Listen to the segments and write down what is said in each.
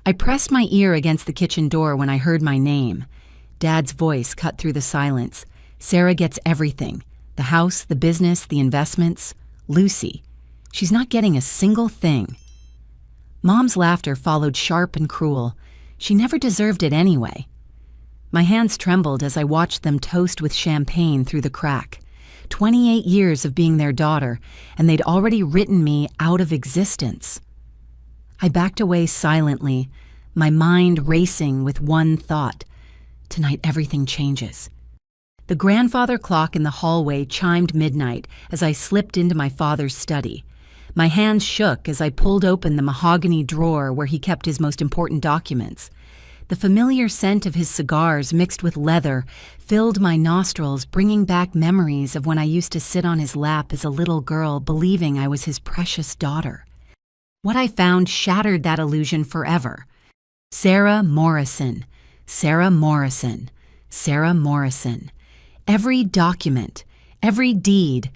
I pressed my ear against the kitchen door when I heard my name. Dad's voice cut through the silence. Sarah gets everything. The house, the business, the investments. Lucy. She's not getting a single thing. Mom's laughter followed sharp and cruel. She never deserved it anyway. My hands trembled as I watched them toast with champagne through the crack. 28 years of being their daughter, and they'd already written me out of existence. I backed away silently, my mind racing with one thought. Tonight everything changes. The grandfather clock in the hallway chimed midnight as I slipped into my father's study. My hands shook as I pulled open the mahogany drawer where he kept his most important documents. The familiar scent of his cigars mixed with leather filled my nostrils, bringing back memories of when I used to sit on his lap as a little girl, believing I was his precious daughter. What I found shattered that illusion forever. Sarah Morrison, Sarah Morrison, Sarah Morrison. Every document, every deed,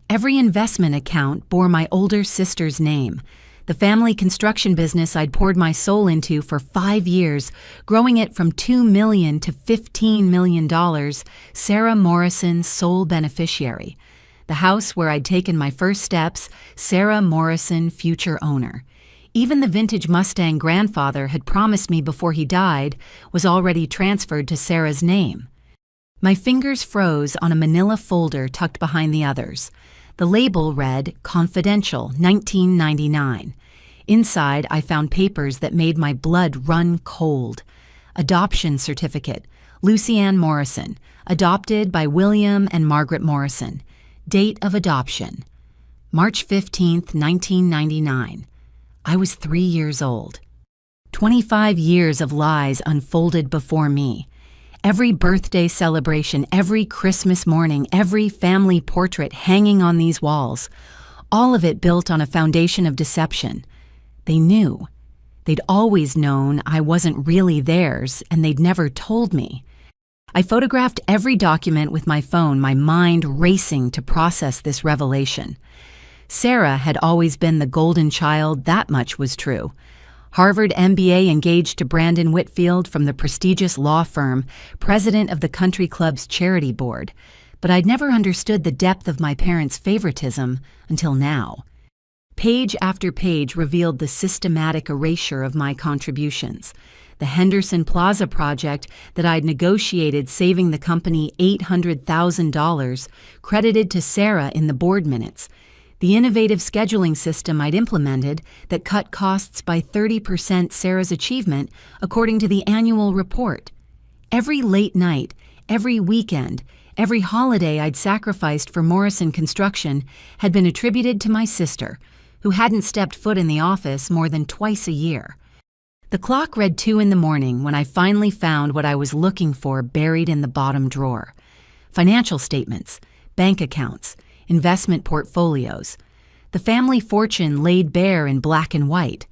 every investment account bore my older sister's name. The family construction business I'd poured my soul into for 5 years, growing it from $2 million to $15 million, Sarah Morrison, sole beneficiary. The house where I'd taken my first steps, Sarah Morrison, future owner. Even the vintage Mustang grandfather had promised me before he died was already transferred to Sarah's name. My fingers froze on a manila folder tucked behind the others. The label read, Confidential, 1999. Inside, I found papers that made my blood run cold. Adoption certificate, Lucy Ann Morrison, adopted by William and Margaret Morrison. Date of adoption, March 15th, 1999. I was 3 years old. 25 years of lies unfolded before me. Every birthday celebration, every Christmas morning, every family portrait hanging on these walls, all of it built on a foundation of deception. They knew. They'd always known I wasn't really theirs, and they'd never told me. I photographed every document with my phone, my mind racing to process this revelation. Sarah had always been the golden child, that much was true. Harvard MBA engaged to Brandon Whitfield from the prestigious law firm, president of the country club's charity board. But I'd never understood the depth of my parents' favoritism until now. Page after page revealed the systematic erasure of my contributions. The Henderson Plaza project that I'd negotiated saving the company $800,000, credited to Sarah in the board minutes. The innovative scheduling system I'd implemented that cut costs by 30%, Sarah's achievement, according to the annual report. Every late night, every weekend, every holiday I'd sacrificed for Morrison Construction had been attributed to my sister, who hadn't stepped foot in the office more than twice a year. The clock read 2 in the morning when I finally found what I was looking for buried in the bottom drawer. Financial statements, bank accounts, investment portfolios. The family fortune laid bare in black and white.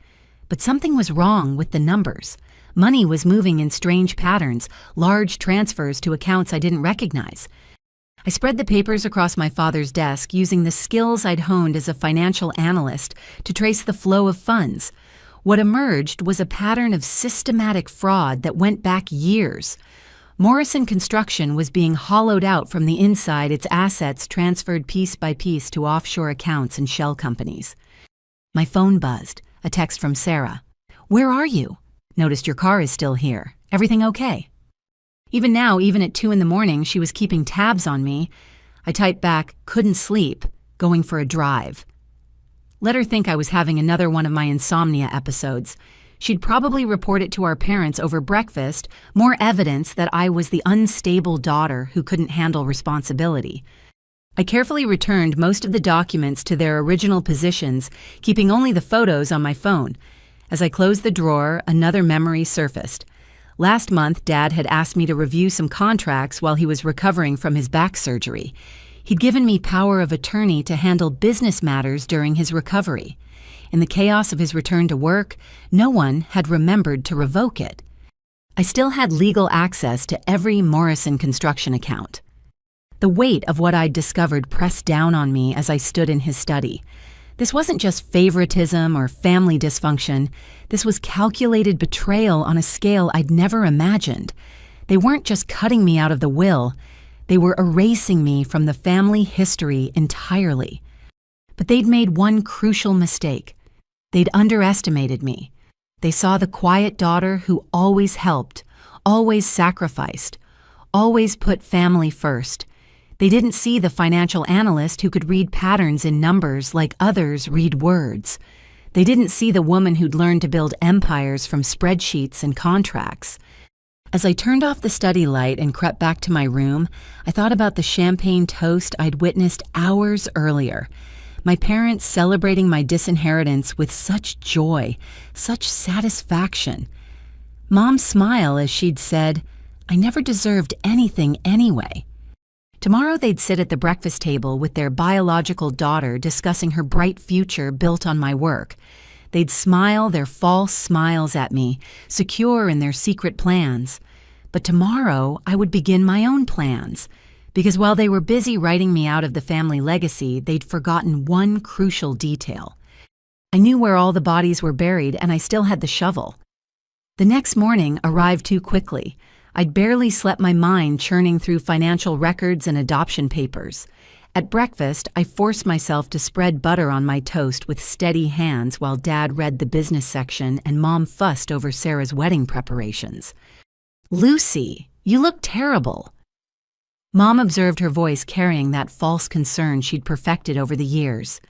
But something was wrong with the numbers. Money was moving in strange patterns, large transfers to accounts I didn't recognize. I spread the papers across my father's desk using the skills I'd honed as a financial analyst to trace the flow of funds. What emerged was a pattern of systematic fraud that went back years. Morrison Construction was being hollowed out from the inside, its assets transferred piece by piece to offshore accounts and shell companies. My phone buzzed, a text from Sarah. "Where are you? Noticed your car is still here. Everything okay?" Even now, even at 2 in the morning, she was keeping tabs on me. I typed back, "Couldn't sleep, going for a drive." Let her think I was having another one of my insomnia episodes. She'd probably report it to our parents over breakfast, more evidence that I was the unstable daughter who couldn't handle responsibility. I carefully returned most of the documents to their original positions, keeping only the photos on my phone. As I closed the drawer, another memory surfaced. Last month, Dad had asked me to review some contracts while he was recovering from his back surgery. He'd given me power of attorney to handle business matters during his recovery. In the chaos of his return to work, no one had remembered to revoke it. I still had legal access to every Morrison Construction account. The weight of what I'd discovered pressed down on me as I stood in his study. This wasn't just favoritism or family dysfunction. This was calculated betrayal on a scale I'd never imagined. They weren't just cutting me out of the will. They were erasing me from the family history entirely. But they'd made one crucial mistake. They'd underestimated me. They saw the quiet daughter who always helped, always sacrificed, always put family first. They didn't see the financial analyst who could read patterns in numbers like others read words. They didn't see the woman who'd learned to build empires from spreadsheets and contracts. As I turned off the study light and crept back to my room, I thought about the champagne toast I'd witnessed hours earlier. My parents celebrating my disinheritance with such joy, such satisfaction. Mom's smile as she'd said, "I never deserved anything anyway." Tomorrow they'd sit at the breakfast table with their biological daughter discussing her bright future built on my work. They'd smile their false smiles at me, secure in their secret plans. But tomorrow I would begin my own plans, because while they were busy writing me out of the family legacy, they'd forgotten one crucial detail. I knew where all the bodies were buried, and I still had the shovel. The next morning arrived too quickly. I'd barely slept, my mind churning through financial records and adoption papers. At breakfast, I forced myself to spread butter on my toast with steady hands while Dad read the business section and Mom fussed over Sarah's wedding preparations. "Lucy, you look terrible." Mom observed her voice carrying that false concern she'd perfected over the years.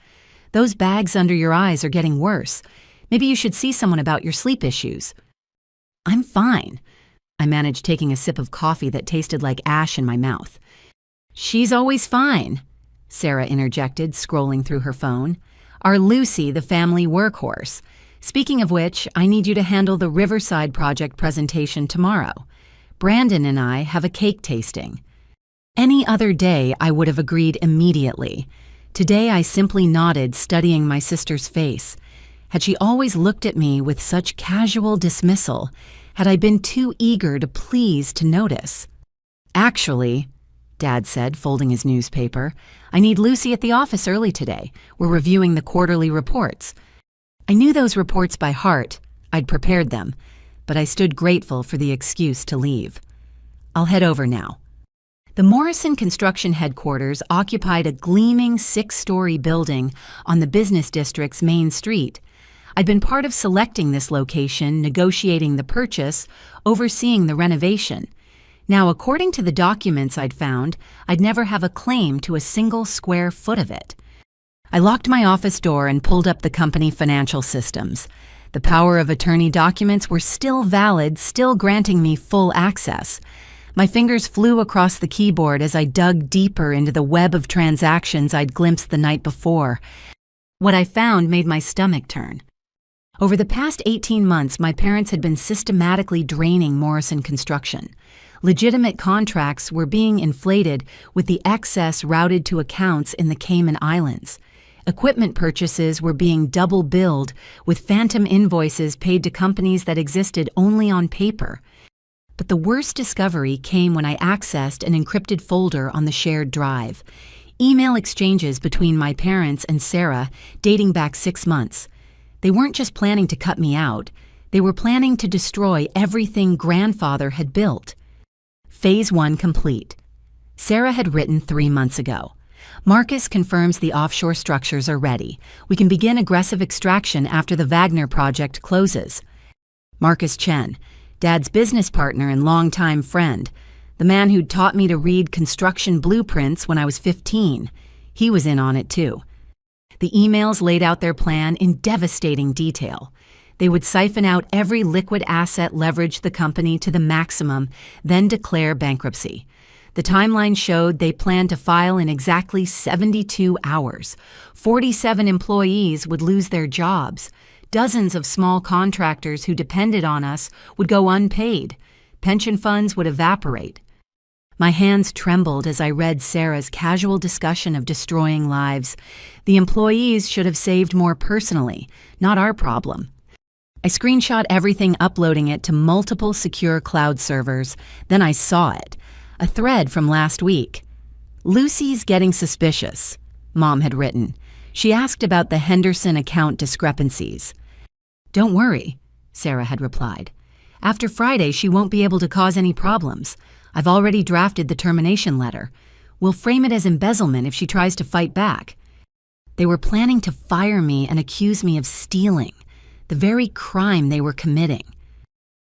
"Those bags under your eyes are getting worse. Maybe you should see someone about your sleep issues." "I'm fine." I managed taking a sip of coffee that tasted like ash in my mouth. "She's always fine," Sarah interjected, scrolling through her phone. "Our Lucy, the family workhorse. Speaking of which, I need you to handle the Riverside project presentation tomorrow. Brandon and I have a cake tasting." Any other day, I would have agreed immediately. Today, I simply nodded, studying my sister's face. Had she always looked at me with such casual dismissal? Had I been too eager to please to notice? "Actually," Dad said, folding his newspaper, "I need Lucy at the office early today. We're reviewing the quarterly reports." I knew those reports by heart. I'd prepared them, but I stood grateful for the excuse to leave. "I'll head over now." The Morrison Construction headquarters occupied a gleaming 6-story building on the business district's main street. I'd been part of selecting this location, negotiating the purchase, overseeing the renovation. Now, according to the documents I'd found, I'd never have a claim to a single square foot of it. I locked my office door and pulled up the company financial systems. The power of attorney documents were still valid, still granting me full access. My fingers flew across the keyboard as I dug deeper into the web of transactions I'd glimpsed the night before. What I found made my stomach turn. Over the past 18 months, my parents had been systematically draining Morrison Construction. Legitimate contracts were being inflated with the excess routed to accounts in the Cayman Islands. Equipment purchases were being double billed with phantom invoices paid to companies that existed only on paper. But the worst discovery came when I accessed an encrypted folder on the shared drive. Email exchanges between my parents and Sarah dating back 6 months. They weren't just planning to cut me out. They were planning to destroy everything grandfather had built. Phase 1 complete. Sarah had written 3 months ago. "Marcus confirms the offshore structures are ready. We can begin aggressive extraction after the Wagner project closes." Marcus Chen, Dad's business partner and longtime friend, the man who'd taught me to read construction blueprints when I was 15. He was in on it too. The emails laid out their plan in devastating detail. They would siphon out every liquid asset, leverage the company to the maximum, then declare bankruptcy. The timeline showed they planned to file in exactly 72 hours. 47 employees would lose their jobs. Dozens of small contractors who depended on us would go unpaid. Pension funds would evaporate. My hands trembled as I read Sarah's casual discussion of destroying lives. The employees should have saved more personally, not our problem. I screenshot everything, uploading it to multiple secure cloud servers. Then I saw it. A thread from last week. "Lucy's getting suspicious," Mom had written. She asked about the Henderson account discrepancies. "Don't worry," Sarah had replied. "After Friday, she won't be able to cause any problems. I've already drafted the termination letter. We'll frame it as embezzlement if she tries to fight back." They were planning to fire me and accuse me of stealing, the very crime they were committing.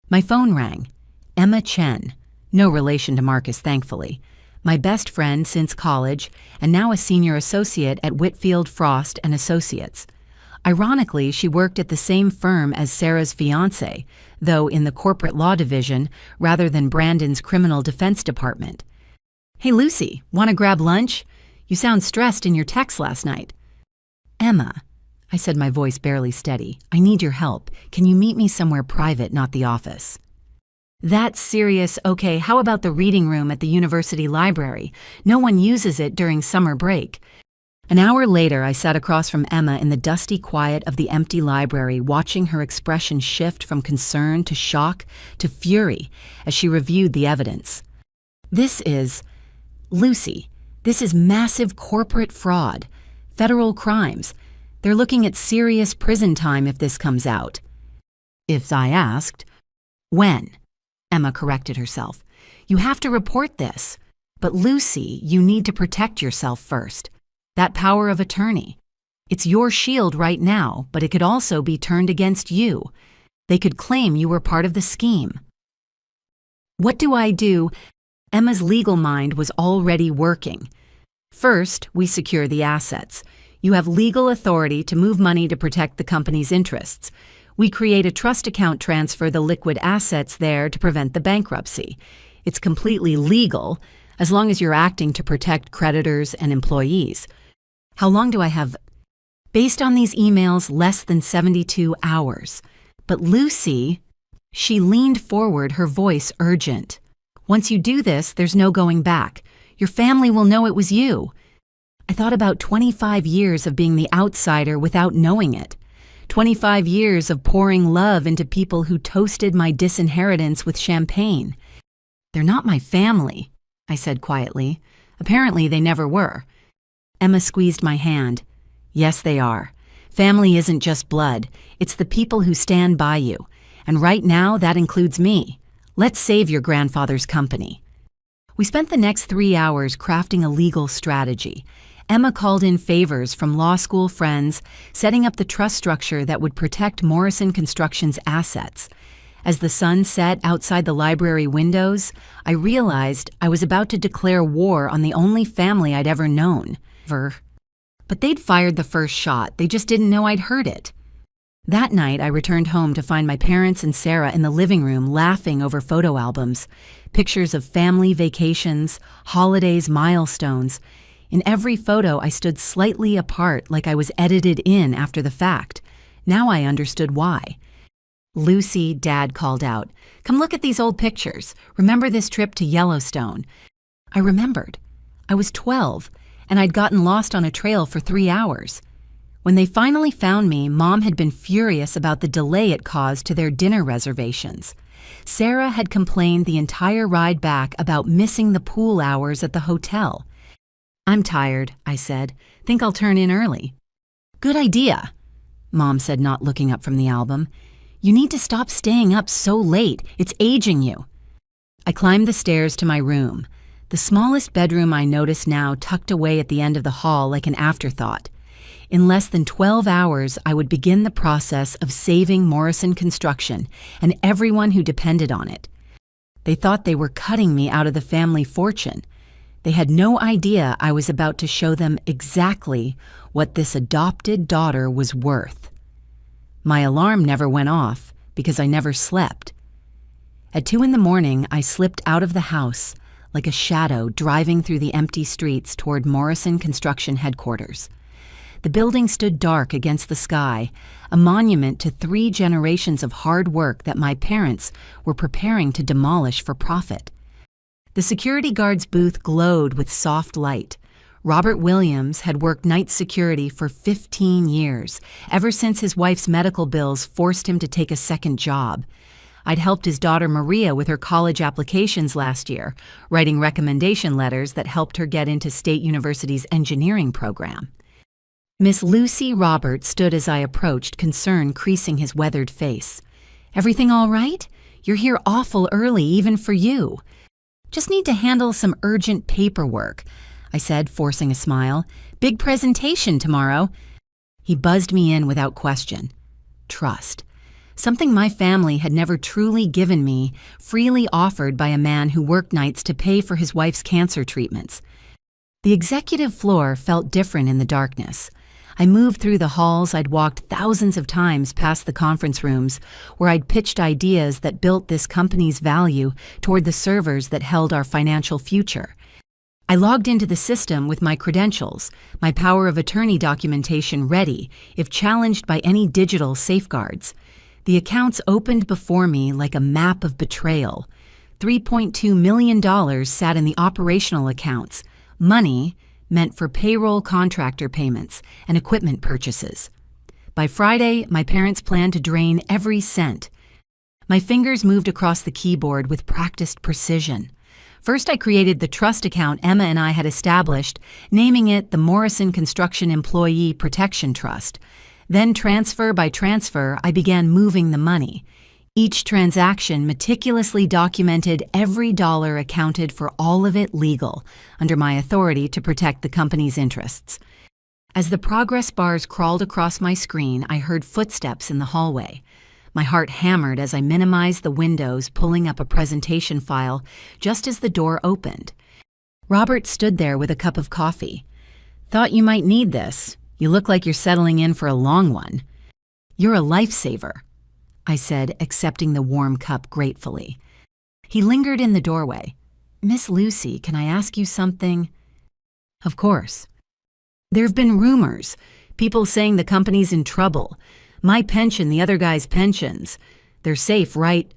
My phone rang. Emma Chen, no relation to Marcus, thankfully, my best friend since college and now a senior associate at Whitfield Frost and Associates. Ironically, she worked at the same firm as Sarah's fiancé, though in the corporate law division rather than Brandon's criminal defense department. "Hey, Lucy, want to grab lunch? You sound stressed in your text last night." "Emma," I said, my voice barely steady, "I need your help. Can you meet me somewhere private, not the office?" "That's serious. Okay, how about the reading room at the university library? No one uses it during summer break." An hour later, I sat across from Emma in the dusty quiet of the empty library, watching her expression shift from concern to shock to fury as she reviewed the evidence. Lucy, this is massive corporate fraud. Federal crimes. They're looking at serious prison time if this comes out. If I asked, "When?" Emma corrected herself. "You have to report this. But Lucy, you need to protect yourself first. That power of attorney. It's your shield right now, but it could also be turned against you. They could claim you were part of the scheme." "What do I do?" Emma's legal mind was already working. "First, we secure the assets. You have legal authority to move money to protect the company's interests. We create a trust account, transfer the liquid assets there to prevent the bankruptcy. It's completely legal, as long as you're acting to protect creditors and employees. How long do I have?" "Based on these emails, less than 72 hours. But Lucy," she leaned forward, her voice urgent. "Once you do this, there's no going back. Your family will know it was you." I thought about 25 years of being the outsider without knowing it. 25 years of pouring love into people who toasted my disinheritance with champagne. "They're not my family," I said quietly. "Apparently they never were." Emma squeezed my hand. "Yes, they are. Family isn't just blood. It's the people who stand by you. And right now, that includes me. Let's save your grandfather's company." We spent the next 3 hours crafting a legal strategy. Emma called in favors from law school friends, setting up the trust structure that would protect Morrison Construction's assets. As the sun set outside the library windows, I realized I was about to declare war on the only family I'd ever known. But they'd fired the first shot. They just didn't know I'd heard it. That night, I returned home to find my parents and Sarah in the living room laughing over photo albums, pictures of family vacations, holidays, milestones. In every photo, I stood slightly apart, like I was edited in after the fact. Now I understood why. "Lucy," Dad called out, "come look at these old pictures. Remember this trip to Yellowstone?" I remembered. I was 12, and I'd gotten lost on a trail for 3 hours. When they finally found me, Mom had been furious about the delay it caused to their dinner reservations. Sarah had complained the entire ride back about missing the pool hours at the hotel. "I'm tired," I said. "Think I'll turn in early." "Good idea," Mom said, not looking up from the album. "You need to stop staying up so late. It's aging you." I climbed the stairs to my room, the smallest bedroom I noticed now tucked away at the end of the hall like an afterthought. In less than 12 hours, I would begin the process of saving Morrison Construction and everyone who depended on it. They thought they were cutting me out of the family fortune. They had no idea I was about to show them exactly what this adopted daughter was worth. My alarm never went off because I never slept. At 2 a.m, I slipped out of the house like a shadow driving through the empty streets toward Morrison Construction headquarters. The building stood dark against the sky, a monument to 3 generations of hard work that my parents were preparing to demolish for profit. The security guard's booth glowed with soft light. Robert Williams had worked night security for 15 years, ever since his wife's medical bills forced him to take a second job. I'd helped his daughter Maria with her college applications last year, writing recommendation letters that helped her get into State University's engineering program. Miss Lucy Roberts stood as I approached, concern creasing his weathered face. "Everything all right? You're here awful early, even for you." "Just need to handle some urgent paperwork," I said, forcing a smile. "Big presentation tomorrow." He buzzed me in without question. Trust. Something my family had never truly given me, freely offered by a man who worked nights to pay for his wife's cancer treatments. The executive floor felt different in the darkness. I moved through the halls I'd walked thousands of times past the conference rooms, where I'd pitched ideas that built this company's value toward the servers that held our financial future. I logged into the system with my credentials, my power of attorney documentation ready if challenged by any digital safeguards. The accounts opened before me like a map of betrayal. $3.2 million sat in the operational accounts, money meant for payroll contractor payments and equipment purchases. By Friday, my parents planned to drain every cent. My fingers moved across the keyboard with practiced precision. First, I created the trust account Emma and I had established, naming it the Morrison Construction Employee Protection Trust. Then, transfer by transfer, I began moving the money. Each transaction meticulously documented, every dollar accounted for, all of it legal, under my authority to protect the company's interests. As the progress bars crawled across my screen, I heard footsteps in the hallway. My heart hammered as I minimized the windows, pulling up a presentation file just as the door opened. Robert stood there with a cup of coffee. "Thought you might need this. You look like you're settling in for a long one." "You're a lifesaver," I said, accepting the warm cup gratefully. He lingered in the doorway. "Miss Lucy, can I ask you something?" "Of course." "There have been rumors, people saying the company's in trouble. My pension, the other guy's pensions. They're safe, right?"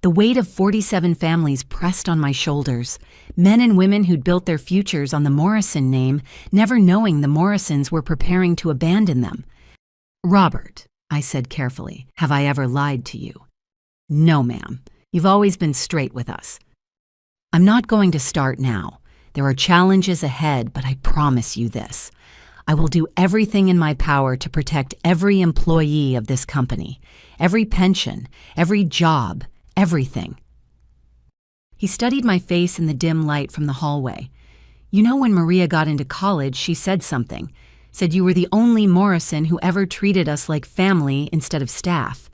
The weight of 47 families pressed on my shoulders, men and women who'd built their futures on the Morrison name, never knowing the Morrisons were preparing to abandon them. "Robert," I said carefully, "have I ever lied to you?" "No, ma'am. You've always been straight with us." "I'm not going to start now. There are challenges ahead, but I promise you this. I will do everything in my power to protect every employee of this company, every pension, every job, everything." He studied my face in the dim light from the hallway. "You know, when Maria got into college, she said something. Said you were the only Morrison who ever treated us like family instead of staff.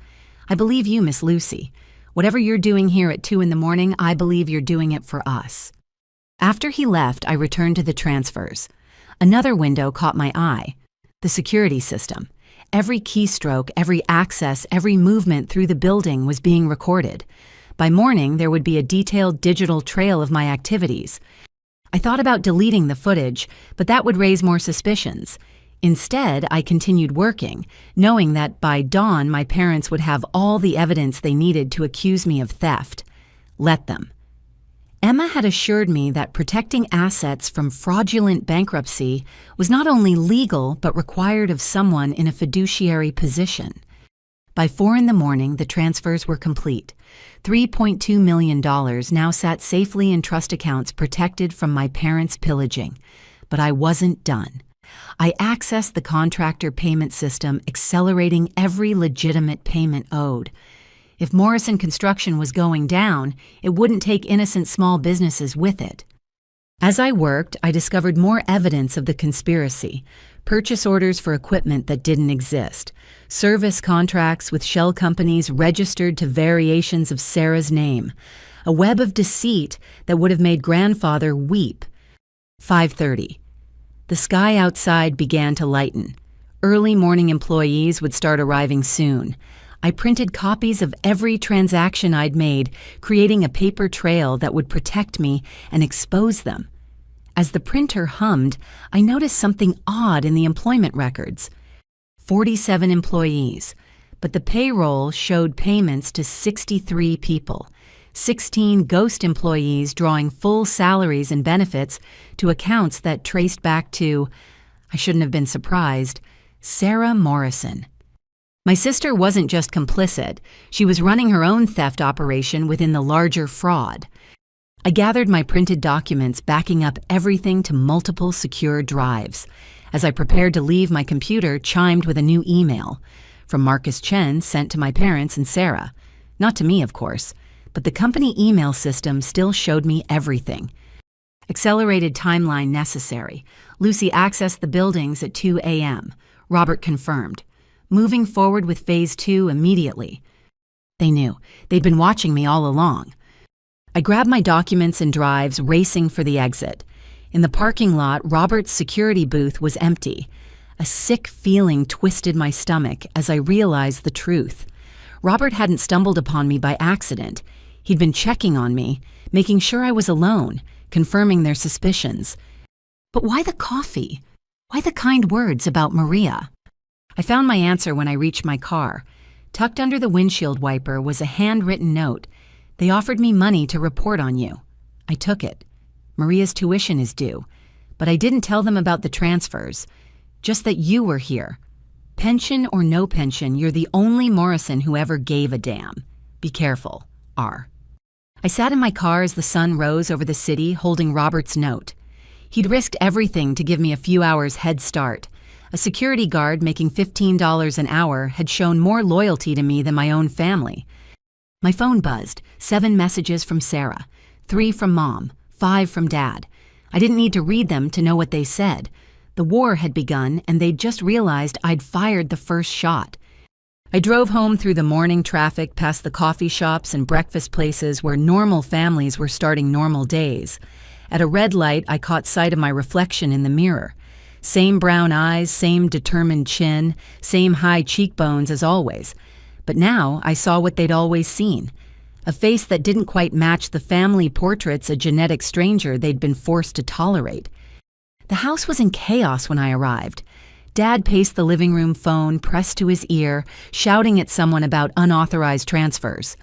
I believe you, Miss Lucy. Whatever you're doing here at 2 a.m, I believe you're doing it for us." After he left, I returned to the transfers. Another window caught my eye. The security system. Every keystroke, every access, every movement through the building was being recorded. By morning, there would be a detailed digital trail of my activities. I thought about deleting the footage, but that would raise more suspicions. Instead, I continued working, knowing that by dawn my parents would have all the evidence they needed to accuse me of theft. Let them. Emma had assured me that protecting assets from fraudulent bankruptcy was not only legal but required of someone in a fiduciary position. By 4 a.m, the transfers were complete. $3.2 million now sat safely in trust accounts protected from my parents' pillaging. But I wasn't done. I accessed the contractor payment system, accelerating every legitimate payment owed. If Morrison Construction was going down, it wouldn't take innocent small businesses with it. As I worked, I discovered more evidence of the conspiracy. Purchase orders for equipment that didn't exist. Service contracts with shell companies registered to variations of Sarah's name. A web of deceit that would have made grandfather weep. 5:30. The sky outside began to lighten. Early morning employees would start arriving soon. I printed copies of every transaction I'd made, creating a paper trail that would protect me and expose them. As the printer hummed, I noticed something odd in the employment records. 47 employees, but the payroll showed payments to 63 people, 16 ghost employees drawing full salaries and benefits to accounts that traced back to, I shouldn't have been surprised, Sarah Morrison. My sister wasn't just complicit, she was running her own theft operation within the larger fraud. I gathered my printed documents backing up everything to multiple secure drives. As I prepared to leave, my computer chimed with a new email from Marcus Chen sent to my parents and Sarah. Not to me, of course, but the company email system still showed me everything. Accelerated timeline necessary. Lucy accessed the buildings at 2 a.m. Robert confirmed. Moving forward with phase 2 immediately. They knew. They'd been watching me all along. I grabbed my documents and drives, racing for the exit. In the parking lot, Robert's security booth was empty. A sick feeling twisted my stomach as I realized the truth. Robert hadn't stumbled upon me by accident. He'd been checking on me, making sure I was alone, confirming their suspicions. But why the coffee? Why the kind words about Maria? I found my answer when I reached my car. Tucked under the windshield wiper was a handwritten note. They offered me money to report on you. I took it. Maria's tuition is due, but I didn't tell them about the transfers, just that you were here. Pension or no pension, you're the only Morrison who ever gave a damn. Be careful, R. I sat in my car as the sun rose over the city, holding Robert's note. He'd risked everything to give me a few hours head start. A security guard making $15 an hour had shown more loyalty to me than my own family. My phone buzzed, 7 messages from Sarah, 3 from Mom, 5 from Dad. I didn't need to read them to know what they said. The war had begun, and they'd just realized I'd fired the first shot. I drove home through the morning traffic past the coffee shops and breakfast places where normal families were starting normal days. At a red light, I caught sight of my reflection in the mirror. Same brown eyes, same determined chin, same high cheekbones as always. But now I saw what they'd always seen. A face that didn't quite match the family portraits a genetic stranger they'd been forced to tolerate. The house was in chaos when I arrived. Dad paced the living room phone, pressed to his ear, shouting at someone about unauthorized transfers.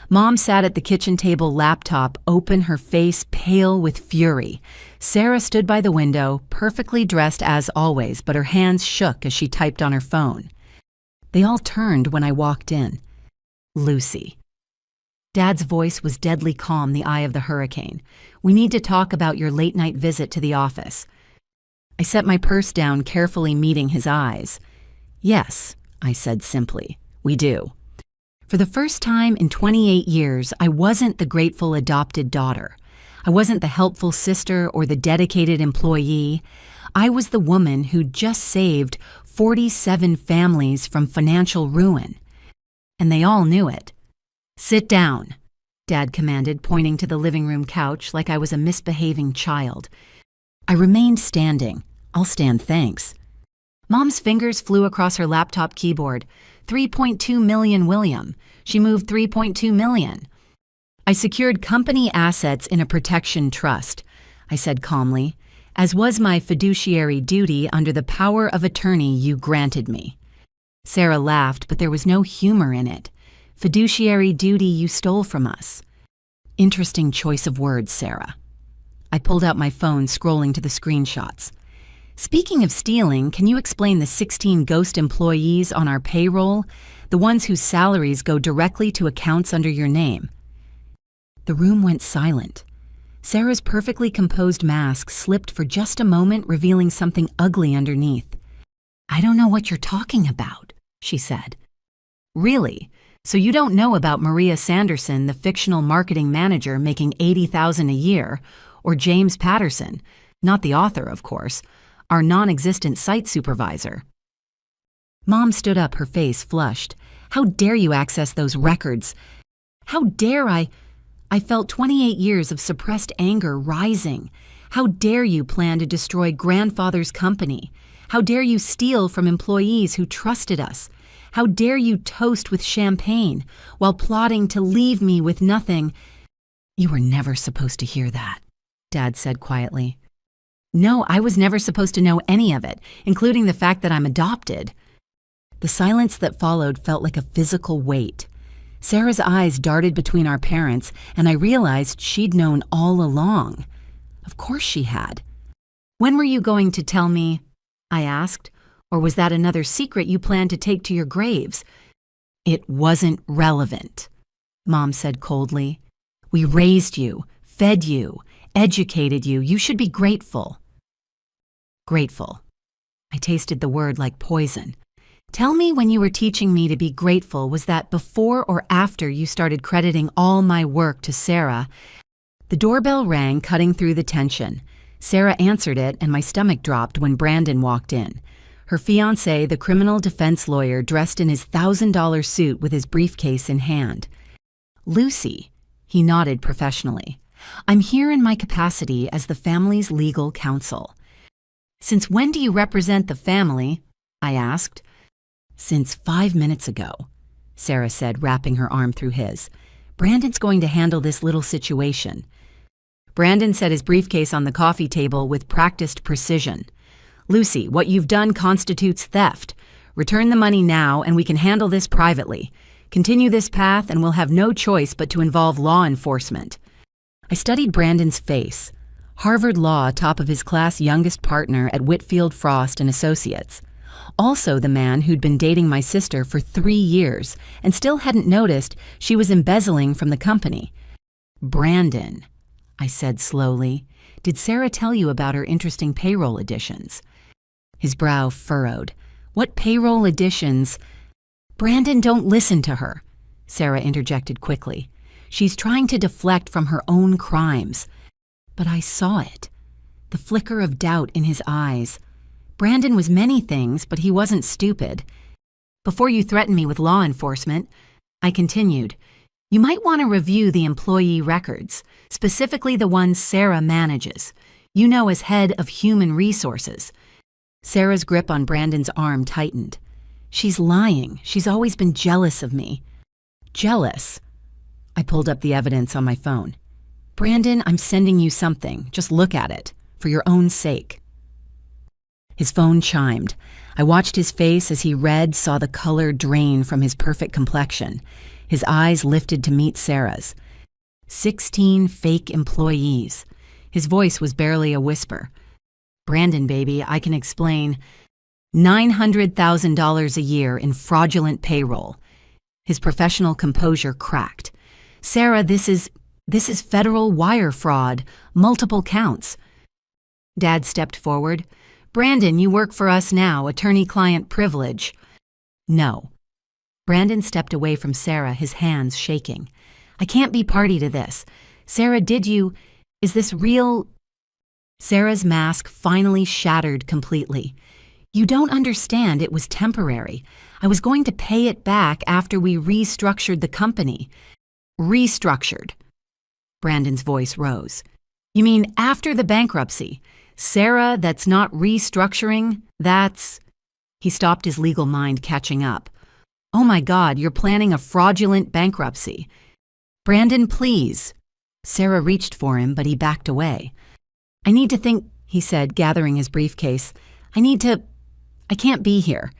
Mom sat at the kitchen table laptop, open, her face pale with fury. Sarah stood by the window, perfectly dressed as always, but her hands shook as she typed on her phone. They all turned when I walked in. Lucy. Dad's voice was deadly calm, the eye of the hurricane. We need to talk about your late-night visit to the office. I set my purse down, carefully meeting his eyes. Yes, I said simply, we do. For the first time in 28 years, I wasn't the grateful adopted daughter. I wasn't the helpful sister or the dedicated employee. I was the woman who'd just saved 47 families from financial ruin. And they all knew it. Sit down, Dad commanded, pointing to the living room couch like I was a misbehaving child. I remained standing. I'll stand, thanks. Mom's fingers flew across her laptop keyboard. 3.2 million, William. She moved 3.2 million. I secured company assets in a protection trust, I said calmly, as was my fiduciary duty under the power of attorney you granted me. Sarah laughed, but there was no humor in it. Fiduciary duty you stole from us. Interesting choice of words, Sarah. I pulled out my phone, scrolling to the screenshots. Speaking of stealing, can you explain the 16 ghost employees on our payroll, the ones whose salaries go directly to accounts under your name? The room went silent. Sarah's perfectly composed mask slipped for just a moment, revealing something ugly underneath. I don't know what you're talking about, she said. Really? So you don't know about Maria Sanderson, the fictional marketing manager making $80,000 a year, or James Patterson, not the author, of course, our non-existent site supervisor. Mom stood up, her face flushed. How dare you access those records? How dare I felt 28 years of suppressed anger rising. How dare you plan to destroy grandfather's company? How dare you steal from employees who trusted us? How dare you toast with champagne while plotting to leave me with nothing? You were never supposed to hear that, Dad said quietly. No, I was never supposed to know any of it, including the fact that I'm adopted. The silence that followed felt like a physical weight. Sarah's eyes darted between our parents, and I realized she'd known all along. Of course she had. When were you going to tell me? I asked. Or was that another secret you planned to take to your graves? It wasn't relevant, Mom said coldly. We raised you, fed you, educated you. You should be grateful. Grateful. I tasted the word like poison. Tell me when you were teaching me to be grateful, was that before or after you started crediting all my work to Sarah? The doorbell rang, cutting through the tension. Sarah answered it, and my stomach dropped when Brandon walked in. Her fiancé, the criminal defense lawyer, dressed in his $1,000 suit with his briefcase in hand. Lucy, he nodded professionally. I'm here in my capacity as the family's legal counsel. Since when do you represent the family? I asked. Since 5 minutes ago, Sarah said, wrapping her arm through his. Brandon's going to handle this little situation. Brandon set his briefcase on the coffee table with practiced precision. Lucy, what you've done constitutes theft. Return the money now and we can handle this privately. Continue this path and we'll have no choice but to involve law enforcement. I studied Brandon's face. Harvard Law, top of his class, youngest partner at Whitfield Frost and Associates. Also the man who'd been dating my sister for 3 years and still hadn't noticed she was embezzling from the company. Brandon, I said slowly, did Sarah tell you about her interesting payroll additions? His brow furrowed. What payroll additions? Brandon, don't listen to her, Sarah interjected quickly. She's trying to deflect from her own crimes. But I saw it. The flicker of doubt in his eyes. Brandon was many things, but he wasn't stupid. Before you threaten me with law enforcement, I continued, you might want to review the employee records, specifically the ones Sarah manages. You know, as head of human resources. Sarah's grip on Brandon's arm tightened. She's lying. She's always been jealous of me. Jealous? I pulled up the evidence on my phone. Brandon, I'm sending you something. Just look at it, for your own sake. His phone chimed. I watched his face as he read, saw the color drain from his perfect complexion. His eyes lifted to meet Sarah's. 16 fake employees. His voice was barely a whisper. Brandon, baby, I can explain. $900,000 a year in fraudulent payroll. His professional composure cracked. Sarah, this is federal wire fraud, multiple counts. Dad stepped forward. Brandon, you work for us now, attorney-client privilege. No. Brandon stepped away from Sarah, his hands shaking. I can't be party to this. Sarah, is this real? Sarah's mask finally shattered completely. You don't understand, it was temporary. I was going to pay it back after we restructured the company. Restructured. Brandon's voice rose. You mean after the bankruptcy? Sarah, that's not restructuring, that's... He stopped, his legal mind catching up. Oh my God, you're planning a fraudulent bankruptcy. Brandon, please. Sarah reached for him, but he backed away. I need to think, he said, gathering his briefcase. I can't be here.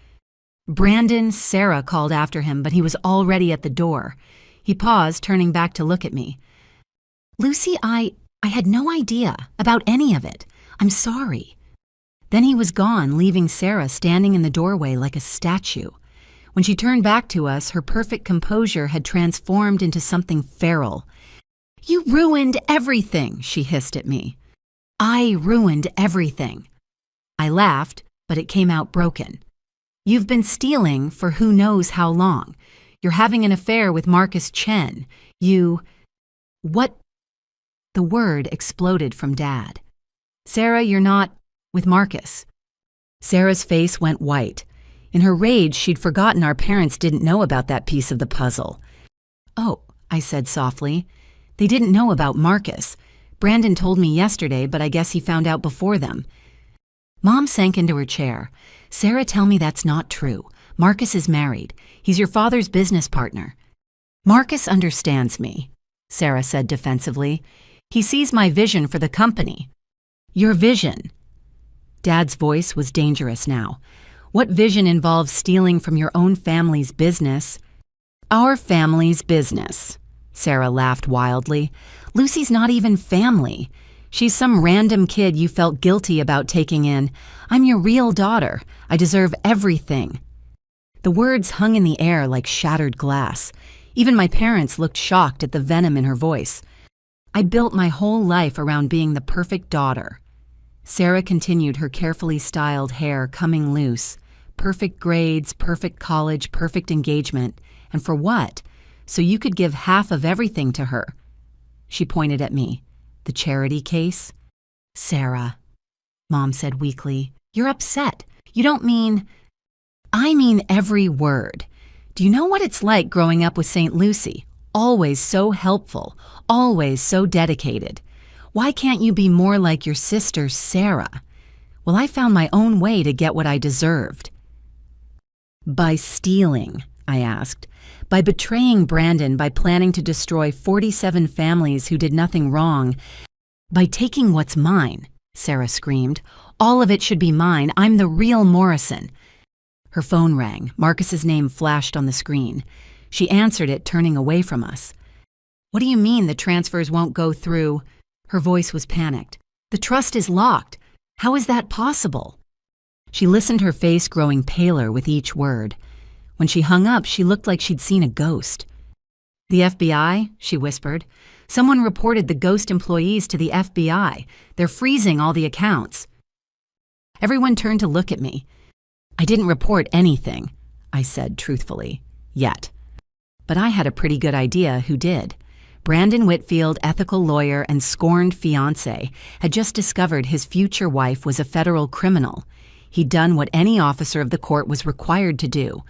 Brandon, Sarah called after him, but he was already at the door. He paused, turning back to look at me. Lucy, I had no idea about any of it. I'm sorry. Then he was gone, leaving Sarah standing in the doorway like a statue. When she turned back to us, her perfect composure had transformed into something feral. You ruined everything, she hissed at me. I ruined everything. I laughed, but it came out broken. You've been stealing for who knows how long. You're having an affair with Marcus Chen. What? The word exploded from Dad. Sarah, you're not with Marcus. Sarah's face went white. In her rage, she'd forgotten our parents didn't know about that piece of the puzzle. Oh, I said softly. They didn't know about Marcus. Brandon told me yesterday, but I guess he found out before them. Mom sank into her chair. Sarah, tell me that's not true. Marcus is married. He's your father's business partner. Marcus understands me, Sarah said defensively. He sees my vision for the company. Your vision. Dad's voice was dangerous now. What vision involves stealing from your own family's business? Our family's business, Sarah laughed wildly. Lucy's not even family. She's some random kid you felt guilty about taking in. I'm your real daughter. I deserve everything. The words hung in the air like shattered glass. Even my parents looked shocked at the venom in her voice. I built my whole life around being the perfect daughter. Sarah continued, her carefully styled hair coming loose. Perfect grades, perfect college, perfect engagement. And for what? So you could give half of everything to her. She pointed at me. The charity case? Sarah, Mom said weakly, you're upset. You don't mean... I mean every word. Do you know what it's like growing up with St. Lucy? Always so helpful, always so dedicated. Why can't you be more like your sister, Sarah? Well, I found my own way to get what I deserved. By stealing, I asked. By betraying Brandon, by planning to destroy 47 families who did nothing wrong. By taking what's mine, Sarah screamed. All of it should be mine. I'm the real Morrison. Her phone rang. Marcus's name flashed on the screen. She answered it, turning away from us. What do you mean the transfers won't go through? Her voice was panicked. The trust is locked. How is that possible? She listened, her face growing paler with each word. When she hung up, she looked like she'd seen a ghost. The FBI, she whispered. Someone reported the ghost employees to the FBI. They're freezing all the accounts. Everyone turned to look at me. I didn't report anything, I said truthfully, yet. But I had a pretty good idea who did. Brandon Whitfield, ethical lawyer and scorned fiancé, had just discovered his future wife was a federal criminal. He'd done what any officer of the court was required to do.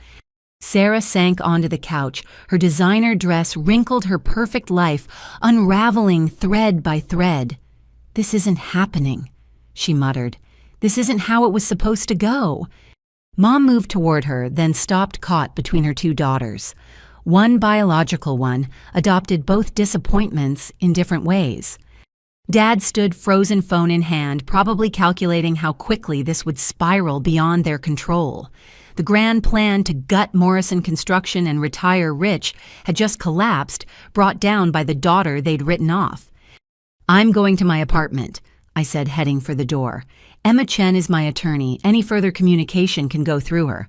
Sarah sank onto the couch. Her designer dress wrinkled her perfect life, unraveling thread by thread. This isn't happening, she muttered. This isn't how it was supposed to go. Mom moved toward her, then stopped, caught between her two daughters. One biological one adopted both disappointments in different ways. Dad stood, frozen phone in hand, probably calculating how quickly this would spiral beyond their control. The grand plan to gut Morrison Construction and retire rich had just collapsed, brought down by the daughter they'd written off. I'm going to my apartment, I said, heading for the door. Emma Chen is my attorney. Any further communication can go through her.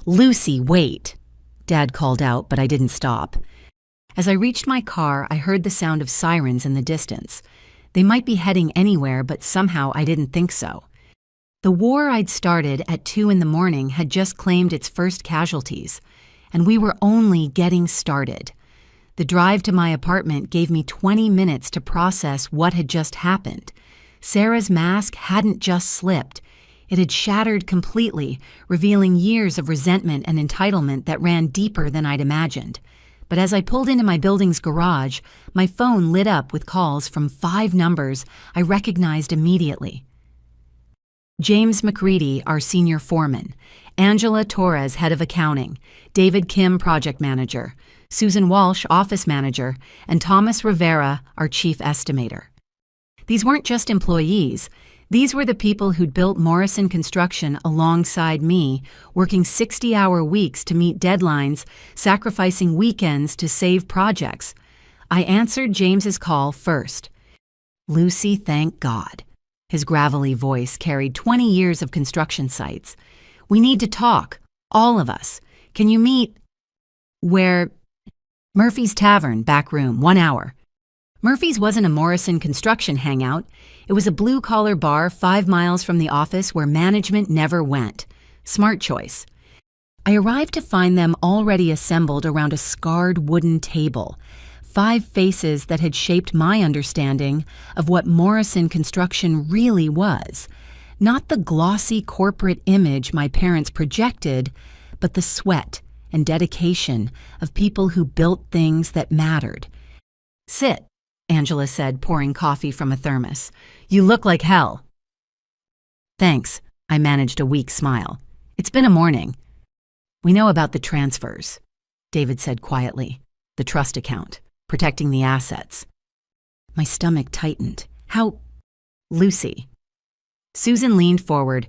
Lucy, wait, Dad called out, but I didn't stop. As I reached my car, I heard the sound of sirens in the distance. They might be heading anywhere, but somehow I didn't think so. The war I'd started at 2 a.m. had just claimed its first casualties, and we were only getting started. The drive to my apartment gave me 20 minutes to process what had just happened. Sarah's mask hadn't just slipped. It had shattered completely, revealing years of resentment and entitlement that ran deeper than I'd imagined. But as I pulled into my building's garage, my phone lit up with calls from 5 numbers I recognized immediately. James McCready, our senior foreman. Angela Torres, head of accounting. David Kim, project manager. Susan Walsh, office manager. And Thomas Rivera, our chief estimator. These weren't just employees. These were the people who'd built Morrison Construction alongside me, working 60-hour weeks to meet deadlines, sacrificing weekends to save projects. I answered James's call first. Lucy, thank God. His gravelly voice carried 20 years of construction sites. We need to talk, all of us. Can you meet? Where? Murphy's Tavern, back room, 1 hour. Murphy's wasn't a Morrison Construction hangout. It was a blue-collar bar 5 miles from the office where management never went. Smart choice. I arrived to find them already assembled around a scarred wooden table. 5 faces that had shaped my understanding of what Morrison Construction really was. Not the glossy corporate image my parents projected, but the sweat and dedication of people who built things that mattered. Sit, Angela said, pouring coffee from a thermos. You look like hell. Thanks, I managed a weak smile. It's been a morning. We know about the transfers, David said quietly. The trust account. Protecting the assets. My stomach tightened. How? Lucy. Susan leaned forward.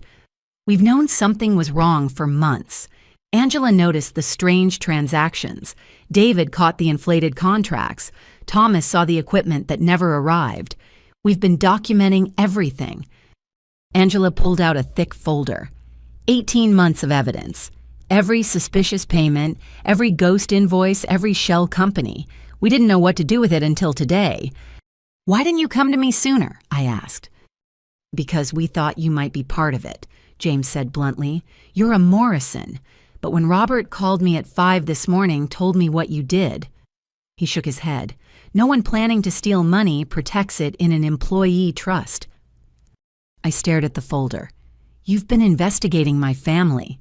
We've known something was wrong for months. Angela noticed the strange transactions. David caught the inflated contracts. Thomas saw the equipment that never arrived. We've been documenting everything. Angela pulled out a thick folder. 18 months of evidence. Every suspicious payment, every ghost invoice, every shell company. We didn't know what to do with it until today. Why didn't you come to me sooner? I asked. Because we thought you might be part of it, James said bluntly. You're a Morrison. But when Robert called me at 5 this morning, told me what you did. He shook his head. No one planning to steal money protects it in an employee trust. I stared at the folder. You've been investigating my family.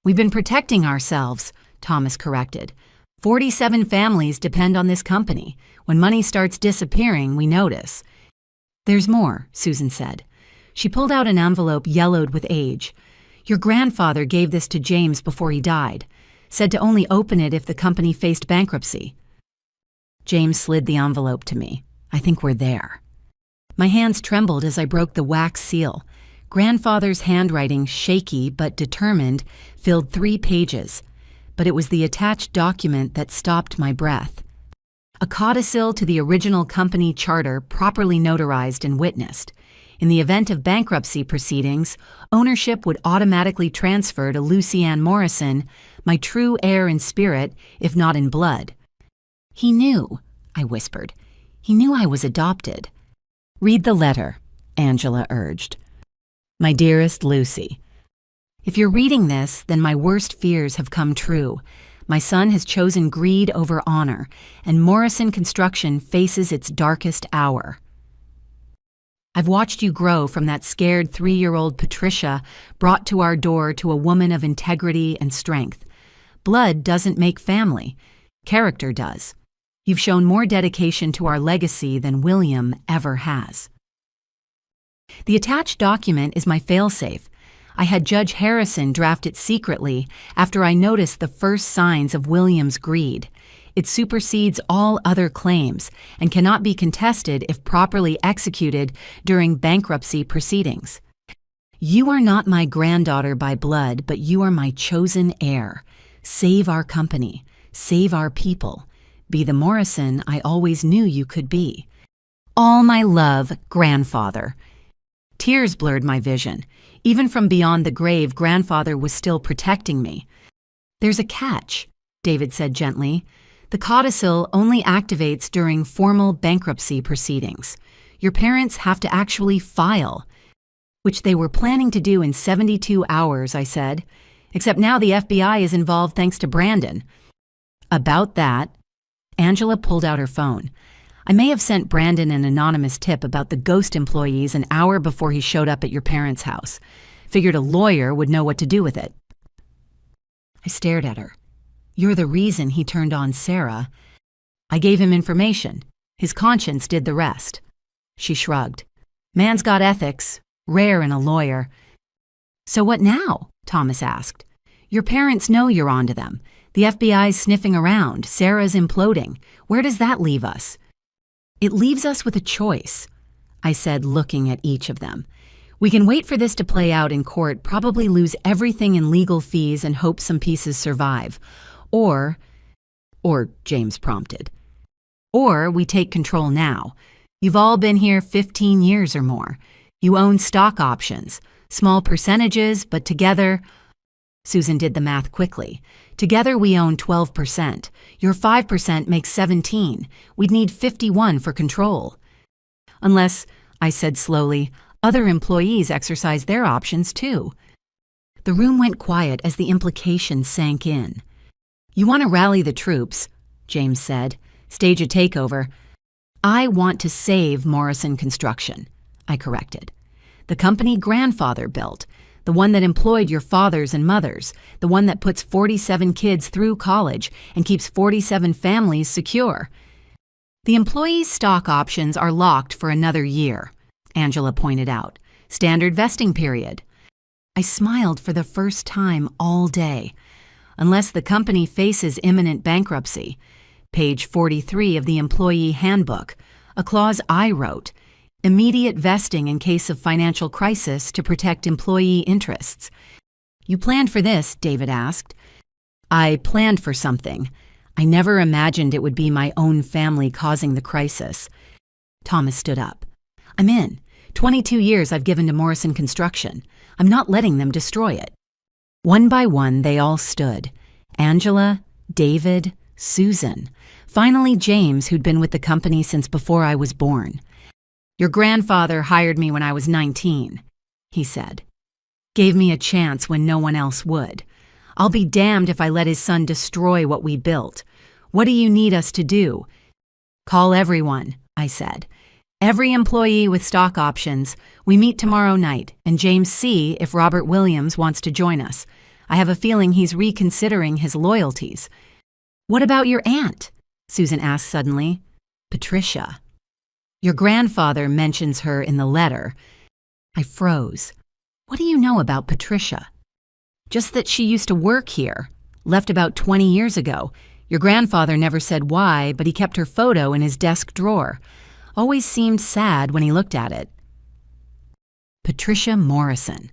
We've been protecting ourselves, Thomas corrected. 47 families depend on this company. When money starts disappearing, we notice. There's more, Susan said. She pulled out an envelope yellowed with age. Your grandfather gave this to James before he died. Said to only open it if the company faced bankruptcy. James slid the envelope to me. I think we're there. My hands trembled as I broke the wax seal. Grandfather's handwriting, shaky but determined, filled 3 pages. But it was the attached document that stopped my breath. A codicil to the original company charter properly notarized and witnessed. In the event of bankruptcy proceedings, ownership would automatically transfer to Lucy Ann Morrison, my true heir in spirit, if not in blood. He knew, I whispered. He knew I was adopted. Read the letter, Angela urged. My dearest Lucy, if you're reading this, then my worst fears have come true. My son has chosen greed over honor, and Morrison Construction faces its darkest hour. I've watched you grow from that scared 3-year-old Patricia brought to our door to a woman of integrity and strength. Blood doesn't make family. Character does. You've shown more dedication to our legacy than William ever has. The attached document is my failsafe. I had Judge Harrison draft it secretly after I noticed the first signs of William's greed. It supersedes all other claims and cannot be contested if properly executed during bankruptcy proceedings. You are not my granddaughter by blood, but you are my chosen heir. Save our company. Save our people. Be the Morrison I always knew you could be. All my love, grandfather. Tears blurred my vision. Even from beyond the grave, grandfather was still protecting me. There's a catch, David said gently. The codicil only activates during formal bankruptcy proceedings. Your parents have to actually file, which they were planning to do in 72 hours, I said. Except now the FBI is involved thanks to Brandon. About that, Angela pulled out her phone. I may have sent Brandon an anonymous tip about the ghost employees an hour before he showed up at your parents' house. Figured a lawyer would know what to do with it. I stared at her. You're the reason he turned on Sarah. I gave him information. His conscience did the rest. She shrugged. Man's got ethics, rare in a lawyer. So what now? Thomas asked. Your parents know you're onto them. The FBI's sniffing around. Sarah's imploding. Where does that leave us? It leaves us with a choice, I said, looking at each of them. We can wait for this to play out in court, probably lose everything in legal fees and hope some pieces survive. Or James prompted. Or we take control now. You've all been here 15 years or more. You own stock options, small percentages, but together... Susan did the math quickly. Together we own 12%. Your 5% makes 17. We'd need 51 for control. Unless, I said slowly, other employees exercise their options too. The room went quiet as the implication sank in. You want to rally the troops, James said. Stage a takeover. I want to save Morrison Construction, I corrected. The company grandfather built. The one that employed your fathers and mothers, the one that puts 47 kids through college and keeps 47 families secure. The employees' stock options are locked for another year, Angela pointed out. Standard vesting period. I smiled for the first time all day. Unless the company faces imminent bankruptcy. Page 43 of the employee handbook, a clause I wrote. Immediate vesting in case of financial crisis to protect employee interests. You planned for this, David asked. I planned for something. I never imagined it would be my own family causing the crisis. Thomas stood up. I'm in. 22 years I've given to Morrison Construction. I'm not letting them destroy it. One by one, they all stood. Angela, David, Susan. Finally, James, who'd been with the company since before I was born. Your grandfather hired me when I was 19, he said. Gave me a chance when no one else would. I'll be damned if I let his son destroy what we built. What do you need us to do? Call everyone, I said. Every employee with stock options. We meet tomorrow night, and James see if Robert Williams wants to join us. I have a feeling he's reconsidering his loyalties. What about your aunt? Susan asked suddenly. Patricia. Your grandfather mentions her in the letter. I froze. What do you know about Patricia? Just that she used to work here. Left about 20 years ago. Your grandfather never said why, but he kept her photo in his desk drawer. Always seemed sad when he looked at it. Patricia Morrison.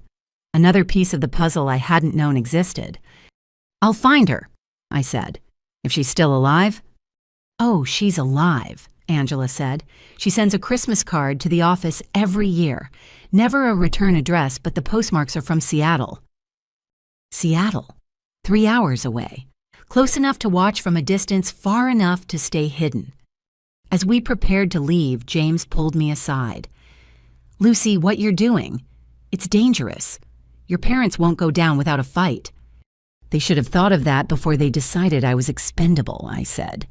Another piece of the puzzle I hadn't known existed. I'll find her, I said. If she's still alive? Oh, she's alive, Angela said. She sends a Christmas card to the office every year. Never a return address, but the postmarks are from Seattle. Seattle. 3 hours away. Close enough to watch from a distance, far enough to stay hidden. As we prepared to leave, James pulled me aside. Lucy, what you're doing? It's dangerous. Your parents won't go down without a fight. They should have thought of that before they decided I was expendable, I said.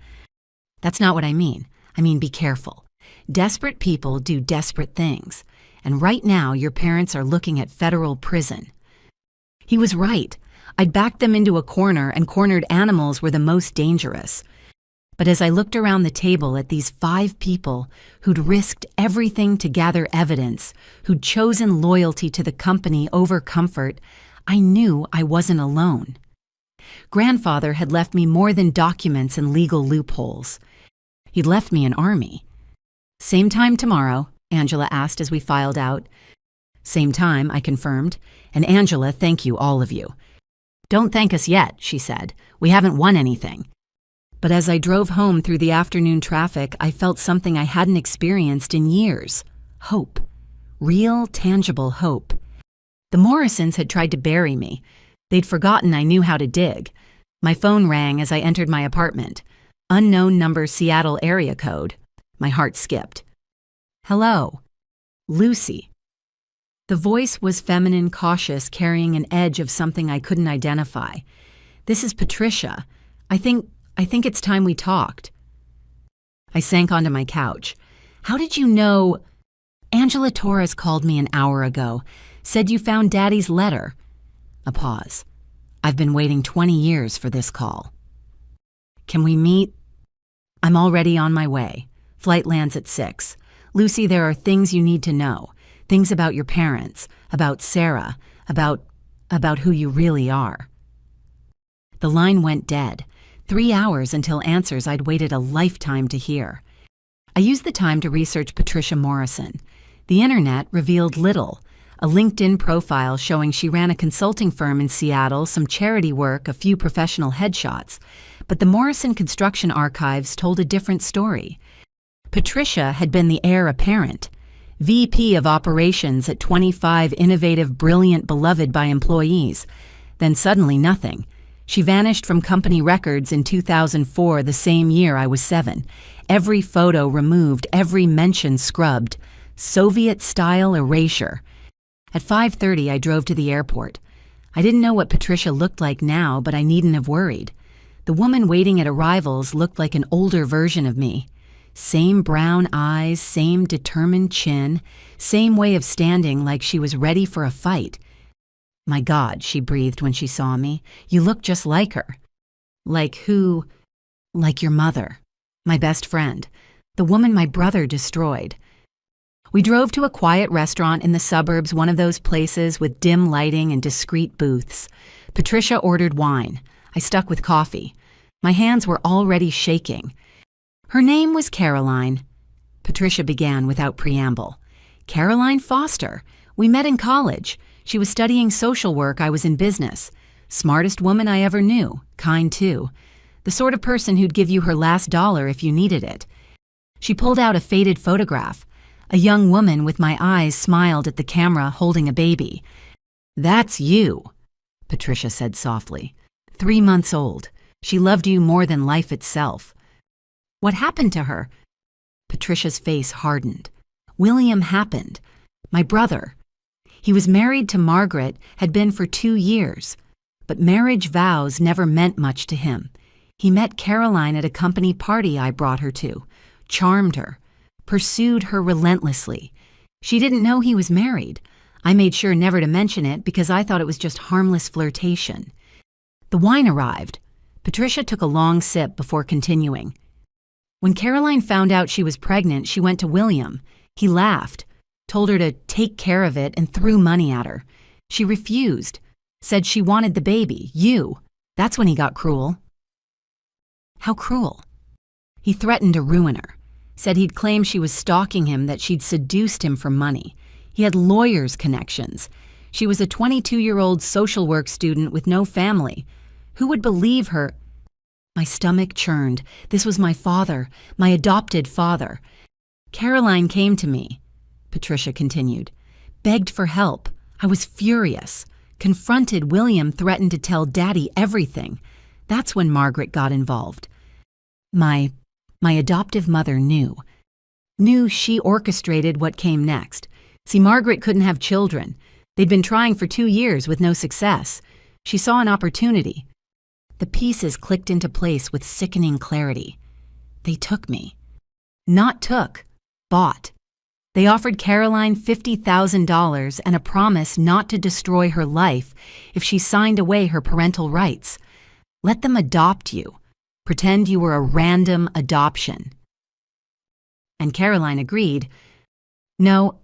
That's not what I mean. I mean, be careful. Desperate people do desperate things. And right now, your parents are looking at federal prison. He was right. I'd backed them into a corner, and cornered animals were the most dangerous. But as I looked around the table at these 5 people who'd risked everything to gather evidence, who'd chosen loyalty to the company over comfort, I knew I wasn't alone. Grandfather had left me more than documents and legal loopholes. He'd left me an army. Same time tomorrow, Angela asked as we filed out. Same time, I confirmed. And Angela, thank you, all of you. Don't thank us yet, she said. We haven't won anything. But as I drove home through the afternoon traffic, I felt something I hadn't experienced in years. Hope. Real, tangible hope. The Morrisons had tried to bury me. They'd forgotten I knew how to dig. My phone rang as I entered my apartment. Unknown number, Seattle area code. My heart skipped. Hello. Lucy. The voice was feminine, cautious, carrying an edge of something I couldn't identify. This is Patricia. I think it's time we talked. I sank onto my couch. How did you know? Angela Torres called me an hour ago. Said you found Daddy's letter. A pause. I've been waiting 20 years for this call. Can we meet? I'm already on my way. Flight lands at 6. Lucy, there are things you need to know. Things about your parents, about Sarah, about who you really are. The line went dead. 3 hours until answers I'd waited a lifetime to hear. I used the time to research Patricia Morrison. The internet revealed little. A LinkedIn profile showing she ran a consulting firm in Seattle, some charity work, a few professional headshots. But the Morrison Construction Archives told a different story. Patricia had been the heir apparent. VP of Operations at 25, innovative, brilliant, beloved by employees. Then suddenly nothing. She vanished from company records in 2004, the same year I was 7. Every photo removed, every mention scrubbed. Soviet-style erasure. At 5:30, I drove to the airport. I didn't know what Patricia looked like now, but I needn't have worried. The woman waiting at arrivals looked like an older version of me. Same brown eyes, same determined chin, same way of standing like she was ready for a fight. My God, she breathed when she saw me. You look just like her. Like who? Like your mother. My best friend. The woman my brother destroyed. We drove to a quiet restaurant in the suburbs, one of those places with dim lighting and discreet booths. Patricia ordered wine. I stuck with coffee. My hands were already shaking. Her name was Caroline. Patricia began without preamble. Caroline Foster. We met in college. She was studying social work, I was in business. Smartest woman I ever knew. Kind too. The sort of person who'd give you her last dollar if you needed it. She pulled out a faded photograph. A young woman with my eyes smiled at the camera holding a baby. That's you, Patricia said softly. 3 months old. She loved you more than life itself. What happened to her? Patricia's face hardened. William happened. My brother. He was married to Margaret, had been for 2 years. But marriage vows never meant much to him. He met Caroline at a company party I brought her to, charmed her, pursued her relentlessly. She didn't know he was married. I made sure never to mention it because I thought it was just harmless flirtation. The wine arrived. Patricia took a long sip before continuing. When Caroline found out she was pregnant, she went to William. He laughed, told her to take care of it, and threw money at her. She refused, said she wanted the baby, you. That's when he got cruel. How cruel? He threatened to ruin her, said he'd claim she was stalking him, that she'd seduced him for money. He had lawyers' connections. She was a 22-year-old social work student with no family. Who would believe her? My stomach churned. This was my father, my adopted father. Caroline came to me, Patricia continued, begged for help. I was furious. Confronted William, threatened to tell Daddy everything. That's when Margaret got involved. My adoptive mother knew she orchestrated what came next. See, Margaret couldn't have children. They'd been trying for 2 years with no success. She saw an opportunity. The pieces clicked into place with sickening clarity. They took me. Not took, bought. They offered Caroline $50,000 and a promise not to destroy her life if she signed away her parental rights. Let them adopt you. Pretend you were a random adoption. And Caroline agreed. No.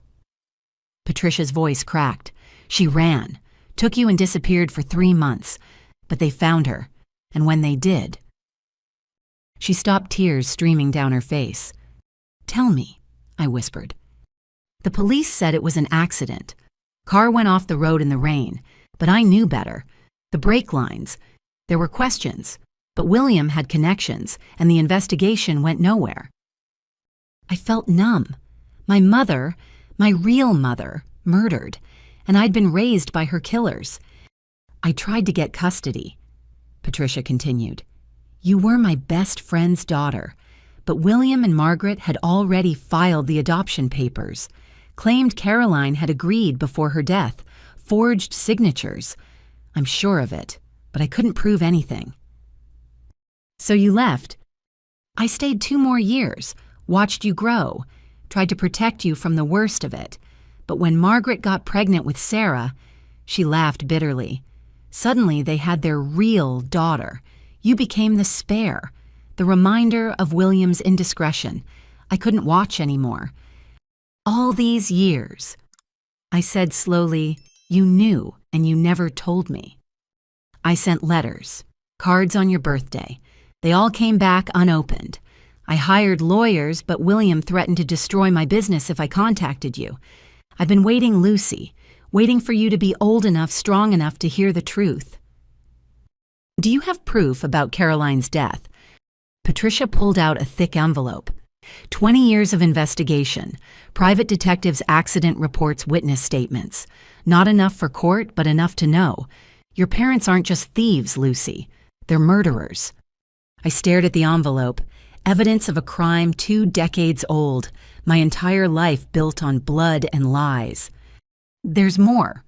Patricia's voice cracked. She ran, took you and disappeared for 3 months. But they found her, and when they did... She stopped, tears streaming down her face. Tell me, I whispered. The police said it was an accident. Car went off the road in the rain, but I knew better. The brake lines. There were questions, but William had connections, and the investigation went nowhere. I felt numb. My mother, my real mother, murdered, and I'd been raised by her killers. I tried to get custody, Patricia continued. You were my best friend's daughter, but William and Margaret had already filed the adoption papers, claimed Caroline had agreed before her death, forged signatures. I'm sure of it, but I couldn't prove anything. So you left. I stayed 2 more years, watched you grow, tried to protect you from the worst of it. But when Margaret got pregnant with Sarah, she laughed bitterly. Suddenly they had their real daughter. You became the spare, the reminder of William's indiscretion. I couldn't watch anymore. All these years, I said slowly, you knew and you never told me. I sent letters, cards on your birthday. They all came back unopened. I hired lawyers, but William threatened to destroy my business if I contacted you. I've been waiting, Lucy, waiting for you to be old enough, strong enough to hear the truth. Do you have proof about Caroline's death? Patricia pulled out a thick envelope. 20 years of investigation, private detectives' accident reports, witness statements. Not enough for court, but enough to know. Your parents aren't just thieves, Lucy. They're murderers. I stared at the envelope. Evidence of a crime 2 decades old. My entire life built on blood and lies. There's more,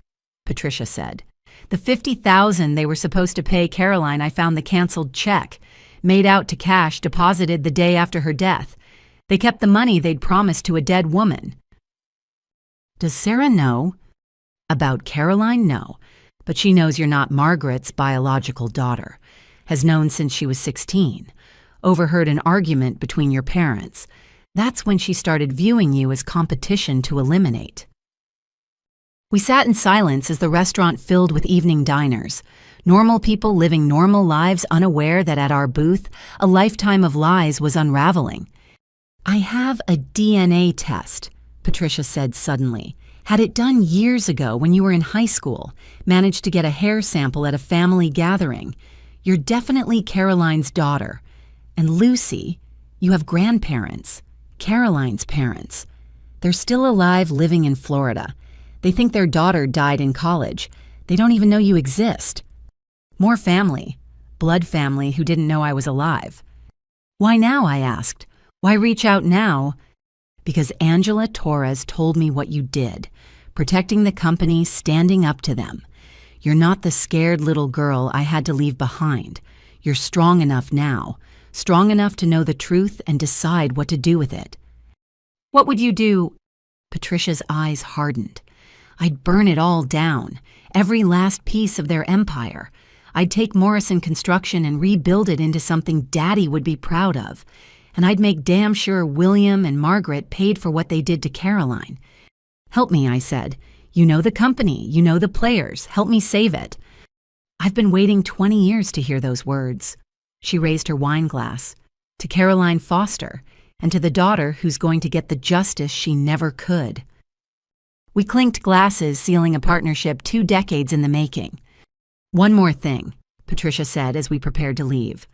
Patricia said. The $50,000 they were supposed to pay Caroline, I found the canceled check, made out to cash deposited the day after her death. They kept the money they'd promised to a dead woman. Does Sarah know? About Caroline? No. But she knows you're not Margaret's biological daughter. Has known since she was 16. Overheard an argument between your parents. That's when she started viewing you as competition to eliminate. We sat in silence as the restaurant filled with evening diners. Normal people living normal lives, unaware that at our booth, a lifetime of lies was unraveling. I have a DNA test, Patricia said suddenly. Had it done years ago when you were in high school. Managed to get a hair sample at a family gathering. You're definitely Caroline's daughter. And Lucy, you have grandparents, Caroline's parents. They're still alive, living in Florida. They think their daughter died in college. They don't even know you exist. More family, blood family who didn't know I was alive. Why now, I asked. Why reach out now? Because Angela Torres told me what you did, protecting the company, standing up to them. You're not the scared little girl I had to leave behind. You're strong enough now, strong enough to know the truth and decide what to do with it. What would you do? Patricia's eyes hardened. I'd burn it all down, every last piece of their empire. I'd take Morrison Construction and rebuild it into something Daddy would be proud of. And I'd make damn sure William and Margaret paid for what they did to Caroline. Help me, I said. You know the company, you know the players. Help me save it. I've been waiting 20 years to hear those words. She raised her wine glass. To Caroline Foster, and to the daughter who's going to get the justice she never could. We clinked glasses, sealing a partnership 2 decades in the making. One more thing, Patricia said as we prepared to leave.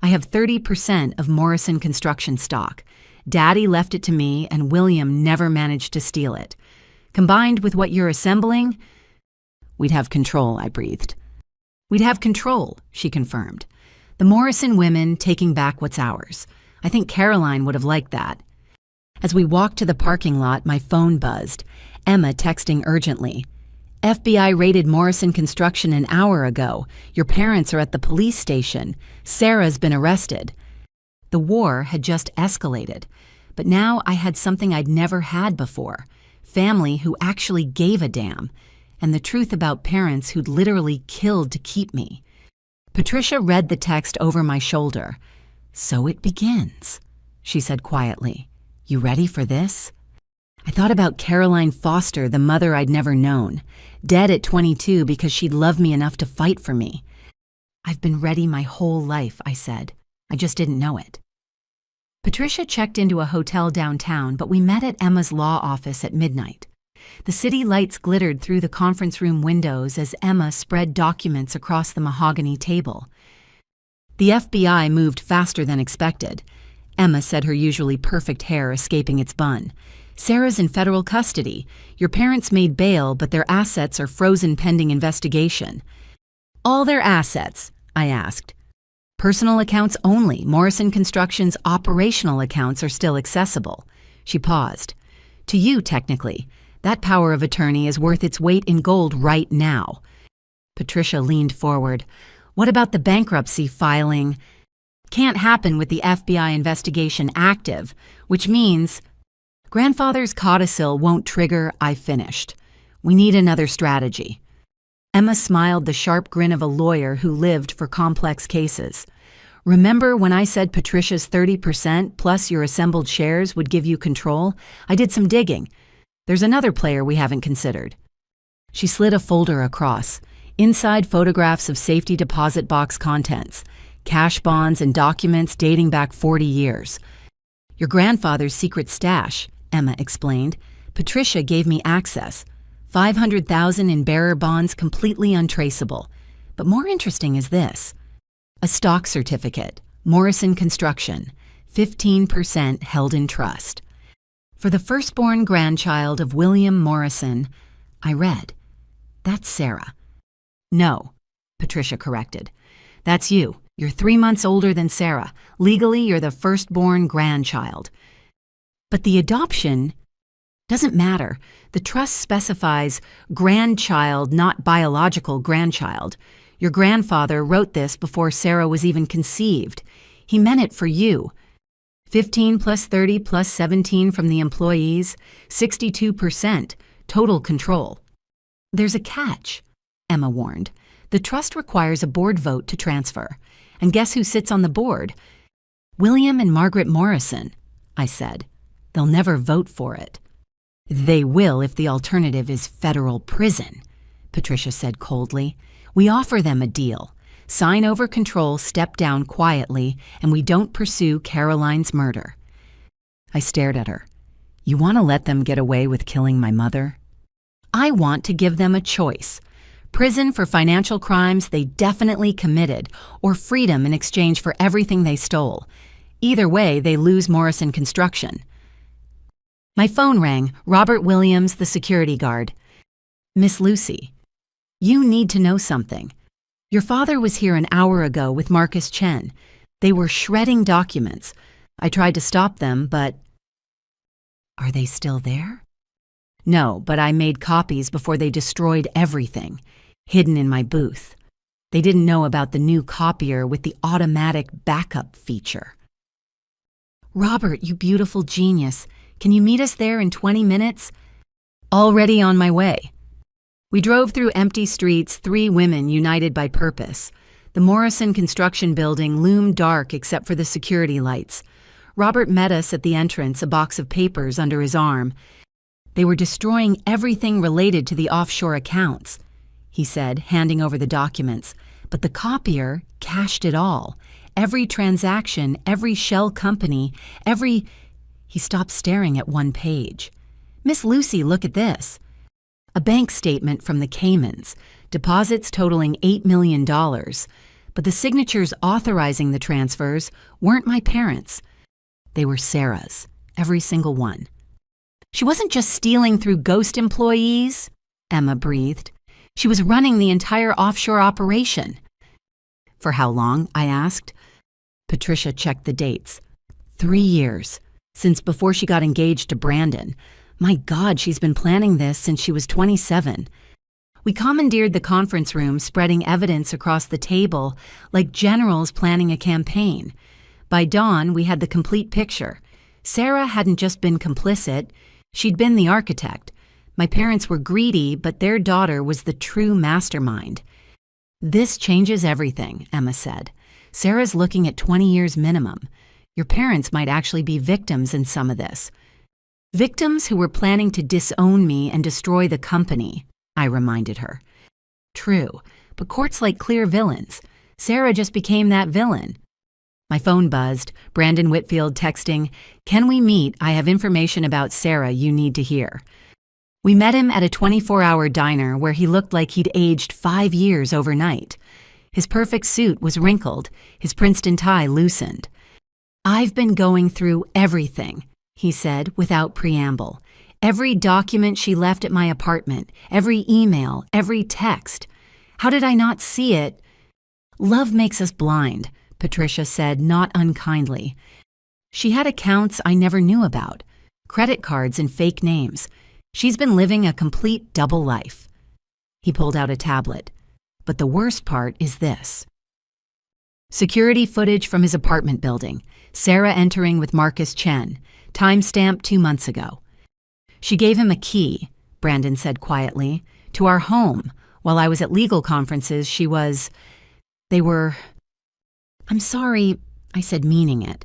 I have 30% of Morrison Construction stock. Daddy left it to me, and William never managed to steal it. Combined with what you're assembling, we'd have control, I breathed. We'd have control, she confirmed. The Morrison women taking back what's ours. I think Caroline would have liked that. As we walked to the parking lot, my phone buzzed. Emma texting urgently. FBI raided Morrison Construction an hour ago. Your parents are at the police station. Sarah's been arrested. The war had just escalated, but now I had something I'd never had before. Family who actually gave a damn, and the truth about parents who'd literally killed to keep me. Patricia read the text over my shoulder. So it begins, she said quietly. You ready for this? I thought about Caroline Foster, the mother I'd never known, dead at 22 because she'd loved me enough to fight for me. I've been ready my whole life, I said. I just didn't know it. Patricia checked into a hotel downtown, but we met at Emma's law office at midnight. The city lights glittered through the conference room windows as Emma spread documents across the mahogany table. The FBI moved faster than expected. Emma said, her usually perfect hair escaping its bun. Sarah's in federal custody. Your parents made bail, but their assets are frozen pending investigation. All their assets? I asked. Personal accounts only. Morrison Construction's operational accounts are still accessible. She paused. To you, technically. That power of attorney is worth its weight in gold right now. Patricia leaned forward. What about the bankruptcy filing? Can't happen with the FBI investigation active, which means grandfather's codicil won't trigger. I finished. We need another strategy. Emma smiled the sharp grin of a lawyer who lived for complex cases. Remember when I said Patricia's 30% plus your assembled shares would give you control? I did some digging. There's another player we haven't considered. She slid a folder across. Inside, photographs of safety deposit box contents, cash bonds and documents dating back 40 years. Your grandfather's secret stash, Emma explained. Patricia gave me access. $500,000 in bearer bonds completely untraceable. But more interesting is this. A stock certificate, Morrison Construction, 15% held in trust. For the firstborn grandchild of William Morrison, I read. That's Sarah. No, Patricia corrected. That's you. You're 3 months older than Sarah. Legally, you're the firstborn grandchild. But the adoption doesn't matter. The trust specifies grandchild, not biological grandchild. Your grandfather wrote this before Sarah was even conceived. He meant it for you. 15 plus 30 plus 17 from the employees, 62%, total control. There's a catch, Emma warned. The trust requires a board vote to transfer. And guess who sits on the board? William and Margaret Morrison, I said. They'll never vote for it. They will if the alternative is federal prison, Patricia said coldly. We offer them a deal. Sign over control, step down quietly, and we don't pursue Caroline's murder. I stared at her. You want to let them get away with killing my mother? I want to give them a choice. Prison for financial crimes they definitely committed, or freedom in exchange for everything they stole. Either way, they lose Morrison Construction. My phone rang. Robert Williams, the security guard. Miss Lucy, you need to know something. Your father was here an hour ago with Marcus Chen. They were shredding documents. I tried to stop them, but Are they still there? No, but I made copies before they destroyed everything, hidden in my booth. They didn't know about the new copier with the automatic backup feature. Robert, you beautiful genius. Can you meet us there in 20 minutes? Already on my way. We drove through empty streets, 3 women united by purpose. The Morrison construction building loomed dark except for the security lights. Robert met us at the entrance, a box of papers under his arm. They were destroying everything related to the offshore accounts, he said, handing over the documents. But the copier cached it all. Every transaction, every shell company, every... He stopped staring at one page. Miss Lucy, look at this. A bank statement from the Caymans, deposits totaling $8 million. But the signatures authorizing the transfers weren't my parents'. They were Sarah's, every single one. She wasn't just stealing through ghost employees, Emma breathed. She was running the entire offshore operation. For how long? I asked. Patricia checked the dates. 3 years, since before she got engaged to Brandon. My God, she's been planning this since she was 27. We commandeered the conference room, spreading evidence across the table like generals planning a campaign. By dawn, we had the complete picture. Sarah hadn't just been complicit, she'd been the architect. My parents were greedy, but their daughter was the true mastermind. This changes everything, Emma said. Sarah's looking at 20 years minimum. Your parents might actually be victims in some of this. Victims who were planning to disown me and destroy the company, I reminded her. True, but courts like clear villains. Sarah just became that villain. My phone buzzed, Brandon Whitfield texting, "Can we meet? I have information about Sarah you need to hear." We met him at a 24-hour diner where he looked like he'd aged 5 years overnight. His perfect suit was wrinkled, his Princeton tie loosened. "I've been going through everything," he said without preamble. "Every document she left at my apartment, every email, every text. How did I not see it?" "Love makes us blind," Patricia said, not unkindly. She had accounts I never knew about, credit cards and fake names. She's been living a complete double life. He pulled out a tablet. But the worst part is this. Security footage from his apartment building. Sarah entering with Marcus Chen. Timestamp 2 months ago. "She gave him a key," Brandon said quietly, "to our home. While I was at legal conferences, they were... I'm sorry, I said, meaning it.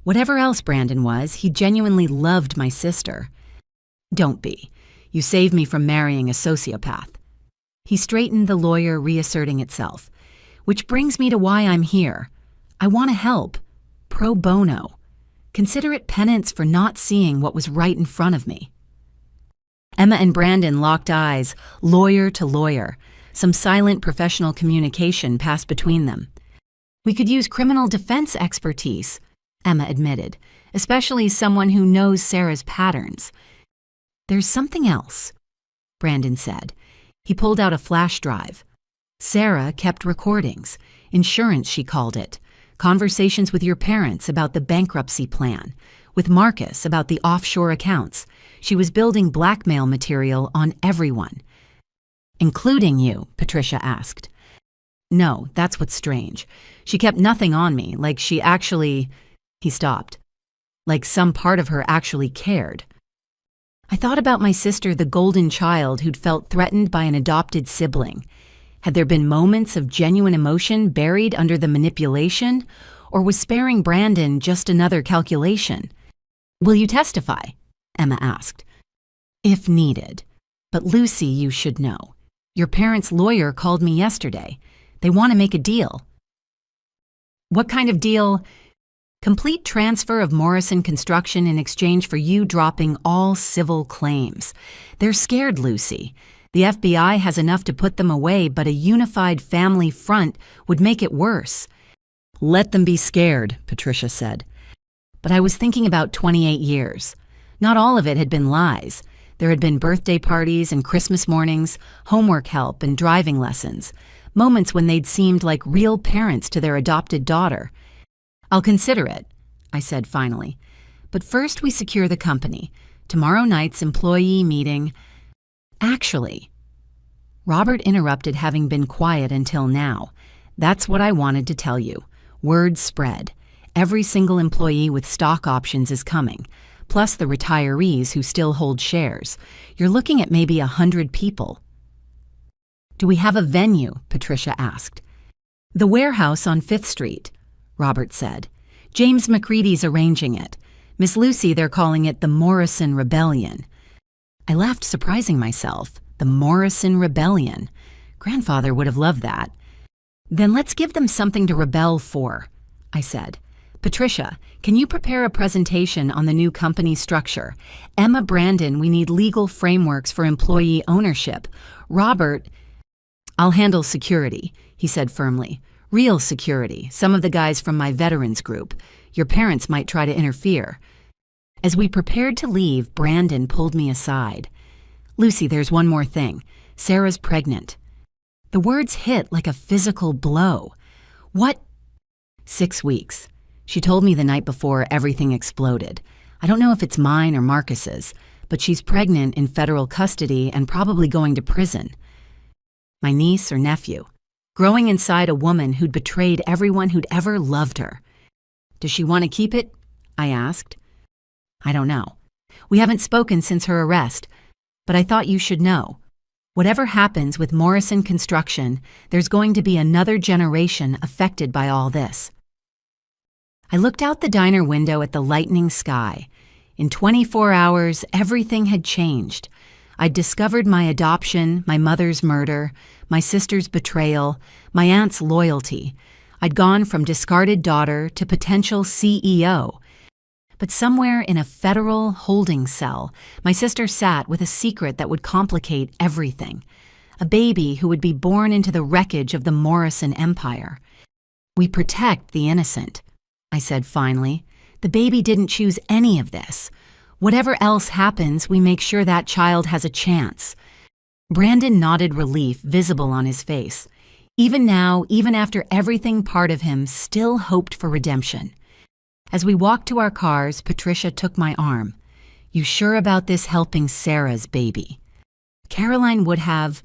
Whatever else Brandon was, he genuinely loved my sister. Don't be. You saved me from marrying a sociopath." He straightened, the lawyer reasserting itself. "Which brings me to why I'm here. I want to help. Pro bono. Consider it penance for not seeing what was right in front of me." Emma and Brandon locked eyes, lawyer to lawyer. Some silent professional communication passed between them. "We could use criminal defense expertise," Emma admitted, "especially someone who knows Sarah's patterns." "There's something else," Brandon said. He pulled out a flash drive. Sarah kept recordings. Insurance, she called it. Conversations with your parents about the bankruptcy plan. With Marcus about the offshore accounts. She was building blackmail material on everyone. "Including you?" Patricia asked. "No, that's what's strange. She kept nothing on me, like she actually..." He stopped. "Like some part of her actually cared." I thought about my sister, the golden child who'd felt threatened by an adopted sibling. Had there been moments of genuine emotion buried under the manipulation, or was sparing Brandon just another calculation? "Will you testify?" Emma asked. "If needed. But Lucy, you should know. Your parents' lawyer called me yesterday. They want to make a deal." "What kind of deal?" "Complete transfer of Morrison Construction in exchange for you dropping all civil claims. They're scared, Lucy. The FBI has enough to put them away, but a unified family front would make it worse." "Let them be scared," Patricia said. But I was thinking about 28 years. Not all of it had been lies. There had been birthday parties and Christmas mornings, homework help and driving lessons, moments when they'd seemed like real parents to their adopted daughter. "I'll consider it," I said finally. "But first we secure the company. Tomorrow night's employee meeting. Actually, Robert interrupted, having been quiet until now. That's what I wanted to tell you. Word spread. Every single employee with stock options is coming, plus the retirees who still hold shares. You're looking at maybe 100 people. Do we have a venue? Patricia asked. The warehouse on 5th Street, Robert said. James McCready's arranging it. Miss Lucy, they're calling it the Morrison Rebellion. I laughed, surprising myself. The Morrison Rebellion. Grandfather would have loved that. Then let's give them something to rebel for, I said. Patricia, can you prepare a presentation on the new company structure? Emma, Brandon, we need legal frameworks for employee ownership. Robert, I'll handle security, he said firmly. Real security, some of the guys from my veterans group. Your parents might try to interfere. As we prepared to leave, Brandon pulled me aside. Lucy, there's one more thing. Sarah's pregnant. The words hit like a physical blow. What? 6 weeks. She told me the night before everything exploded. I don't know if it's mine or Marcus's, but she's pregnant in federal custody and probably going to prison. My niece or nephew, growing inside a woman who'd betrayed everyone who'd ever loved her. Does she want to keep it? I asked. I don't know. We haven't spoken since her arrest, but I thought you should know. Whatever happens with Morrison Construction, there's going to be another generation affected by all this. I looked out the diner window at the lightening sky. In 24 hours, everything had changed. I'd discovered my adoption, my mother's murder, my sister's betrayal, my aunt's loyalty. I'd gone from discarded daughter to potential CEO. But somewhere in a federal holding cell, my sister sat with a secret that would complicate everything. A baby who would be born into the wreckage of the Morrison Empire. We protect the innocent, I said finally. The baby didn't choose any of this. Whatever else happens, we make sure that child has a chance. Brandon nodded, relief visible on his face. Even now, even after everything, part of him still hoped for redemption. As we walked to our cars, Patricia took my arm. You sure about this helping Sarah's baby? Caroline would have,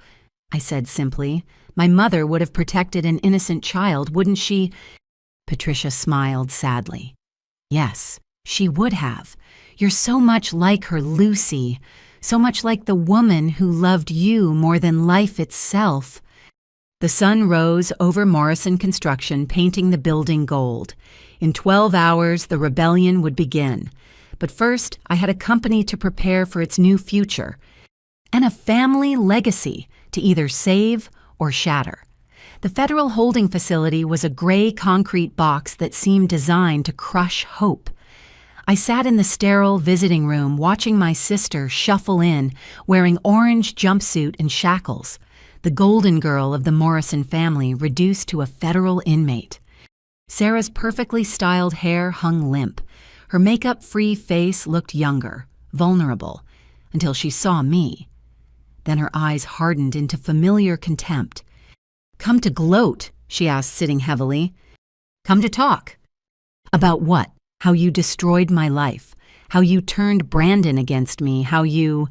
I said simply. My mother would have protected an innocent child, wouldn't she? Patricia smiled sadly. Yes, she would have. You're so much like her, Lucy. So much like the woman who loved you more than life itself. The sun rose over Morrison Construction, painting the building gold. In 12 hours, the rebellion would begin. But first, I had a company to prepare for its new future, and a family legacy to either save or shatter. The federal holding facility was a gray concrete box that seemed designed to crush hope. I sat in the sterile visiting room watching my sister shuffle in, wearing orange jumpsuit and shackles, the golden girl of the Morrison family reduced to a federal inmate. Sarah's perfectly styled hair hung limp. Her makeup-free face looked younger, vulnerable, until she saw me. Then her eyes hardened into familiar contempt. Come to gloat, she asked, sitting heavily. Come to talk. About what? How you destroyed my life. How you turned Brandon against me. How you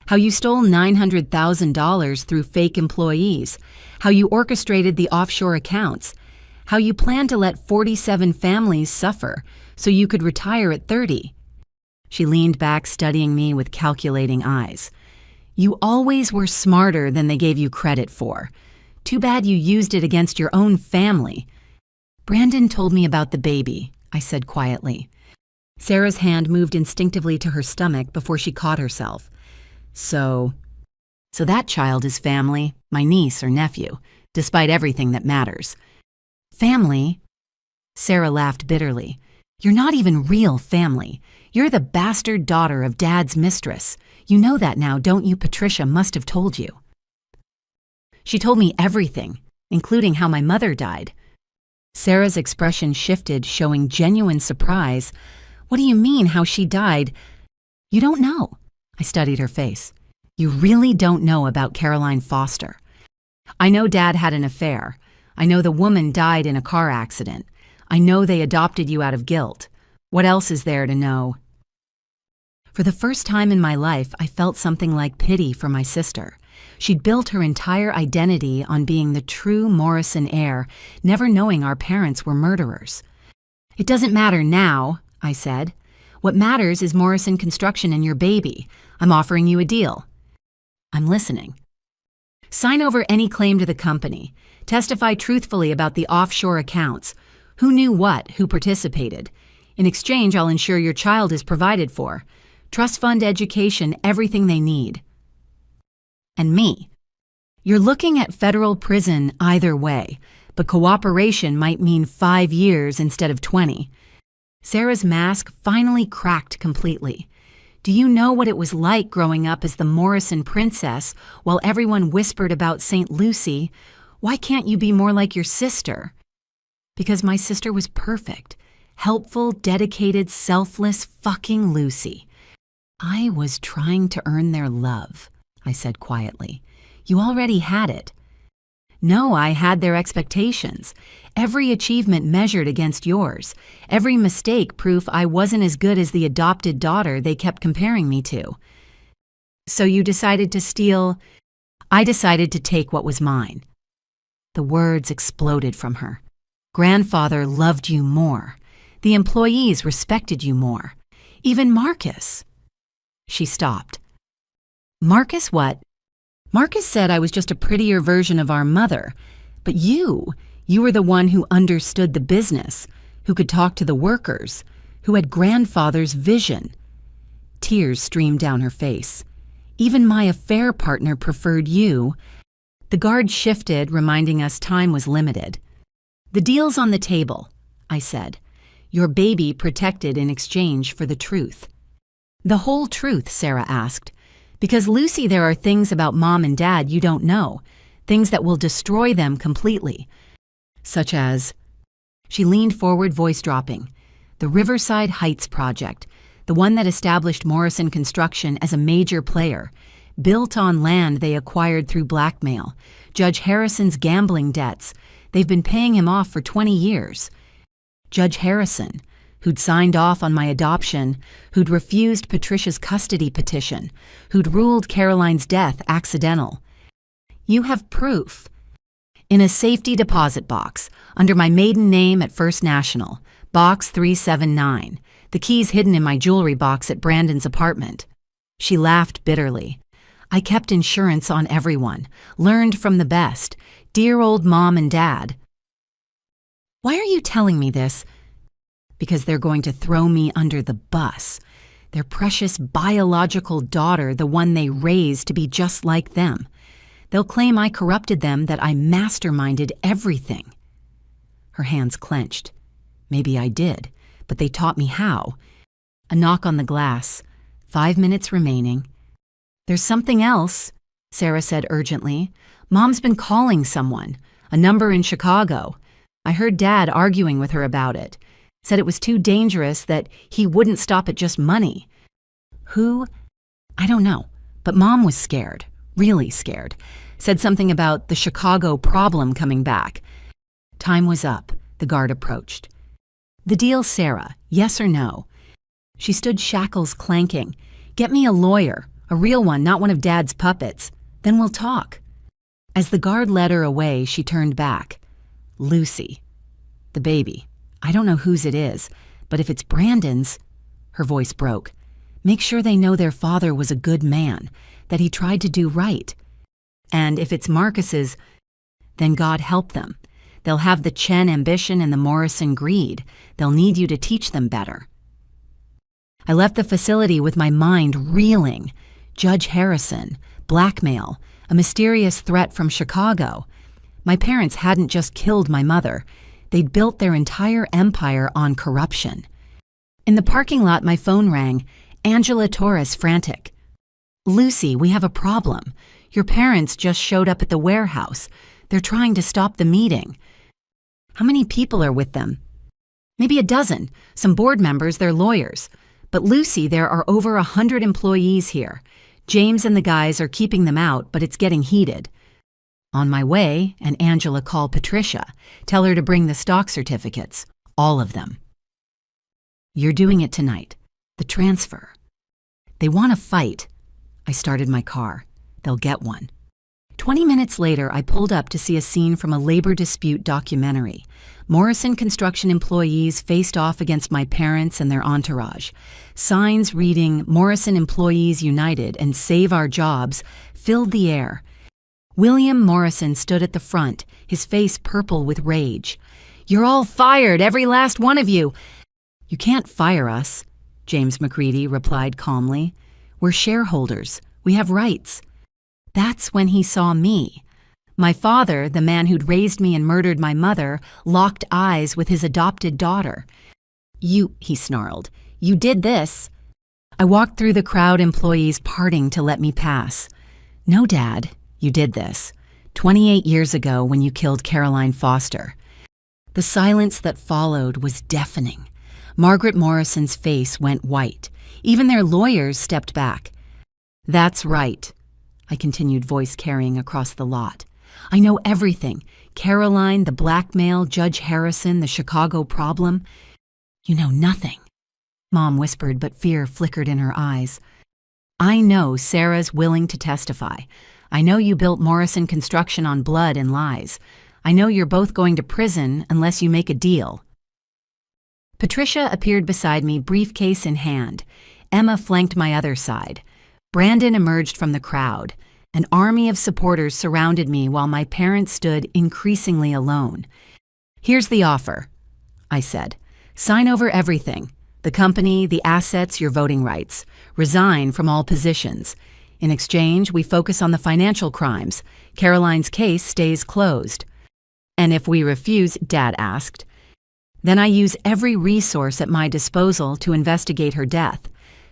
stole $900,000 through fake employees. How you orchestrated the offshore accounts. How you planned to let 47 families suffer so you could retire at 30. She leaned back, studying me with calculating eyes. You always were smarter than they gave you credit for. Too bad you used it against your own family. Brandon told me about the baby, I said quietly. Sarah's hand moved instinctively to her stomach before she caught herself. So that child is family, my niece or nephew, despite everything that matters. Family? Sarah laughed bitterly. You're not even real family. You're the bastard daughter of Dad's mistress. You know that now, don't you? Patricia must have told you. She told me everything, including how my mother died. Sarah's expression shifted, showing genuine surprise. What do you mean, how she died? You don't know. I studied her face. You really don't know about Caroline Foster. I know Dad had an affair. I know the woman died in a car accident. I know they adopted you out of guilt. What else is there to know? For the first time in my life, I felt something like pity for my sister. She'd built her entire identity on being the true Morrison heir, never knowing our parents were murderers. "It doesn't matter now," I said. "What matters is Morrison Construction and your baby. I'm offering you a deal." "I'm listening." "Sign over any claim to the company. Testify truthfully about the offshore accounts. Who knew what, who participated. In exchange, I'll ensure your child is provided for. Trust fund education, everything they need." "And me. You're looking at federal prison either way, but cooperation might mean 5 years instead of 20. Sarah's mask finally cracked completely. "Do you know what it was like growing up as the Morrison princess while everyone whispered about St. Lucy? Why can't you be more like your sister?" Because my sister was perfect. Helpful, dedicated, selfless fucking Lucy. "I was trying to earn their love," I said quietly. "You already had it." "No, I had their expectations. Every achievement measured against yours. Every mistake proof I wasn't as good as the adopted daughter they kept comparing me to." "So you decided to steal—" "I decided to take what was mine." The words exploded from her. "Grandfather loved you more. The employees respected you more. Even Marcus." She stopped. "Marcus what?" "Marcus said I was just a prettier version of our mother. But you were the one who understood the business, who could talk to the workers, who had grandfather's vision." Tears streamed down her face. "Even my affair partner preferred you." The guard shifted, reminding us time was limited. "The deal's on the table," I said. "Your baby protected in exchange for the truth." "The whole truth?" Sarah asked. "Because, Lucy, there are things about Mom and Dad you don't know, things that will destroy them completely." "Such as?" She leaned forward, voice dropping. "The Riverside Heights project, the one that established Morrison Construction as a major player, built on land they acquired through blackmail, Judge Harrison's gambling debts. They've been paying him off for 20 years. Judge Harrison, who'd signed off on my adoption, who'd refused Patricia's custody petition, who'd ruled Caroline's death accidental. You have proof. In a safety deposit box, under my maiden name at First National, box 379, the keys hidden in my jewelry box at Brandon's apartment." She laughed bitterly. "I kept insurance on everyone, learned from the best, dear old Mom and Dad." "Why are you telling me this?" "Because they're going to throw me under the bus. Their precious biological daughter, the one they raised to be just like them. They'll claim I corrupted them, that I masterminded everything." Her hands clenched. "Maybe I did, but they taught me how." A knock on the glass. 5 minutes remaining. "There's something else," Sarah said urgently. "Mom's been calling someone, a number in Chicago. I heard Dad arguing with her about it. Said it was too dangerous, that he wouldn't stop at just money." "Who?" "I don't know, but Mom was scared, really scared. Said something about the Chicago problem coming back." Time was up. The guard approached. "The deal, Sarah, yes or no?" She stood, shackles clanking. "Get me a lawyer, a real one, not one of Dad's puppets. Then we'll talk." As the guard led her away, she turned back. "Lucy. The baby. I don't know whose it is, but if it's Brandon's—" Her voice broke. "Make sure they know their father was a good man, that he tried to do right. And if it's Marcus's, then God help them. They'll have the Chen ambition and the Morrison greed. They'll need you to teach them better." I left the facility with my mind reeling. Judge Harrison, blackmail, a mysterious threat from Chicago. My parents hadn't just killed my mother. They'd built their entire empire on corruption. In the parking lot, my phone rang. Angela Torres, frantic. "Lucy, we have a problem. Your parents just showed up at the warehouse. They're trying to stop the meeting." "How many people are with them?" "Maybe a dozen. Some board members, their lawyers. But Lucy, there are over 100 employees here. James and the guys are keeping them out, but it's getting heated." "On my way," and Angela called Patricia. "Tell her to bring the stock certificates. All of them." "You're doing it tonight. The transfer." They want a fight. I started my car. They'll get one. 20 minutes later, I pulled up to see a scene from a labor dispute documentary. Morrison Construction employees faced off against my parents and their entourage. Signs reading "Morrison Employees United" and "Save Our Jobs" filled the air. William Morrison stood at the front, his face purple with rage. "You're all fired, every last one of you." "You can't fire us," James McCready replied calmly. "We're shareholders. We have rights." That's when he saw me. My father, the man who'd raised me and murdered my mother, locked eyes with his adopted daughter. "You," he snarled, "you did this." I walked through the crowd, employees parting to let me pass. "No, Dad, you did this. 28 years ago when you killed Caroline Foster." The silence that followed was deafening. Margaret Morrison's face went white. Even their lawyers stepped back. "That's right," I continued, voice carrying across the lot. "I know everything. Caroline, the blackmail, Judge Harrison, the Chicago problem." "You know nothing," Mom whispered, but fear flickered in her eyes. "I know Sarah's willing to testify. I know you built Morrison Construction on blood and lies. I know you're both going to prison unless you make a deal." Patricia appeared beside me, briefcase in hand. Emma flanked my other side. Brandon emerged from the crowd. An army of supporters surrounded me while my parents stood increasingly alone. "Here's the offer," I said. "Sign over everything. The company, the assets, your voting rights. Resign from all positions. In exchange, we focus on the financial crimes. Caroline's case stays closed." "And if we refuse," Dad asked. "Then I use every resource at my disposal to investigate her death.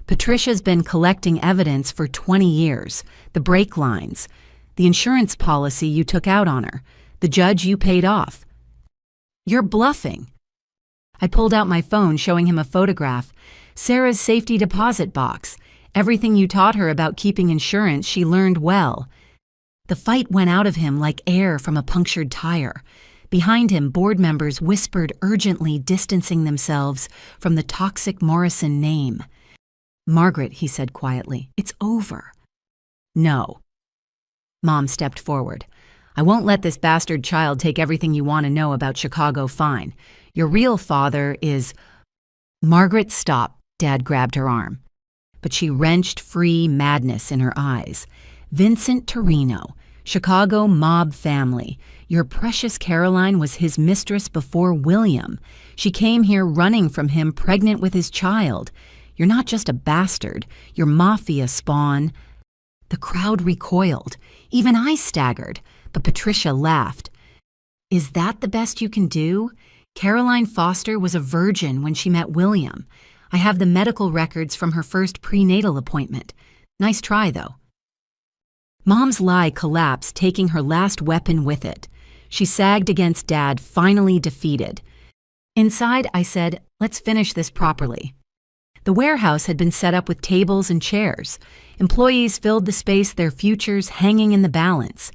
Patricia's been collecting evidence for 20 years. The brake lines, the insurance policy you took out on her, the judge you paid off." "You're bluffing." I pulled out my phone, showing him a photograph. "Sarah's safety deposit box. Everything you taught her about keeping insurance, she learned well." The fight went out of him like air from a punctured tire. Behind him, board members whispered urgently, distancing themselves from the toxic Morrison name. "Margaret," he said quietly, "it's over." "No." Mom stepped forward. "I won't let this bastard child take everything you want to know about Chicago fine. Your real father is—" "Margaret, stop," Dad grabbed her arm. But she wrenched free, madness in her eyes. "Vincent Torino, Chicago mob family. Your precious Caroline was his mistress before William. She came here running from him, pregnant with his child. You're not just a bastard, you're mafia spawn." The crowd recoiled. Even I staggered, but Patricia laughed. "Is that the best you can do? Caroline Foster was a virgin when she met William. I have the medical records from her first prenatal appointment. Nice try, though." Mom's lie collapsed, taking her last weapon with it. She sagged against Dad, finally defeated. Inside, I said, "Let's finish this properly." The warehouse had been set up with tables and chairs. Employees filled the space, their futures hanging in the balance.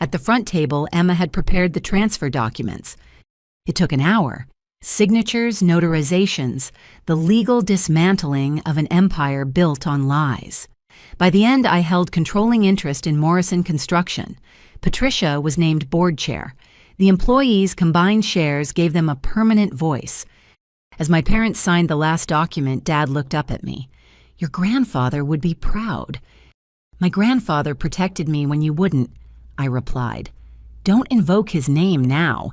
At the front table, Emma had prepared the transfer documents. It took an hour. Signatures, notarizations, the legal dismantling of an empire built on lies. By the end, I held controlling interest in Morrison Construction. Patricia was named board chair. The employees' combined shares gave them a permanent voice. As my parents signed the last document, Dad looked up at me. "Your grandfather would be proud." "My grandfather protected me when you wouldn't," I replied. "Don't invoke his name now."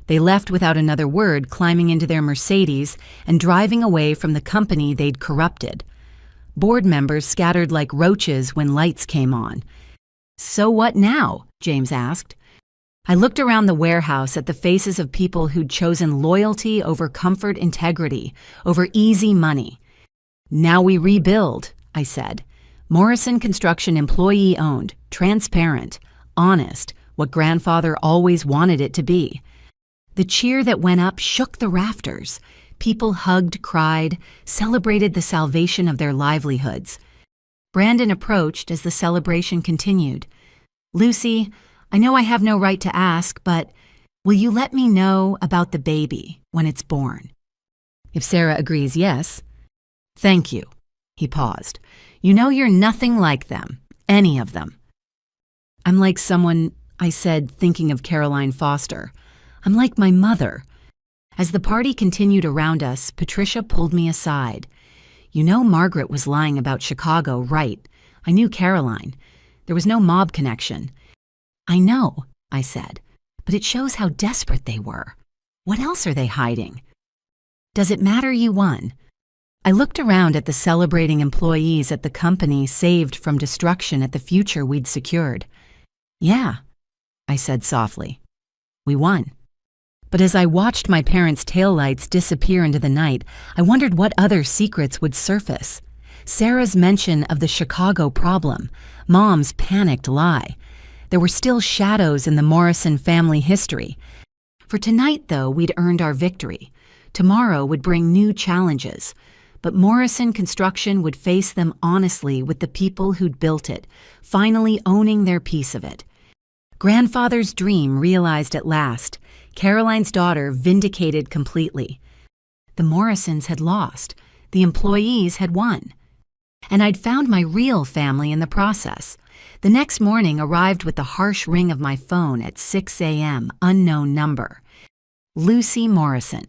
They left without another word, climbing into their Mercedes and driving away from the company they'd corrupted. Board members scattered like roaches when lights came on. "So what now?" James asked. I looked around the warehouse at the faces of people who'd chosen loyalty over comfort, integrity, over easy money. "Now we rebuild," I said. "Morrison Construction employee-owned, transparent, honest, what grandfather always wanted it to be." The cheer that went up shook the rafters. People hugged, cried, celebrated the salvation of their livelihoods. Brandon approached as the celebration continued. "Lucy, I know I have no right to ask, but will you let me know about the baby when it's born?" "If Sarah agrees, yes." "Thank you." He paused. You know you're nothing like them, any of them. I'm like someone, I said, thinking of Caroline Foster. I'm like my mother. As the party continued around us, Patricia pulled me aside. You know Margaret was lying about Chicago, right? I knew Caroline. There was no mob connection. I know, I said, but it shows how desperate they were. What else are they hiding? Does it matter you won? I looked around at the celebrating employees at the company saved from destruction at the future we'd secured. Yeah, I said softly. We won. But as I watched my parents' taillights disappear into the night, I wondered what other secrets would surface. Sarah's mention of the Chicago problem, Mom's panicked lie. There were still shadows in the Morrison family history. For tonight, though, we'd earned our victory. Tomorrow would bring new challenges. But Morrison Construction would face them honestly with the people who'd built it, finally owning their piece of it. Grandfather's dream realized at last. Caroline's daughter vindicated completely. The Morrisons had lost. The employees had won. And I'd found my real family in the process. The next morning arrived with the harsh ring of my phone at 6 a.m., unknown number. Lucy Morrison.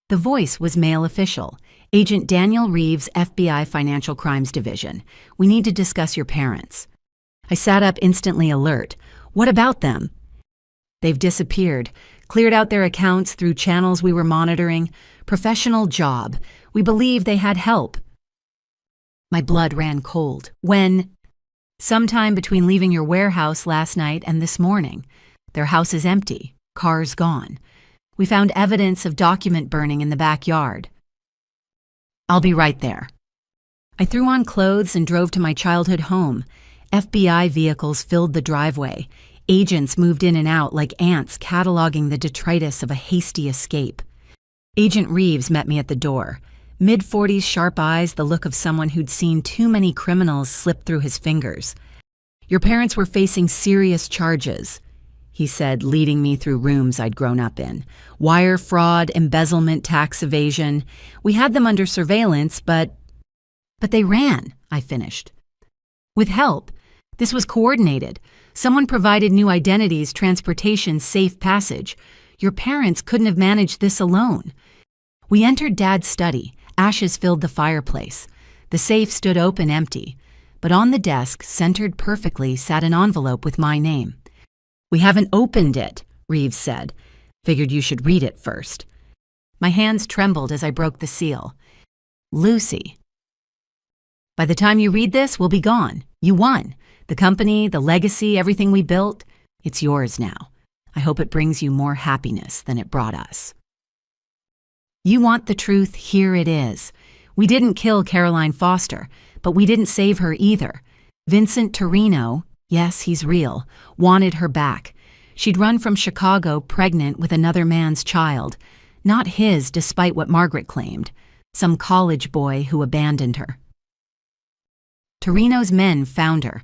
The voice was male official. Agent Daniel Reeves, FBI Financial Crimes Division. We need to discuss your parents. I sat up instantly alert. What about them? They've disappeared, cleared out their accounts through channels we were monitoring. Professional job. We believe they had help. My blood ran cold. When? Sometime between leaving your warehouse last night and this morning. Their house is empty. Cars gone. We found evidence of document burning in the backyard. I'll be right there. I threw on clothes and drove to my childhood home. FBI vehicles filled the driveway. Agents moved in and out like ants cataloging the detritus of a hasty escape. Agent Reeves met me at the door. Mid-40s sharp eyes, the look of someone who'd seen too many criminals slip through his fingers. Your parents were facing serious charges, he said, leading me through rooms I'd grown up in. Wire fraud, embezzlement, tax evasion. We had them under surveillance, but they ran, I finished. With help. This was coordinated. Someone provided new identities, transportation, safe passage. Your parents couldn't have managed this alone. We entered Dad's study. Ashes filled the fireplace. The safe stood open empty. But on the desk, centered perfectly, sat an envelope with my name. We haven't opened it, Reeves said. Figured you should read it first. My hands trembled as I broke the seal. Lucy. By the time you read this, we'll be gone. You won. The company, the legacy, everything we built, it's yours now. I hope it brings you more happiness than it brought us. You want the truth, here it is. We didn't kill Caroline Foster, but we didn't save her either. Vincent Torino, yes, he's real, wanted her back. She'd run from Chicago pregnant with another man's child. Not his, despite what Margaret claimed. Some college boy who abandoned her. Torino's men found her.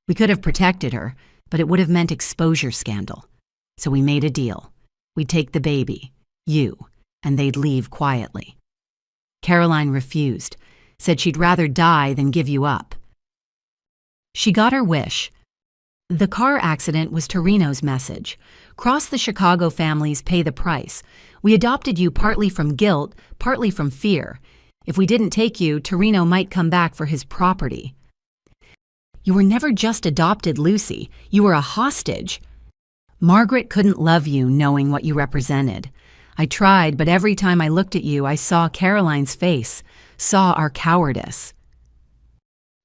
We could have protected her, but it would have meant exposure scandal. So we made a deal. We'd take the baby, you, and they'd leave quietly. Caroline refused, said she'd rather die than give you up. She got her wish. The car accident was Torino's message. Cross the Chicago families, pay the price. We adopted you partly from guilt, partly from fear. If we didn't take you, Torino might come back for his property. You were never just adopted, Lucy. You were a hostage. Margaret couldn't love you knowing what you represented. I tried, but every time I looked at you, I saw Caroline's face, saw our cowardice.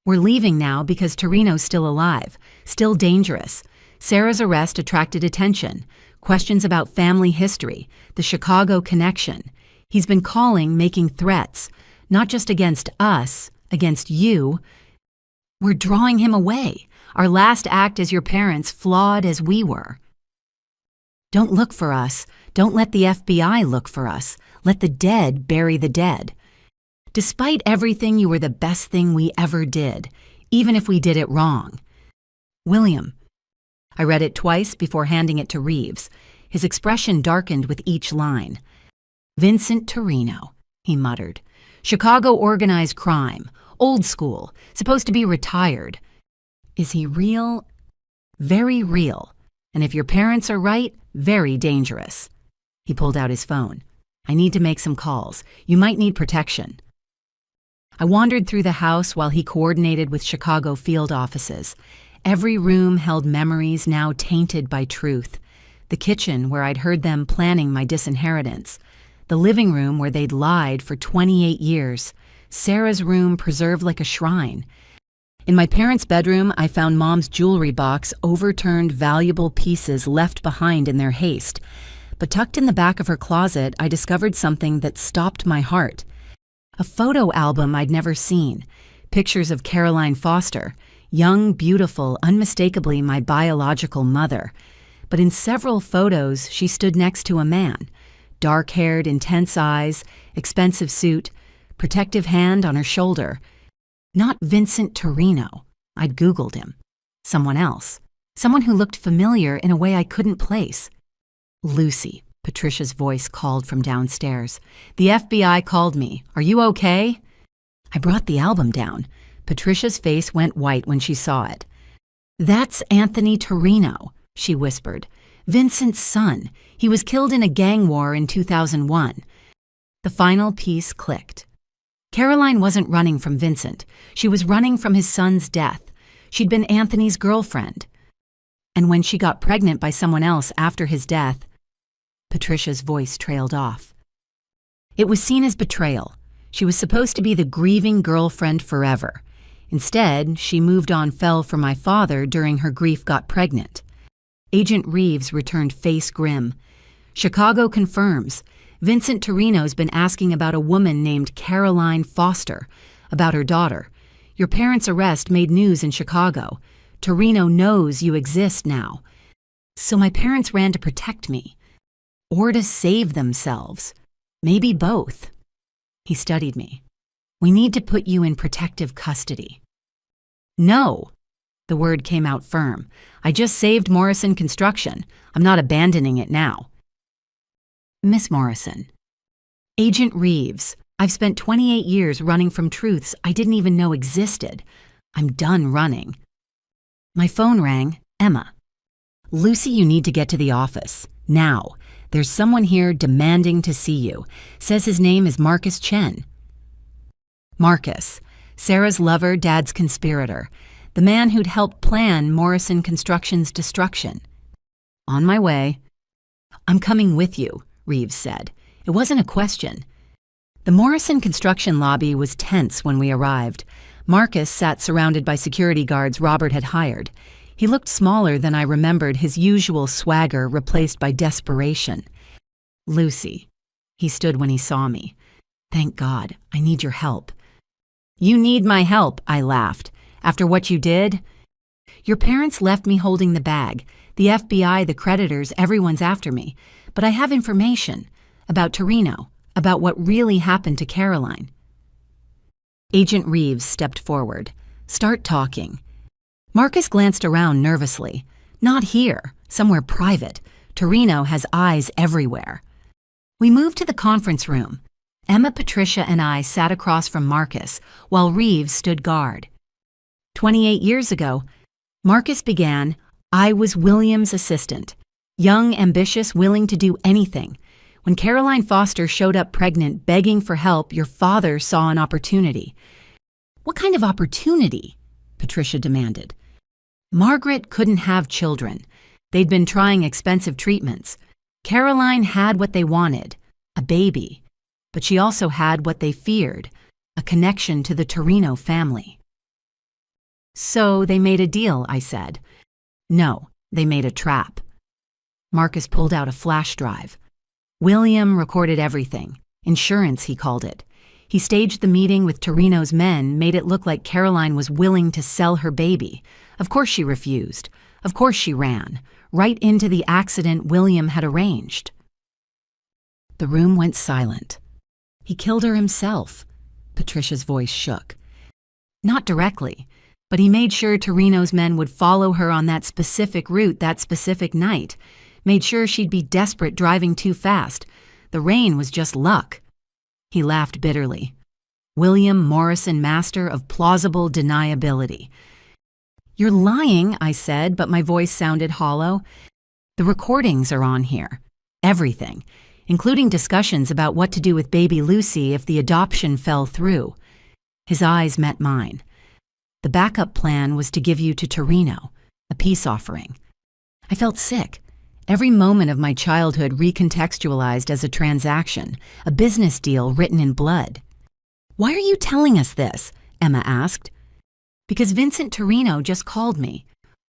We're leaving now because Torino's still alive, still dangerous. Sarah's arrest attracted attention, questions about family history, the Chicago connection. He's been calling, making threats, not just against us, against you. We're drawing him away. Our last act as your parents, flawed as we were. Don't look for us. Don't let the FBI look for us. Let the dead bury the dead. Despite everything, you were the best thing we ever did, even if we did it wrong. William. I read it twice before handing it to Reeves. His expression darkened with each line. Vincent Torino. he muttered. "Chicago organized crime. Old school. Supposed to be retired. Is he real? Very real. And if your parents are right, very dangerous." He pulled out his phone. "I need to make some calls. You might need protection." I wandered through the house while he coordinated with Chicago field offices. Every room held memories now tainted by truth. The kitchen where I'd heard them planning my disinheritance. The living room where they'd lied for 28 years. Sarah's room preserved like a shrine. In my parents' bedroom, I found Mom's jewelry box, overturned valuable pieces left behind in their haste. But tucked in the back of her closet, I discovered something that stopped my heart. A photo album I'd never seen. Pictures of Caroline Foster, young, beautiful, unmistakably my biological mother. But in several photos, she stood next to a man. Dark-haired, intense eyes, expensive suit, protective hand on her shoulder. Not Vincent Torino. I'd Googled him. Someone else. Someone who looked familiar in a way I couldn't place. "Lucy," Patricia's voice called from downstairs. "The FBI called me. Are you okay?" I brought the album down. Patricia's face went white when she saw it. "That's Anthony Torino," she whispered. "Vincent's son. He was killed in a gang war in 2001. The final piece clicked. Caroline wasn't running from Vincent. She was running from his son's death. She'd been Anthony's girlfriend. And when she got pregnant by someone else after his death, Patricia's voice trailed off. It was seen as betrayal. She was supposed to be the grieving girlfriend forever. Instead, she moved on fell for my father during her grief got pregnant. Agent Reeves returned face grim. "Chicago confirms. Vincent Torino's been asking about a woman named Caroline Foster, about her daughter. Your parents' arrest made news in Chicago. Torino knows you exist now. So my parents ran to protect me. Or to save themselves. Maybe both." He studied me. "We need to put you in protective custody." "No." The word came out firm. "I just saved Morrison Construction. I'm not abandoning it now." "Miss Morrison." "Agent Reeves. I've spent 28 years running from truths I didn't even know existed. I'm done running." My phone rang. Emma. "Lucy, you need to get to the office. Now. There's someone here demanding to see you. Says his name is Marcus Chen." Marcus. Sarah's lover, Dad's conspirator. The man who'd helped plan Morrison Construction's destruction. "On my way." "I'm coming with you," Reeves said. It wasn't a question. The Morrison Construction lobby was tense when we arrived. Marcus sat surrounded by security guards Robert had hired. He looked smaller than I remembered, his usual swagger replaced by desperation. "Lucy." He stood when he saw me. "Thank God. I need your help." "You need my help," I laughed. "After what you did?" "Your parents left me holding the bag. The FBI, the creditors, everyone's after me. But I have information about Torino, about what really happened to Caroline." Agent Reeves stepped forward. "Start talking." Marcus glanced around nervously. "Not here, somewhere private. Torino has eyes everywhere." We moved to the conference room. Emma, Patricia, and I sat across from Marcus, while Reeves stood guard. 28 years ago, Marcus began, "I was William's assistant. Young, ambitious, willing to do anything. When Caroline Foster showed up pregnant, begging for help, your father saw an opportunity." "What kind of opportunity?" Patricia demanded. "Margaret couldn't have children. They'd been trying expensive treatments. Caroline had what they wanted, a baby. But she also had what they feared, a connection to the Torino family." "So they made a deal," I said. "No, they made a trap." Marcus pulled out a flash drive. William recorded everything. Insurance, he called it. He staged the meeting with Torino's men, made it look like Caroline was willing to sell her baby. Of course she refused. Of course she ran. Right into the accident William had arranged. The room went silent. "He killed her himself." Patricia's voice shook. "Not directly, but he made sure Torino's men would follow her on that specific route that specific night. Made sure she'd be desperate driving too fast. The rain was just luck." He laughed bitterly. William Morrison, master of plausible deniability. You're lying, I said, but my voice sounded hollow. The recordings are on here. Everything, including discussions about what to do with baby Lucy if the adoption fell through. His eyes met mine. The backup plan was to give you to Torino, a peace offering. I felt sick. Every moment of my childhood recontextualized as a transaction, a business deal written in blood. Why are you telling us this? Emma asked. Because Vincent Torino just called me.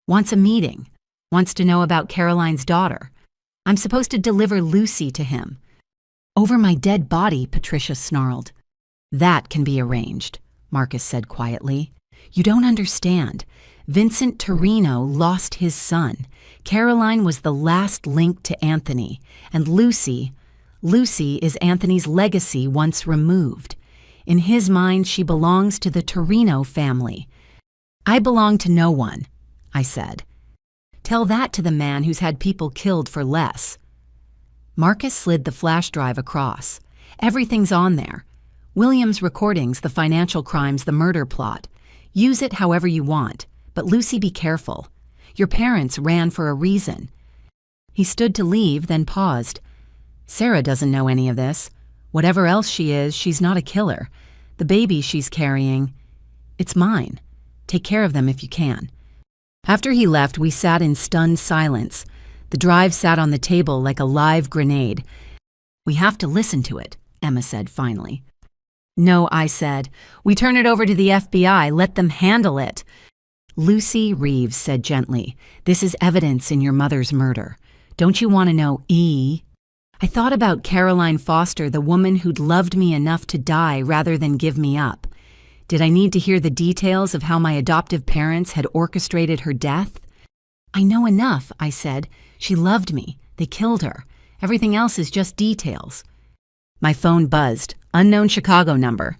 Wants a meeting. Wants to know about Caroline's daughter. I'm supposed to deliver Lucy to him. Over my dead body, Patricia snarled. That can be arranged, Marcus said quietly. You don't understand. Vincent Torino lost his son. Caroline was the last link to Anthony. And Lucy is Anthony's legacy once removed. In his mind, she belongs to the Torino family. I belong to no one, I said. Tell that to the man who's had people killed for less. Marcus slid the flash drive across. Everything's on there. William's recordings, the financial crimes, the murder plot. Use it however you want, but Lucy, be careful. Your parents ran for a reason. He stood to leave, then paused. Sarah doesn't know any of this. Whatever else she is, she's not a killer. The baby she's carrying, it's mine. Take care of them if you can. After he left, we sat in stunned silence. The drive sat on the table like a live grenade. We have to listen to it, Emma said finally. No, I said. We turn it over to the FBI. Let them handle it. Lucy, Reeves said gently, this is evidence in your mother's murder. Don't you want to know E? I thought about Caroline Foster, the woman who'd loved me enough to die rather than give me up. Did I need to hear the details of how my adoptive parents had orchestrated her death? I know enough, I said. She loved me. They killed her. Everything else is just details. My phone buzzed. Unknown Chicago number.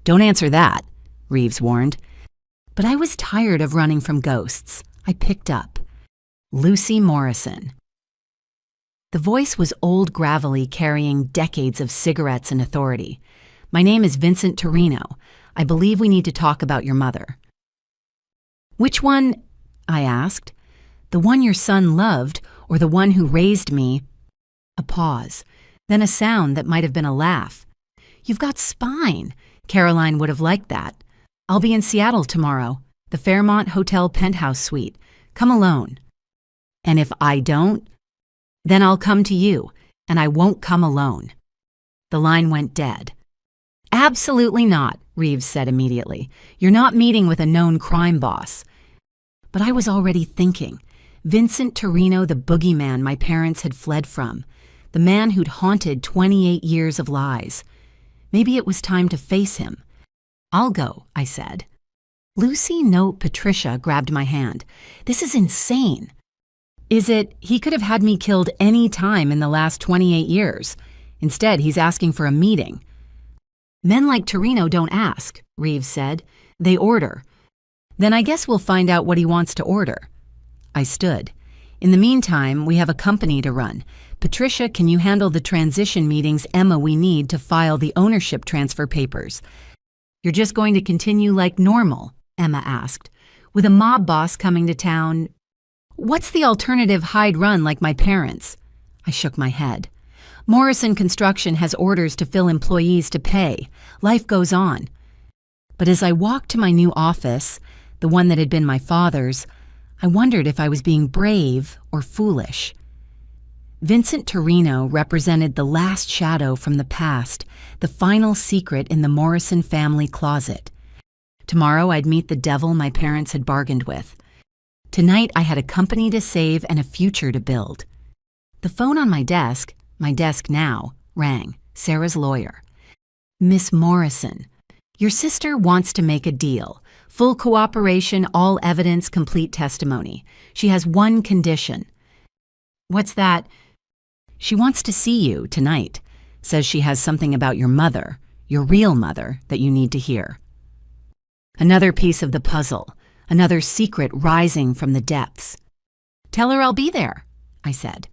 Don't answer that, Reeves warned. But I was tired of running from ghosts. I picked up. Lucy Morrison. The voice was old gravelly, carrying decades of cigarettes and authority. My name is Vincent Torino. I believe we need to talk about your mother. Which one? I asked. The one your son loved, or the one who raised me? A pause, then a sound that might have been a laugh. You've got spine. Caroline would have liked that. I'll be in Seattle tomorrow, the Fairmont Hotel penthouse suite. Come alone. And if I don't, then I'll come to you, and I won't come alone. The line went dead. Absolutely not, Reeves said immediately. You're not meeting with a known crime boss. But I was already thinking. Vincent Torino, the boogeyman my parents had fled from. The man who'd haunted 28 years of lies. Maybe it was time to face him. I'll go, I said. Lucy, no, Patricia grabbed my hand. This is insane. Is it, he could have had me killed any time in the last 28 years. Instead, he's asking for a meeting. Men like Torino don't ask, Reeves said. They order. Then I guess we'll find out what he wants to order. I stood. In the meantime, we have a company to run. Patricia, can you handle the transition meetings Emma we need to file the ownership transfer papers? You're just going to continue like normal, Emma asked. With a mob boss coming to town, what's the alternative hide run like my parents? I shook my head. Morrison Construction has orders to fill employees to pay. Life goes on. But as I walked to my new office, the one that had been my father's, I wondered if I was being brave or foolish. Vincent Torino represented the last shadow from the past, the final secret in the Morrison family closet. Tomorrow I'd meet the devil my parents had bargained with. Tonight I had a company to save and a future to build. The phone on my desk now, rang. Sarah's lawyer. Miss Morrison, your sister wants to make a deal. Full cooperation, all evidence, complete testimony. She has one condition. What's that? She wants to see you tonight. Says she has something about your mother, your real mother, that you need to hear. Another piece of the puzzle, another secret rising from the depths. Tell her I'll be there, I said.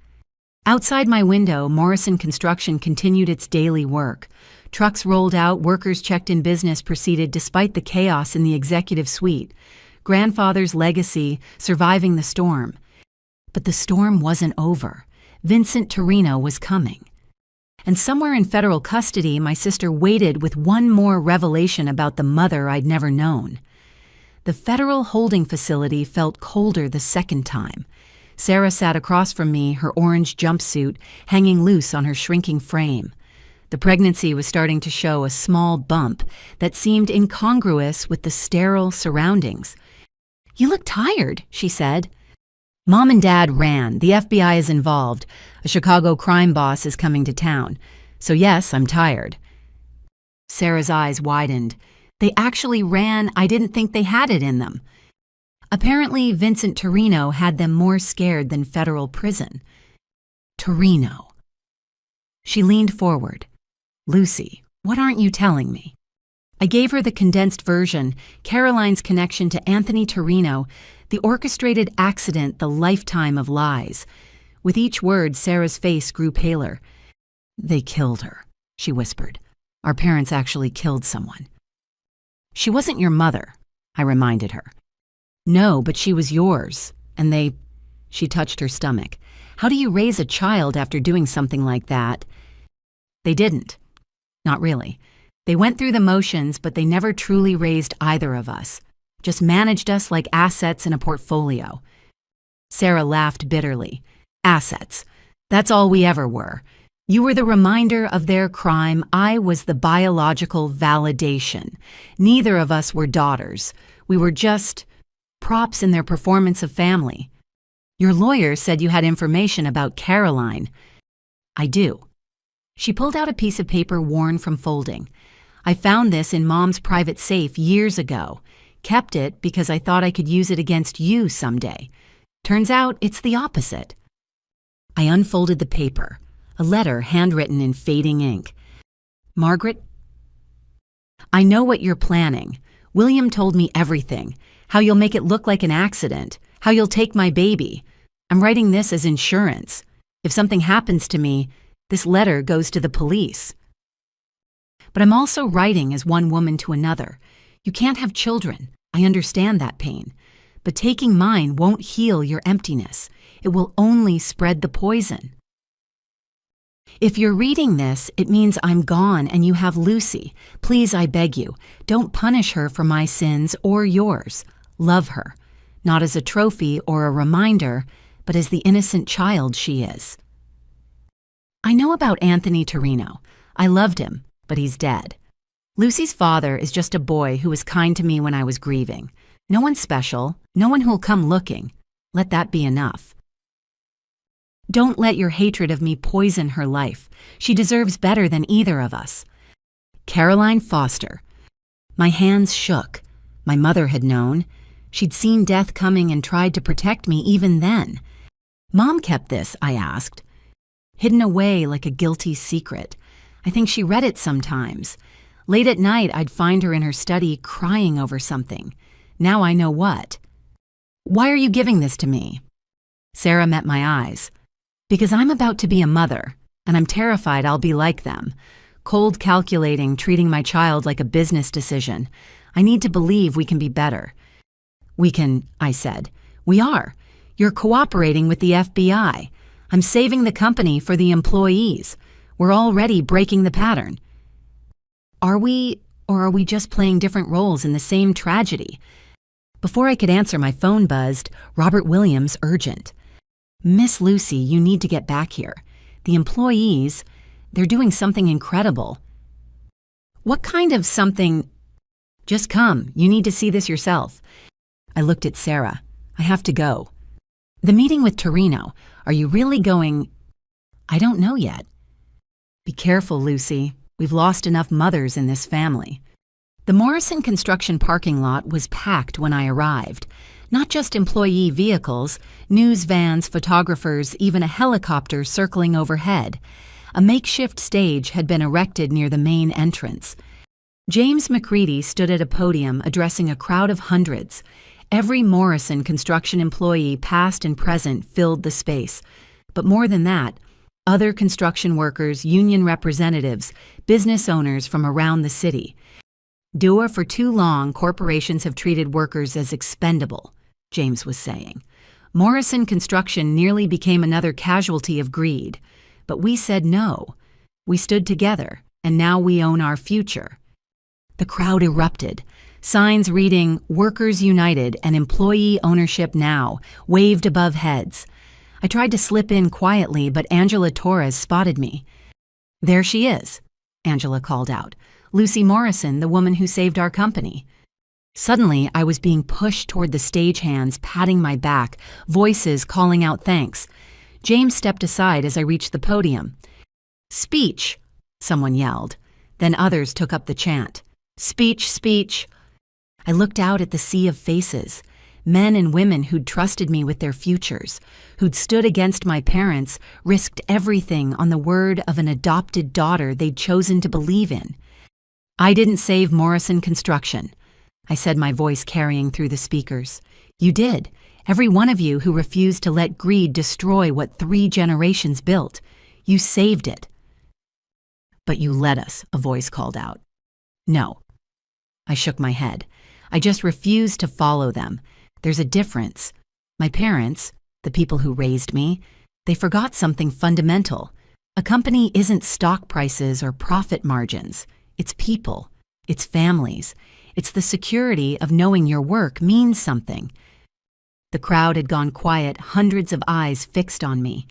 Outside my window, Morrison Construction continued its daily work. Trucks rolled out, workers checked in, business proceeded despite the chaos in the executive suite. Grandfather's legacy, surviving the storm. But the storm wasn't over. Vincent Torino was coming. And somewhere in federal custody, my sister waited with one more revelation about the mother I'd never known. The federal holding facility felt colder the second time. Sarah sat across from me, her orange jumpsuit hanging loose on her shrinking frame. The pregnancy was starting to show a small bump that seemed incongruous with the sterile surroundings. "You look tired," she said. "Mom and Dad ran. The FBI is involved. A Chicago crime boss is coming to town. So yes, I'm tired." Sarah's eyes widened. They actually ran. I didn't think they had it in them. Apparently, Vincent Torino had them more scared than federal prison. Torino. She leaned forward. "Lucy, what aren't you telling me?" I gave her the condensed version, Caroline's connection to Anthony Torino, the orchestrated accident, the lifetime of lies. With each word, Sarah's face grew paler. "They killed her," she whispered. "Our parents actually killed someone." "She wasn't your mother," I reminded her. "No, but she was yours. And they—" She touched her stomach. "How do you raise a child after doing something like that?" "They didn't. Not really. They went through the motions, but they never truly raised either of us. Just managed us like assets in a portfolio." Sarah laughed bitterly. "Assets. That's all we ever were. You were the reminder of their crime. I was the biological validation. Neither of us were daughters. We were just props in their performance of family. Your lawyer said you had information about Caroline." "I do." She pulled out a piece of paper worn from folding. "I found this in Mom's private safe years ago. Kept it because I thought I could use it against you someday. Turns out it's the opposite." I unfolded the paper, a letter handwritten in fading ink. "Margaret, I know what you're planning. William told me everything. How you'll make it look like an accident. How you'll take my baby. I'm writing this as insurance. If something happens to me, this letter goes to the police. But I'm also writing as one woman to another. You can't have children. I understand that pain. But taking mine won't heal your emptiness. It will only spread the poison. If you're reading this, it means I'm gone and you have Lucy. Please, I beg you, don't punish her for my sins or yours. Love her, not as a trophy or a reminder, but as the innocent child she is." I know about Anthony Torino. I loved him, but he's dead. Lucy's father is just a boy who was kind to me when I was grieving. No one special, no one who'll come looking. Let that be enough. Don't let your hatred of me poison her life. She deserves better than either of us. Caroline Foster. My hands shook. My mother had known. She'd seen death coming and tried to protect me even then. Mom kept this, I asked. Hidden away like a guilty secret. I think she read it sometimes. Late at night, I'd find her in her study crying over something. Now I know what. "Why are you giving this to me?" Sarah met my eyes. "Because I'm about to be a mother, and I'm terrified I'll be like them. Cold calculating, treating my child like a business decision. I need to believe we can be better." "We can," I said. "We are. You're cooperating with the FBI. I'm saving the company for the employees. We're already breaking the pattern." "Are we, or are we just playing different roles in the same tragedy?" Before I could answer, my phone buzzed. Robert Williams, urgent. "Miss Lucy, you need to get back here. The employees, they're doing something incredible." "What kind of something?" "Just come. You need to see this yourself." I looked at Sarah. "I have to go." "The meeting with Torino, are you really going?" "I don't know yet." "Be careful, Lucy. We've lost enough mothers in this family." The Morrison construction parking lot was packed when I arrived. Not just employee vehicles, news vans, photographers, even a helicopter circling overhead. A makeshift stage had been erected near the main entrance. James McCready stood at a podium addressing a crowd of hundreds. Every Morrison construction employee, past and present, filled the space. But more than that, Other construction workers, union representatives, business owners from around the city. "Dua, for too long, corporations have treated workers as expendable," James was saying. "Morrison Construction nearly became another casualty of greed. But we said no. We stood together, and now we own our future." The crowd erupted. Signs reading "Workers United" and "Employee Ownership Now" waved above heads. I tried to slip in quietly, but Angela Torres spotted me. "There she is," Angela called out. "Lucy Morrison, the woman who saved our company." Suddenly, I was being pushed toward the stagehands, patting my back, voices calling out thanks. James stepped aside as I reached the podium. "Speech," someone yelled. Then others took up the chant. "Speech, speech." I looked out at the sea of faces. Men and women who'd trusted me with their futures, who'd stood against my parents, risked everything on the word of an adopted daughter they'd chosen to believe in. "I didn't save Morrison Construction," I said, my voice carrying through the speakers. "You did, every one of you who refused to let greed destroy what 3 generations built. You saved it." "But you led us," a voice called out. "No." I shook my head. "I just refused to follow them. There's a difference. My parents, the people who raised me, they forgot something fundamental. A company isn't stock prices or profit margins. It's people. It's families. It's the security of knowing your work means something." The crowd had gone quiet, hundreds of eyes fixed on me.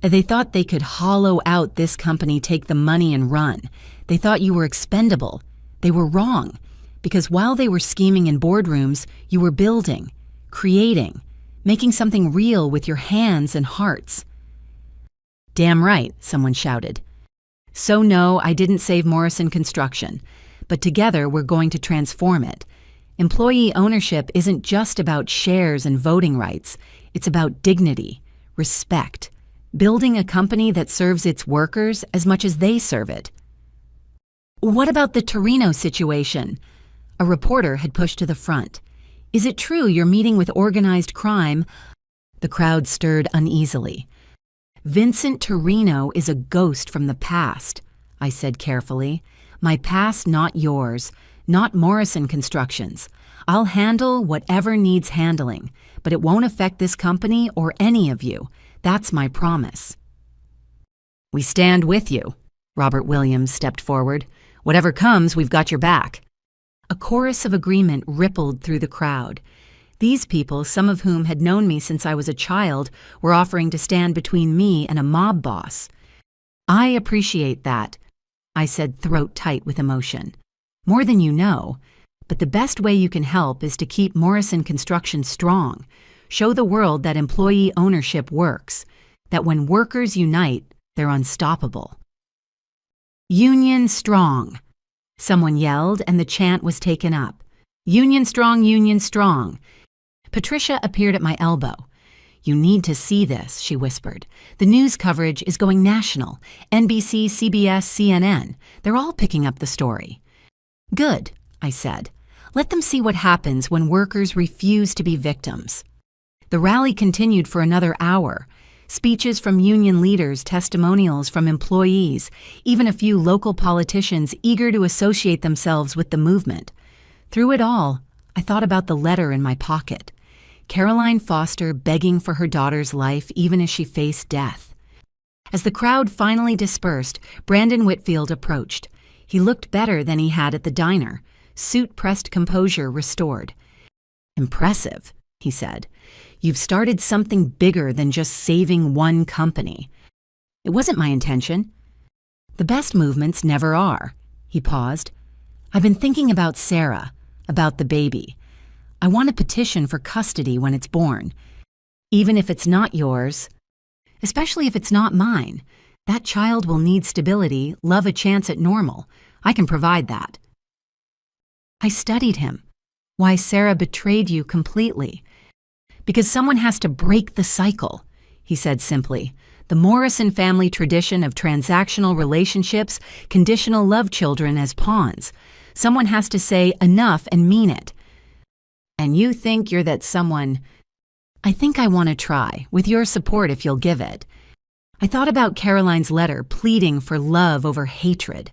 They thought they could hollow out this company, take the money and run. They thought you were expendable. They were wrong. Because while they were scheming in boardrooms, you were building, creating, making something real with your hands and hearts. "Damn right," someone shouted. "So no, I didn't save Morrison Construction. But together we're going to transform it. Employee ownership isn't just about shares and voting rights. It's about dignity, respect, building a company that serves its workers as much as they serve it." "What about the Torino situation?" A reporter had pushed to the front. "Is it true you're meeting with organized crime?" The crowd stirred uneasily. "Vincent Torino is a ghost from the past," I said carefully. "My past, not yours, not Morrison Construction's. I'll handle whatever needs handling, but it won't affect this company or any of you. That's my promise." "We stand with you." Robert Williams stepped forward. "Whatever comes, we've got your back." A chorus of agreement rippled through the crowd. These people, some of whom had known me since I was a child, were offering to stand between me and a mob boss. "I appreciate that," I said, throat tight with emotion. "More than you know. But the best way you can help is to keep Morrison Construction strong. Show the world that employee ownership works, that when workers unite, they're unstoppable." "Union strong," someone yelled, and the chant was taken up. "Union strong, union strong." Patricia appeared at my elbow. "You need to see this," she whispered. "The news coverage is going national. NBC, CBS, CNN. They're all picking up the story." "Good," I said. "Let them see what happens when workers refuse to be victims." The rally continued for another hour. Speeches from union leaders, testimonials from employees, even a few local politicians eager to associate themselves with the movement. Through it all, I thought about the letter in my pocket. Caroline Foster begging for her daughter's life even as she faced death. As the crowd finally dispersed, Brandon Whitfield approached. He looked better than he had at the diner, suit-pressed composure restored. "Impressive," he said. "You've started something bigger than just saving one company." "It wasn't my intention." "The best movements never are." He paused. "I've been thinking about Sarah, about the baby. I want a petition for custody when it's born. Even if it's not yours, especially if it's not mine, that child will need stability, love a chance at normal. I can provide that." I studied him. "Why Sarah betrayed you completely." "Because someone has to break the cycle," he said simply. "The Morrison family tradition of transactional relationships, conditional love children as pawns. Someone has to say enough and mean it." "And you think you're that someone?" "I think I want to try, with your support if you'll give it." I thought about Caroline's letter pleading for love over hatred,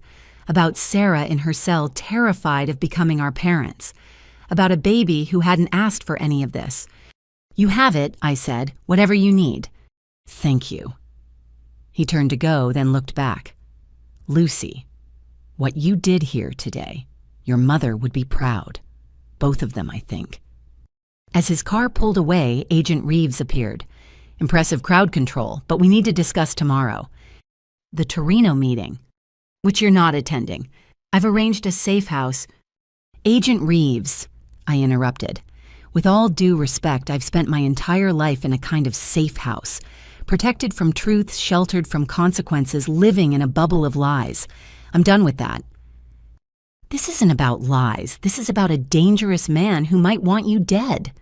about Sarah in her cell terrified of becoming our parents, about a baby who hadn't asked for any of this. "You have it," I said, "whatever you need." "Thank you." He turned to go, then looked back. "Lucy, what you did here today, your mother would be proud. Both of them, I think." As his car pulled away, Agent Reeves appeared. "Impressive crowd control, but we need to discuss tomorrow." "The Torino meeting," "which you're not attending. I've arranged a safe house." "Agent Reeves," I interrupted. "With all due respect, I've spent my entire life in a kind of safe house, protected from truths, sheltered from consequences, living in a bubble of lies. I'm done with that." "This isn't about lies. This is about a dangerous man who might want you dead.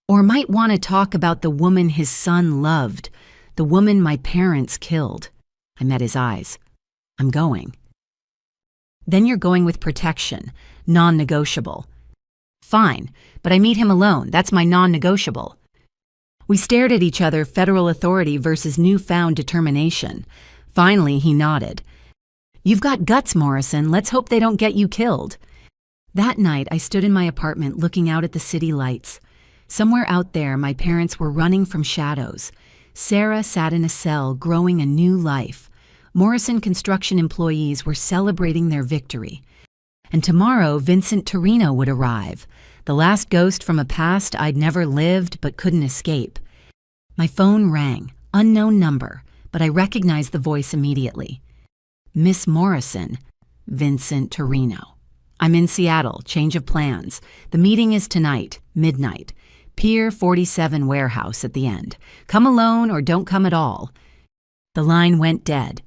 Or might want to talk about the woman his son loved, the woman my parents killed." I met his eyes. "I'm going." "Then you're going with protection, non-negotiable." "Fine, but I meet him alone. That's my non-negotiable." We stared at each other, federal authority versus newfound determination. Finally, he nodded. "You've got guts, Morrison. Let's hope they don't get you killed." That night, I stood in my apartment looking out at the city lights. Somewhere out there, my parents were running from shadows. Sarah sat in a cell, growing a new life. Morrison construction employees were celebrating their victory. And tomorrow, Vincent Torino would arrive, the last ghost from a past I'd never lived but couldn't escape. My phone rang, unknown number, but I recognized the voice immediately. "Miss Morrison, Vincent Torino. I'm in Seattle, change of plans. The meeting is tonight, midnight. Pier 47 warehouse at the end. Come alone or don't come at all." The line went dead.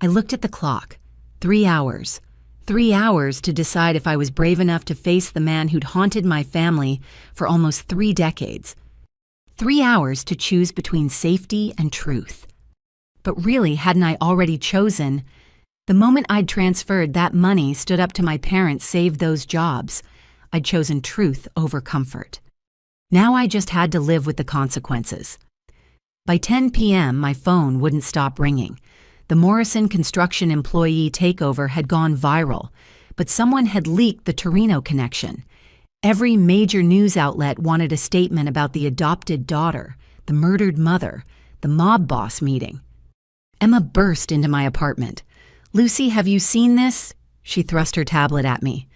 I looked at the clock. 3 hours. 3 hours to decide if I was brave enough to face the man who'd haunted my family for almost 3 decades. 3 hours to choose between safety and truth. But really, hadn't I already chosen? The moment I'd transferred that money stood up to my parents saved those jobs. I'd chosen truth over comfort. Now I just had to live with the consequences. By 10 p.m., my phone wouldn't stop ringing. The Morrison construction employee takeover had gone viral, but someone had leaked the Torino connection. Every major news outlet wanted a statement about the adopted daughter, the murdered mother, the mob boss meeting. Emma burst into my apartment. "Lucy, have you seen this?" She thrust her tablet at me.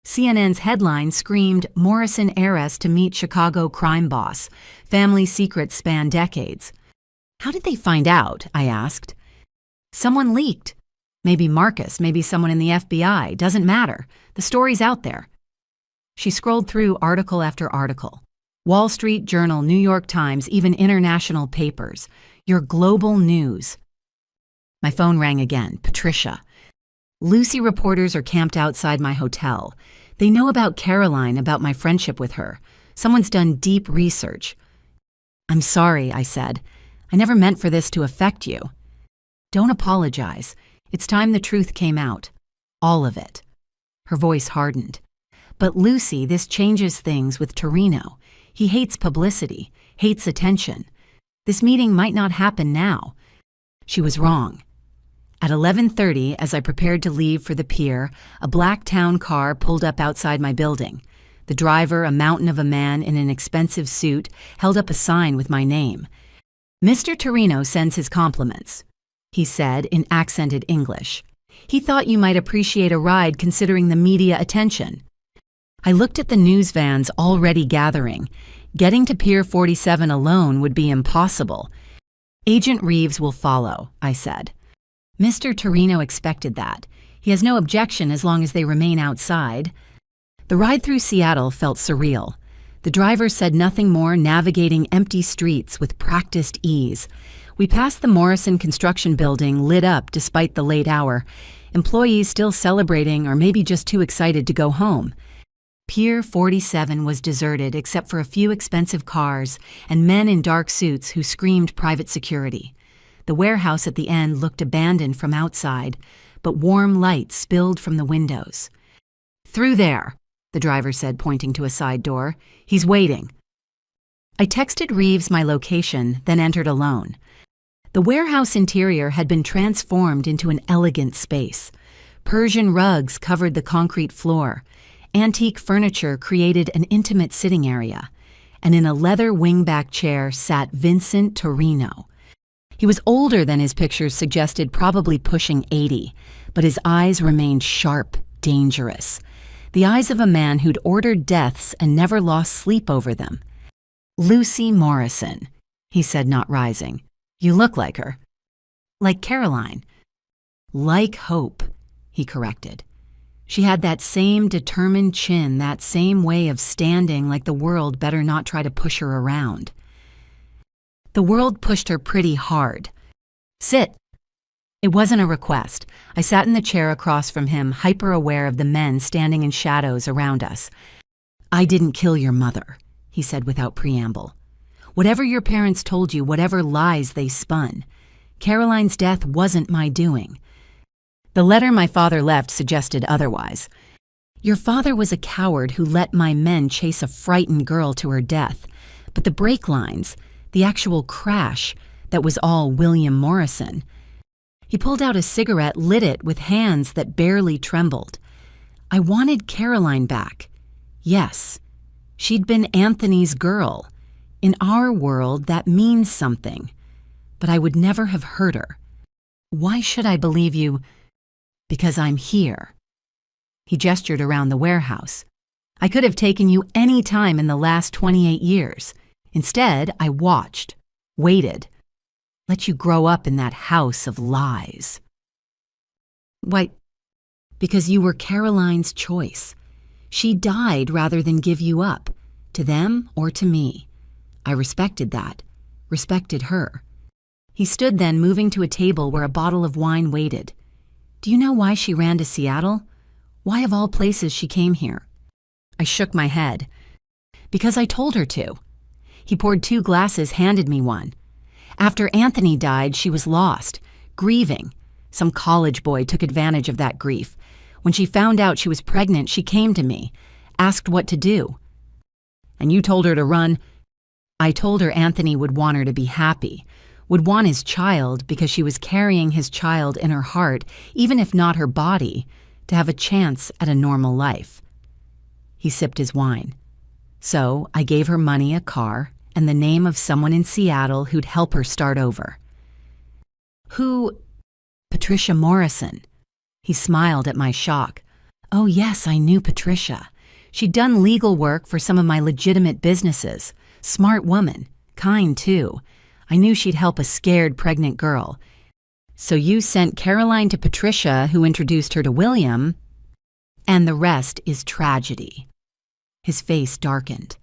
CNN's headline screamed, "Morrison heiress to meet Chicago crime boss. Family secrets span decades." "How did they find out?" I asked. "Someone leaked. Maybe Marcus, maybe someone in the FBI. Doesn't matter. The story's out there." She scrolled through article after article. Wall Street Journal, New York Times, even international papers. Your global news. My phone rang again. Patricia. "Lucy, reporters are camped outside my hotel. They know about Caroline, about my friendship with her. Someone's done deep research." "I'm sorry," I said. "I never meant for this to affect you." "Don't apologize. It's time the truth came out. All of it." Her voice hardened. "But Lucy, this changes things with Torino. He hates publicity, hates attention. This meeting might not happen now." She was wrong. At 11:30, as I prepared to leave for the pier, a black town car pulled up outside my building. The driver, a mountain of a man in an expensive suit, held up a sign with my name. "Mr. Torino sends his compliments," he said in accented English. "He thought you might appreciate a ride considering the media attention." I looked at the news vans already gathering. Getting to Pier 47 alone would be impossible. "Agent Reeves will follow," I said. Mr. Torino expected that. He has no objection as long as they remain outside. The ride through Seattle felt surreal. The driver said nothing more, navigating empty streets with practiced ease. We passed the Morrison construction building, lit up despite the late hour. Employees still celebrating or maybe just too excited to go home. Pier 47 was deserted except for a few expensive cars and men in dark suits who screamed private security. The warehouse at the end looked abandoned from outside, but warm light spilled from the windows. "Through there," the driver said, pointing to a side door. "He's waiting." I texted Reeves my location, then entered alone. The warehouse interior had been transformed into an elegant space. Persian rugs covered the concrete floor. Antique furniture created an intimate sitting area. And in a leather wingback chair sat Vincent Torino. He was older than his pictures suggested, probably pushing 80, but his eyes remained sharp, dangerous. The eyes of a man who'd ordered deaths and never lost sleep over them. "Lucy Morrison," he said, not rising. "You look like her." "Like Caroline." "Like Hope," he corrected. She had that same determined chin, that same way of standing like the world better not try to push her around. The world pushed her pretty hard. "Sit." It wasn't a request. I sat in the chair across from him, hyper-aware of the men standing in shadows around us. "I didn't kill your mother," he said without preamble. "Whatever your parents told you, whatever lies they spun. Caroline's death wasn't my doing. The letter my father left suggested otherwise. Your father was a coward who let my men chase a frightened girl to her death. But the brake lines, the actual crash, that was all William Morrison." He pulled out a cigarette, lit it with hands that barely trembled. "I wanted Caroline back. Yes, she'd been Anthony's girl. In our world, that means something. But I would never have hurt her. Why should I believe you? Because I'm here." He gestured around the warehouse. "I could have taken you any time in the last 28 years. Instead, I watched, waited, let you grow up in that house of lies." "Why?" "Because you were Caroline's choice. She died rather than give you up, to them or to me. I respected that, respected her." He stood then, moving to a table where a bottle of wine waited. "Do you know why she ran to Seattle? Why of all places she came here?" I shook my head. "Because I told her to." He poured 2 glasses, handed me one. "After Anthony died, she was lost, grieving. Some college boy took advantage of that grief. When she found out she was pregnant, she came to me, asked what to do." "And you told her to run?" "I told her Anthony would want her to be happy, would want his child because she was carrying his child in her heart, even if not her body, to have a chance at a normal life." He sipped his wine. "So I gave her money, a car, and the name of someone in Seattle who'd help her start over." "Who?" "Patricia Morrison." He smiled at my shock. "Oh yes, I knew Patricia. She'd done legal work for some of my legitimate businesses. Smart woman, kind too. I knew she'd help a scared pregnant girl. So you sent Caroline to Patricia, who introduced her to William, and the rest is tragedy." His face darkened.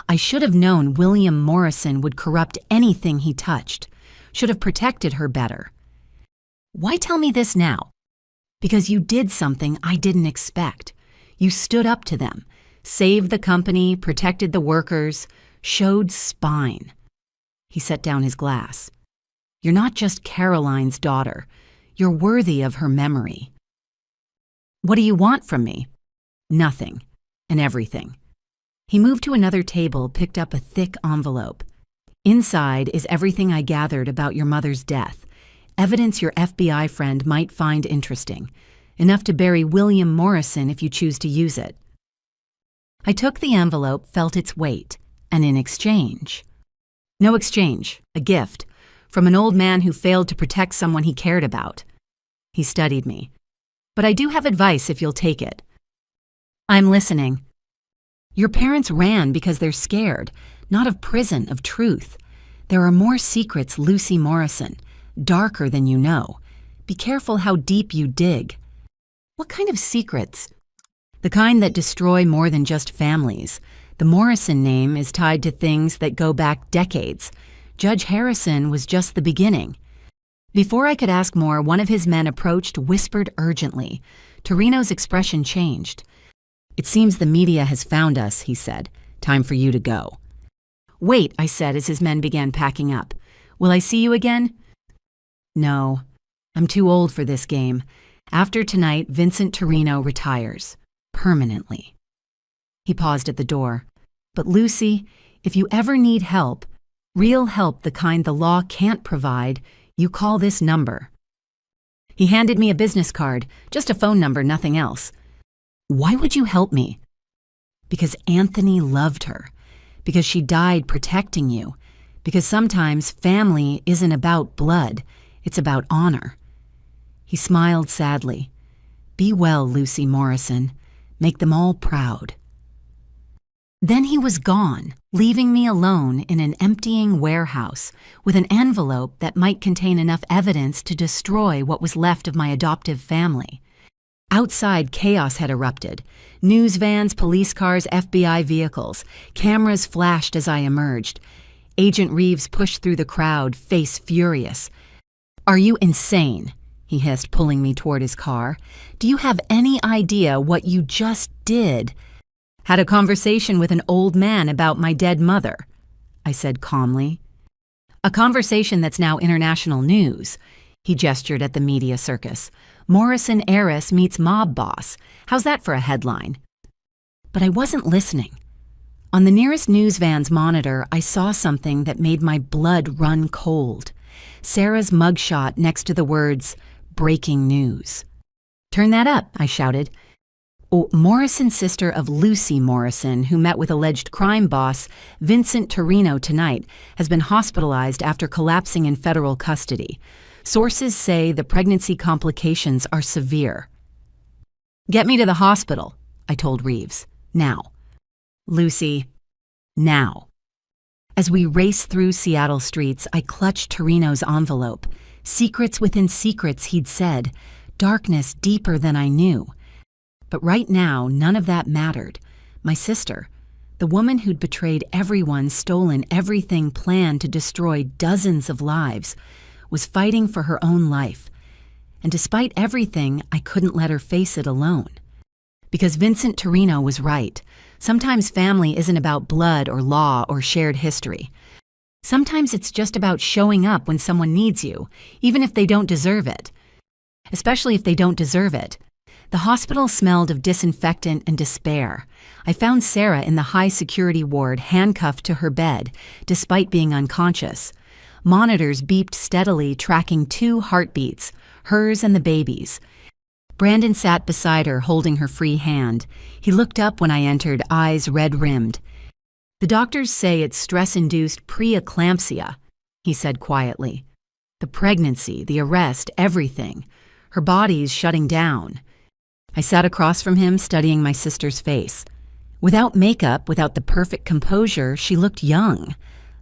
"I should have known William Morrison would corrupt anything he touched. Should have protected her better." "Why tell me this now?" "Because you did something I didn't expect. You stood up to them, saved the company, protected the workers, showed spine." He set down his glass. "You're not just Caroline's daughter. You're worthy of her memory." "What do you want from me?" "Nothing, and everything." He moved to another table, picked up a thick envelope. "Inside is everything I gathered about your mother's death. Evidence your FBI friend might find interesting. Enough to bury William Morrison if you choose to use it." I took the envelope, felt its weight, and in exchange. "No exchange, a gift, from an old man who failed to protect someone he cared about." He studied me. "But I do have advice if you'll take it." "I'm listening." "Your parents ran because they're scared, not of prison, of truth. There are more secrets, Lucy Morrison, darker than you know. Be careful how deep you dig." "What kind of secrets?" "The kind that destroy more than just families. The Morrison name is tied to things that go back decades. Judge Harrison was just the beginning." Before I could ask more, one of his men approached, whispered urgently. Torino's expression changed. "It seems the media has found us," he said. "Time for you to go." "Wait," I said as his men began packing up. "Will I see you again?" "No. I'm too old for this game. After tonight, Vincent Torino retires. Permanently." He paused at the door. "But Lucy, if you ever need help, real help the kind the law can't provide, You call this number." He handed me a business card, just a phone number, nothing else. "Why would you help me?" "Because Anthony loved her. Because she died protecting you. Because sometimes family isn't about blood, it's about honor." He smiled sadly. "Be well, Lucy Morrison. Make them all proud." Then he was gone, leaving me alone in an emptying warehouse with an envelope that might contain enough evidence to destroy what was left of my adoptive family. Outside, chaos had erupted. News vans, police cars, FBI vehicles. Cameras flashed as I emerged. Agent Reeves pushed through the crowd, face furious. "Are you insane?" he hissed, pulling me toward his car. "Do you have any idea what you just did?" "Had a conversation with an old man about my dead mother," I said calmly. "A conversation that's now international news." He gestured at the media circus. "Morrison heiress meets mob boss. How's that for a headline?" But I wasn't listening. On the nearest news van's monitor, I saw something that made my blood run cold. Sarah's mugshot next to the words, "Breaking News." "Turn that up," I shouted. "Oh, Morrison, sister of Lucy Morrison, who met with alleged crime boss Vincent Torino tonight, has been hospitalized after collapsing in federal custody. Sources say the pregnancy complications are severe." "Get me to the hospital," I told Reeves. "Now." "Lucy, now." As we raced through Seattle streets, I clutched Torino's envelope. Secrets within secrets, he'd said. Darkness deeper than I knew. But right now, none of that mattered. My sister, the woman who'd betrayed everyone, stolen everything, planned to destroy dozens of lives, was fighting for her own life. And despite everything, I couldn't let her face it alone. Because Vincent Torino was right. Sometimes family isn't about blood or law or shared history. Sometimes it's just about showing up when someone needs you, even if they don't deserve it. Especially if they don't deserve it. The hospital smelled of disinfectant and despair. I found Sarah in the high-security ward, handcuffed to her bed, despite being unconscious. Monitors beeped steadily, tracking 2 heartbeats, hers and the baby's. Brandon sat beside her, holding her free hand. He looked up when I entered, eyes red-rimmed. "The doctors say it's stress-induced preeclampsia," he said quietly. "The pregnancy, the arrest, everything. Her body's shutting down." I sat across from him, studying my sister's face. Without makeup, without the perfect composure, she looked young,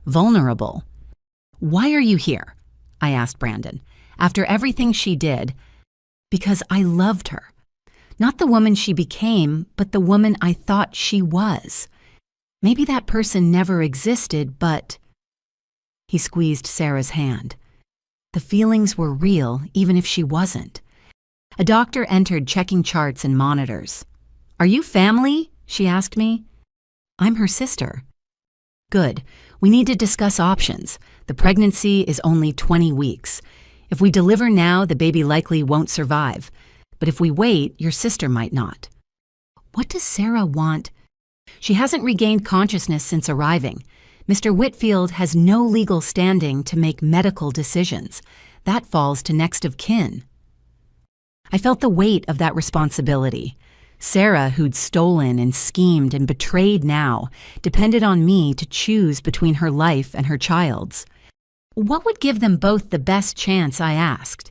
vulnerable. "Why are you here?" I asked Brandon. "After everything she did." "Because I loved her. Not the woman she became, but the woman I thought she was. Maybe that person never existed, but—" He squeezed Sarah's hand. "The feelings were real, even if she wasn't." A doctor entered, checking charts and monitors. "Are you family?" she asked me. "I'm her sister." "Good. We need to discuss options. The pregnancy is only 20 weeks. If we deliver now, the baby likely won't survive. But if we wait, your sister might not." "What does Sarah want?" "She hasn't regained consciousness since arriving. Mr. Whitfield has no legal standing to make medical decisions. That falls to next of kin." I felt the weight of that responsibility. Sarah, who'd stolen and schemed and betrayed now, depended on me to choose between her life and her child's. What would give them both the best chance, I asked.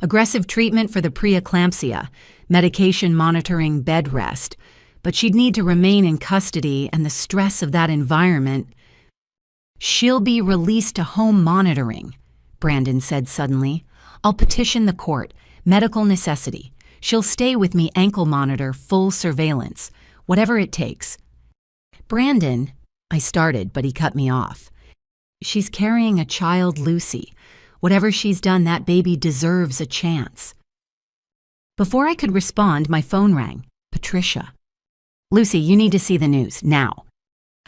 Aggressive treatment for the preeclampsia, medication monitoring bed rest, but she'd need to remain in custody and the stress of that environment. "She'll be released to home monitoring," Brandon said suddenly. "I'll petition the court. Medical necessity. She'll stay with me, ankle monitor, full surveillance. Whatever it takes." "Brandon," I started, but he cut me off. "She's carrying a child, Lucy. Whatever she's done, that baby deserves a chance." Before I could respond, my phone rang. Patricia. "Lucy, you need to see the news, now."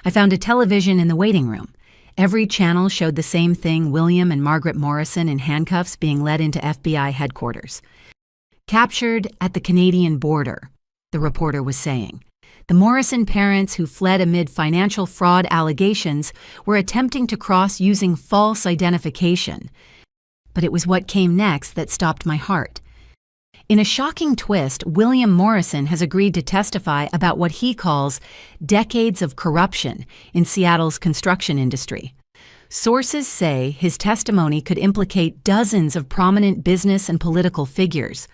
I found a television in the waiting room. Every channel showed the same thing, William and Margaret Morrison in handcuffs being led into FBI headquarters. "Captured at the Canadian border," the reporter was saying. The Morrison parents who fled amid financial fraud allegations were attempting to cross using false identification. but it was what came next that stopped my heart. In a shocking twist, William Morrison has agreed to testify about what he calls decades of corruption in Seattle's construction industry. Sources say his testimony could implicate dozens of prominent business and political figures.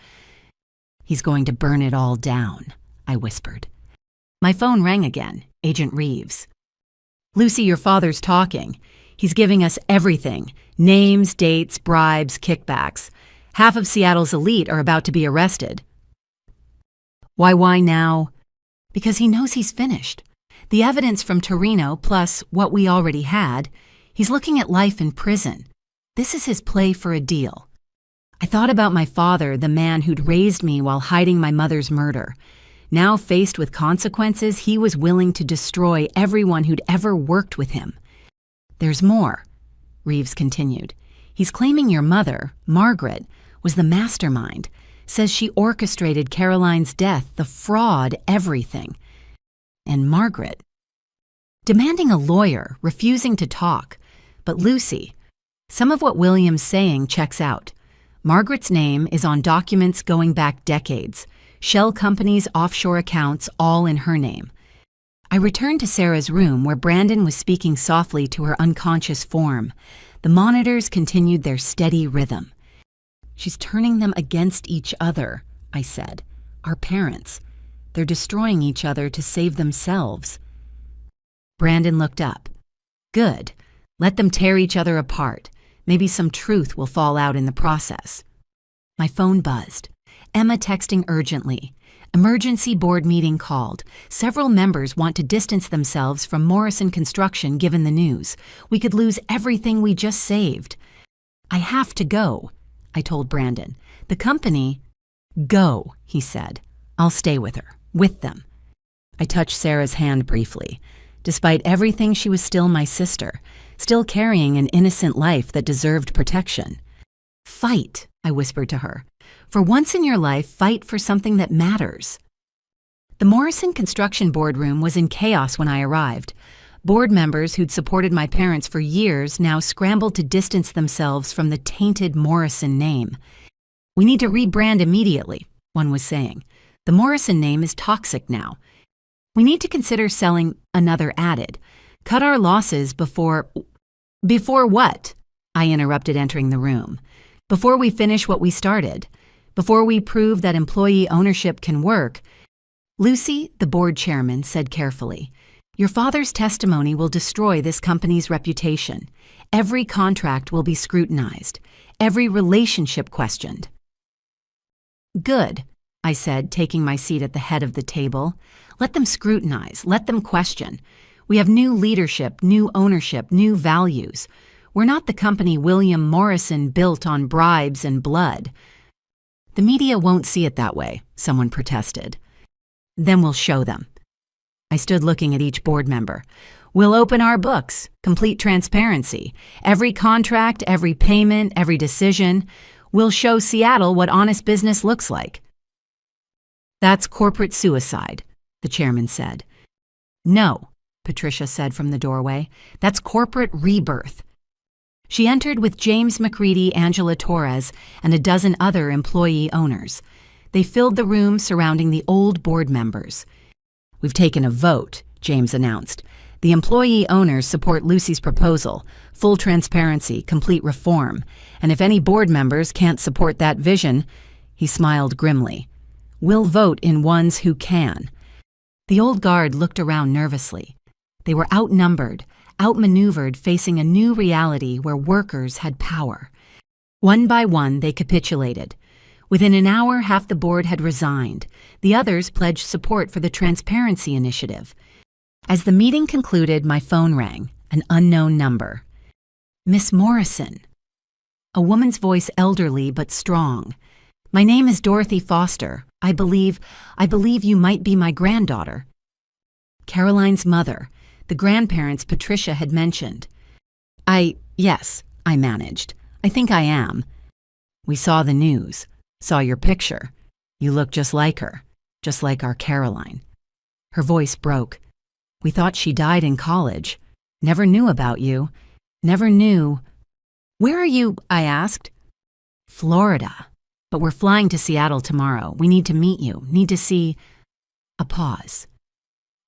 "He's going to burn it all down," I whispered. My phone rang again. Agent Reeves. "Lucy, your father's talking. He's giving us everything: names, dates, bribes, kickbacks. Half of Seattle's elite are about to be arrested." Why now? Because he knows he's finished. The evidence from Torino, plus what we already had, he's looking at life in prison. This is his play for a deal. I thought about my father, the man who'd raised me while hiding my mother's murder. Now faced with consequences, he was willing to destroy everyone who'd ever worked with him. "There's more," Reeves continued. "He's claiming your mother, Margaret, was the mastermind, says she orchestrated Caroline's death, the fraud, everything. And Margaret, demanding a lawyer, refusing to talk. But Lucy, some of what William's saying checks out. Margaret's name is on documents going back decades, shell companies' offshore accounts, all in her name." I returned to Sarah's room where Brandon was speaking softly to her unconscious form. The monitors continued their steady rhythm. "She's turning them against each other," I said. "Our parents. They're destroying each other to save themselves." Brandon looked up. "Good. Let them tear each other apart. Maybe some truth will fall out in the process." My phone buzzed. Emma texting urgently. "Emergency board meeting called. Several members want to distance themselves from Morrison Construction given the news. We could lose everything we just saved." "I have to go," I told Brandon. "The company—" "Go," he said. "I'll stay with her, with them." I touched Sarah's hand briefly. Despite everything, she was still my sister, still carrying an innocent life that deserved protection. "Fight," I whispered to her. "For once in your life, fight for something that matters." The Morrison Construction boardroom was in chaos when I arrived. Board members who'd supported my parents for years now scrambled to distance themselves from the tainted Morrison name. "We need to rebrand immediately," one was saying. "The Morrison name is toxic now. We need to consider selling," another added. "Cut our losses before—" "Before what?" I interrupted, entering the room. "Before we finish what we started. Before we prove that employee ownership can work." "Lucy," the board chairman said carefully, "your father's testimony will destroy this company's reputation. Every contract will be scrutinized. Every relationship questioned." "Good," I said, taking my seat at the head of the table. "Let them scrutinize. Let them question. We have new leadership, new ownership, new values. We're not the company William Morrison built on bribes and blood." "The media won't see it that way," someone protested. "Then we'll show them." I stood looking at each board member. "We'll open our books, complete transparency. Every contract, every payment, every decision. We'll show Seattle what honest business looks like." "That's corporate suicide," the chairman said. "No," Patricia said from the doorway. "That's corporate rebirth." She entered with James McCready, Angela Torres, and a dozen other employee owners. They filled the room surrounding the old board members. "We've taken a vote," James announced. "The employee owners support Lucy's proposal, full transparency, complete reform. And if any board members can't support that vision," he smiled grimly, "we'll vote in ones who can." The old guard looked around nervously. They were outnumbered, outmaneuvered, facing a new reality where workers had power. One by one, they capitulated. Within an hour, half the board had resigned. The others pledged support for the Transparency Initiative. As the meeting concluded, my phone rang, an unknown number. "Miss Morrison." A woman's voice, elderly but strong. "My name is Dorothy Foster. I believe you might be my granddaughter." Caroline's mother, the grandparents Patricia had mentioned. Yes, I managed. "I think I am. We saw the news, saw your picture. You look just like her, just like our Caroline." Her voice broke. "We thought she died in college. Never knew about you. Never knew." "Where are you?" I asked. Florida. But we're flying to Seattle tomorrow. We need to meet you. Need to see... A pause.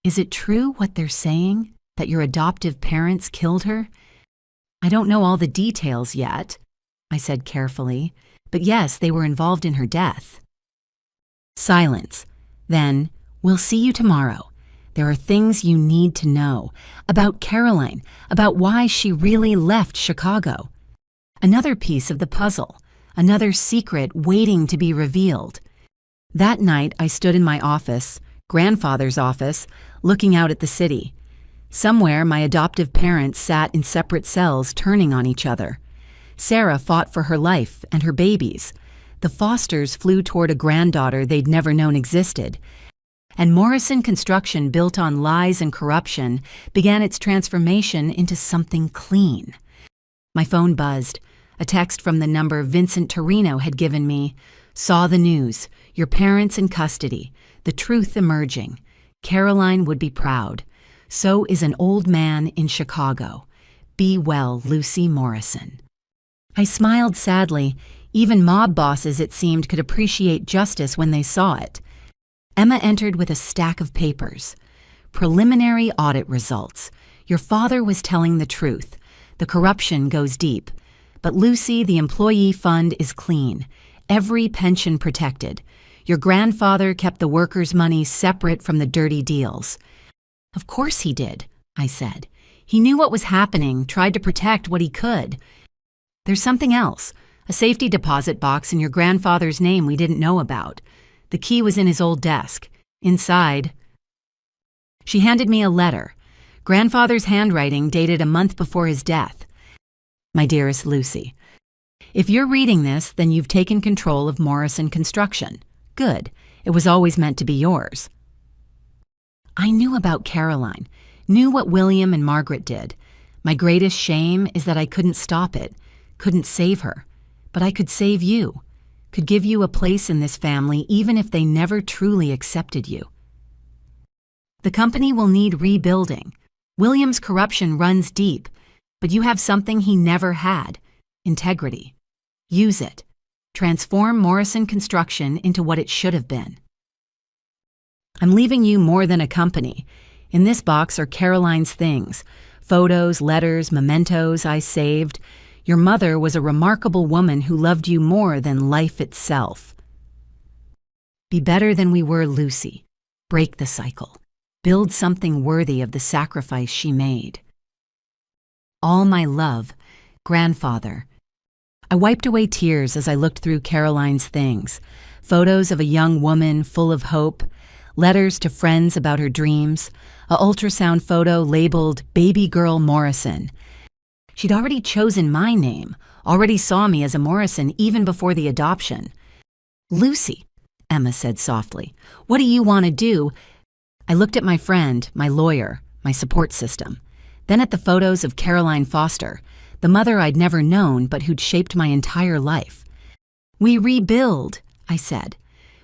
Is it true what they're saying? That your adoptive parents killed her? I don't know all the details yet, I said carefully, but yes, they were involved in her death. Silence. Then, we'll see you tomorrow. There are things you need to know about Caroline, about why she really left Chicago. Another piece of the puzzle, another secret waiting to be revealed. That night, I stood in my office, grandfather's office, looking out at the city. Somewhere, my adoptive parents sat in separate cells, turning on each other. Sarah fought for her life and her babies. The Fosters flew toward a granddaughter they'd never known existed. And Morrison Construction, built on lies and corruption, began its transformation into something clean. My phone buzzed. A text from the number Vincent Torino had given me. Saw the news. Your parents in custody. The truth emerging. Caroline would be proud. So is an old man in Chicago. Be well, Lucy Morrison. I smiled sadly. Even mob bosses, it seemed, could appreciate justice when they saw it. Emma entered with a stack of papers. Preliminary audit results. Your father was telling the truth. The corruption goes deep. But Lucy, the employee fund is clean. Every pension protected. Your grandfather kept the workers' money separate from the dirty deals. Of course he did, I said. He knew what was happening, tried to protect what he could. There's something else, a safety deposit box in your grandfather's name we didn't know about. The key was in his old desk. Inside. She handed me a letter. Grandfather's handwriting dated a month before his death. My dearest Lucy, if you're reading this, then you've taken control of Morrison Construction. Good. It was always meant to be yours. I knew about Caroline, knew what William and Margaret did. My greatest shame is that I couldn't stop it, couldn't save her. But I could save you, could give you a place in this family even if they never truly accepted you. The company will need rebuilding. William's corruption runs deep, but you have something he never had, integrity. Use it. Transform Morrison Construction into what it should have been. I'm leaving you more than a company. In this box are Caroline's things, photos, letters, mementos I saved. Your mother was a remarkable woman who loved you more than life itself. Be better than we were, Lucy. Break the cycle. Build something worthy of the sacrifice she made. All my love, Grandfather. I wiped away tears as I looked through Caroline's things. Photos of a young woman full of hope, letters to friends about her dreams, an ultrasound photo labeled Baby Girl Morrison. She'd already chosen my name, already saw me as a Morrison even before the adoption. Lucy, Emma said softly, what do you want to do? I looked at my friend, my lawyer, my support system, then at the photos of Caroline Foster, the mother I'd never known but who'd shaped my entire life. We rebuild, I said.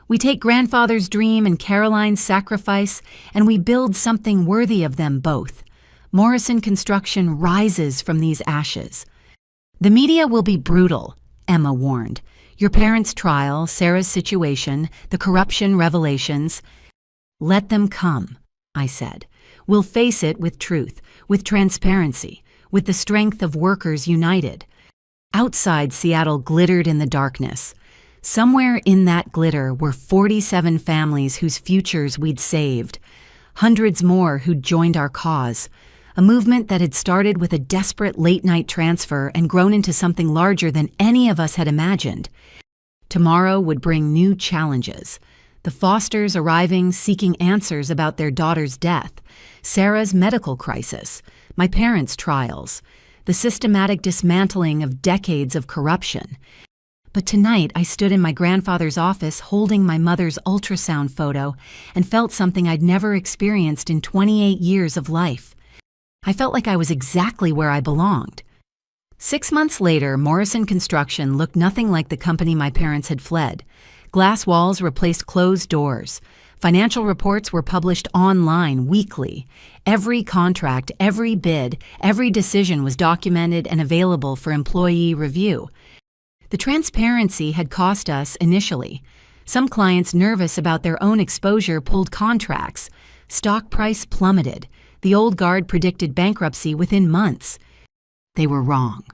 We take Grandfather's dream and Caroline's sacrifice, and we build something worthy of them both. Morrison Construction rises from these ashes. The media will be brutal, Emma warned. Your parents' trial, Sarah's situation, the corruption revelations. Let them come, I said. We'll face it with truth, with transparency, with the strength of workers united. Outside Seattle glittered in the darkness. Somewhere in that glitter were 47 families whose futures we'd saved, hundreds more who'd joined our cause, a movement that had started with a desperate late-night transfer and grown into something larger than any of us had imagined. Tomorrow would bring new challenges. The Fosters arriving seeking answers about their daughter's death, Sarah's medical crisis, my parents' trials, the systematic dismantling of decades of corruption. But tonight I stood in my grandfather's office holding my mother's ultrasound photo and felt something I'd never experienced in 28 years of life. I felt like I was exactly where I belonged. 6 months later, Morrison Construction looked nothing like the company my parents had fled. Glass walls replaced closed doors. Financial reports were published online weekly. Every contract, every bid, every decision was documented and available for employee review. The transparency had cost us initially. Some clients nervous about their own exposure pulled contracts. Stock price plummeted. The old guard predicted bankruptcy within months. They were wrong.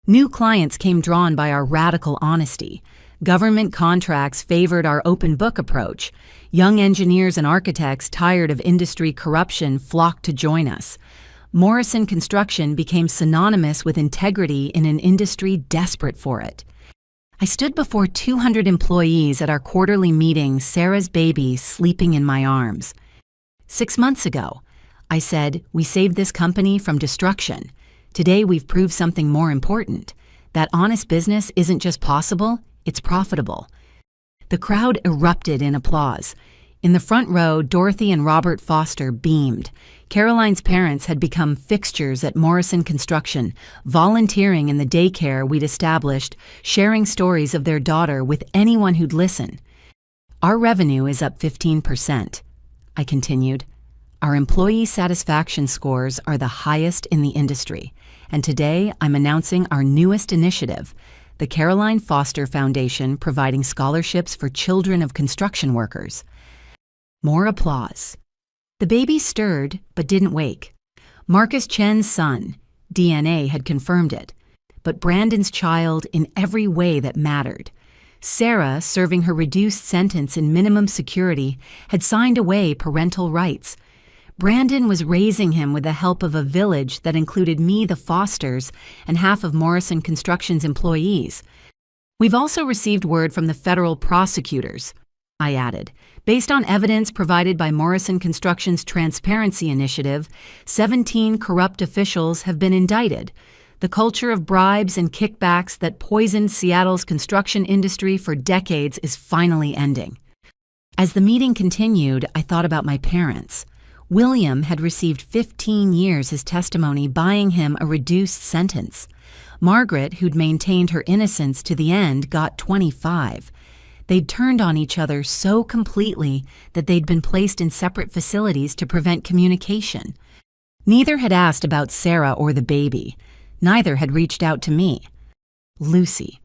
New clients came drawn by our radical honesty. Government contracts favored our open book approach. Young engineers and architects tired of industry corruption flocked to join us. Morrison Construction became synonymous with integrity in an industry desperate for it. I stood before 200 employees at our quarterly meeting, Sarah's baby sleeping in my arms. 6 months ago, I said, we saved this company from destruction. Today we've proved something more important. That honest business isn't just possible, it's profitable. The crowd erupted in applause. In the front row, Dorothy and Robert Foster beamed. Caroline's parents had become fixtures at Morrison Construction, volunteering in the daycare we'd established, sharing stories of their daughter with anyone who'd listen. Our revenue is up 15%. I continued. Our employee satisfaction scores are the highest in the industry, and today I'm announcing our newest initiative, the Caroline Foster Foundation providing scholarships for children of construction workers. More applause. The baby stirred but didn't wake. Marcus Chen's son, DNA had confirmed it, but Brandon's child in every way that mattered. Sarah, serving her reduced sentence in minimum security, had signed away parental rights. Brandon was raising him with the help of a village that included me, the Fosters, and half of Morrison Construction's employees. We've also received word from the federal prosecutors, I added. Based on evidence provided by Morrison Construction's Transparency Initiative, 17 corrupt officials have been indicted. The culture of bribes and kickbacks that poisoned Seattle's construction industry for decades is finally ending. As the meeting continued, I thought about my parents. William had received 15 years as testimony, buying him a reduced sentence. Margaret, who'd maintained her innocence to the end, got 25. They'd turned on each other so completely that they'd been placed in separate facilities to prevent communication. Neither had asked about Sarah or the baby. Neither had reached out to me. Lucy.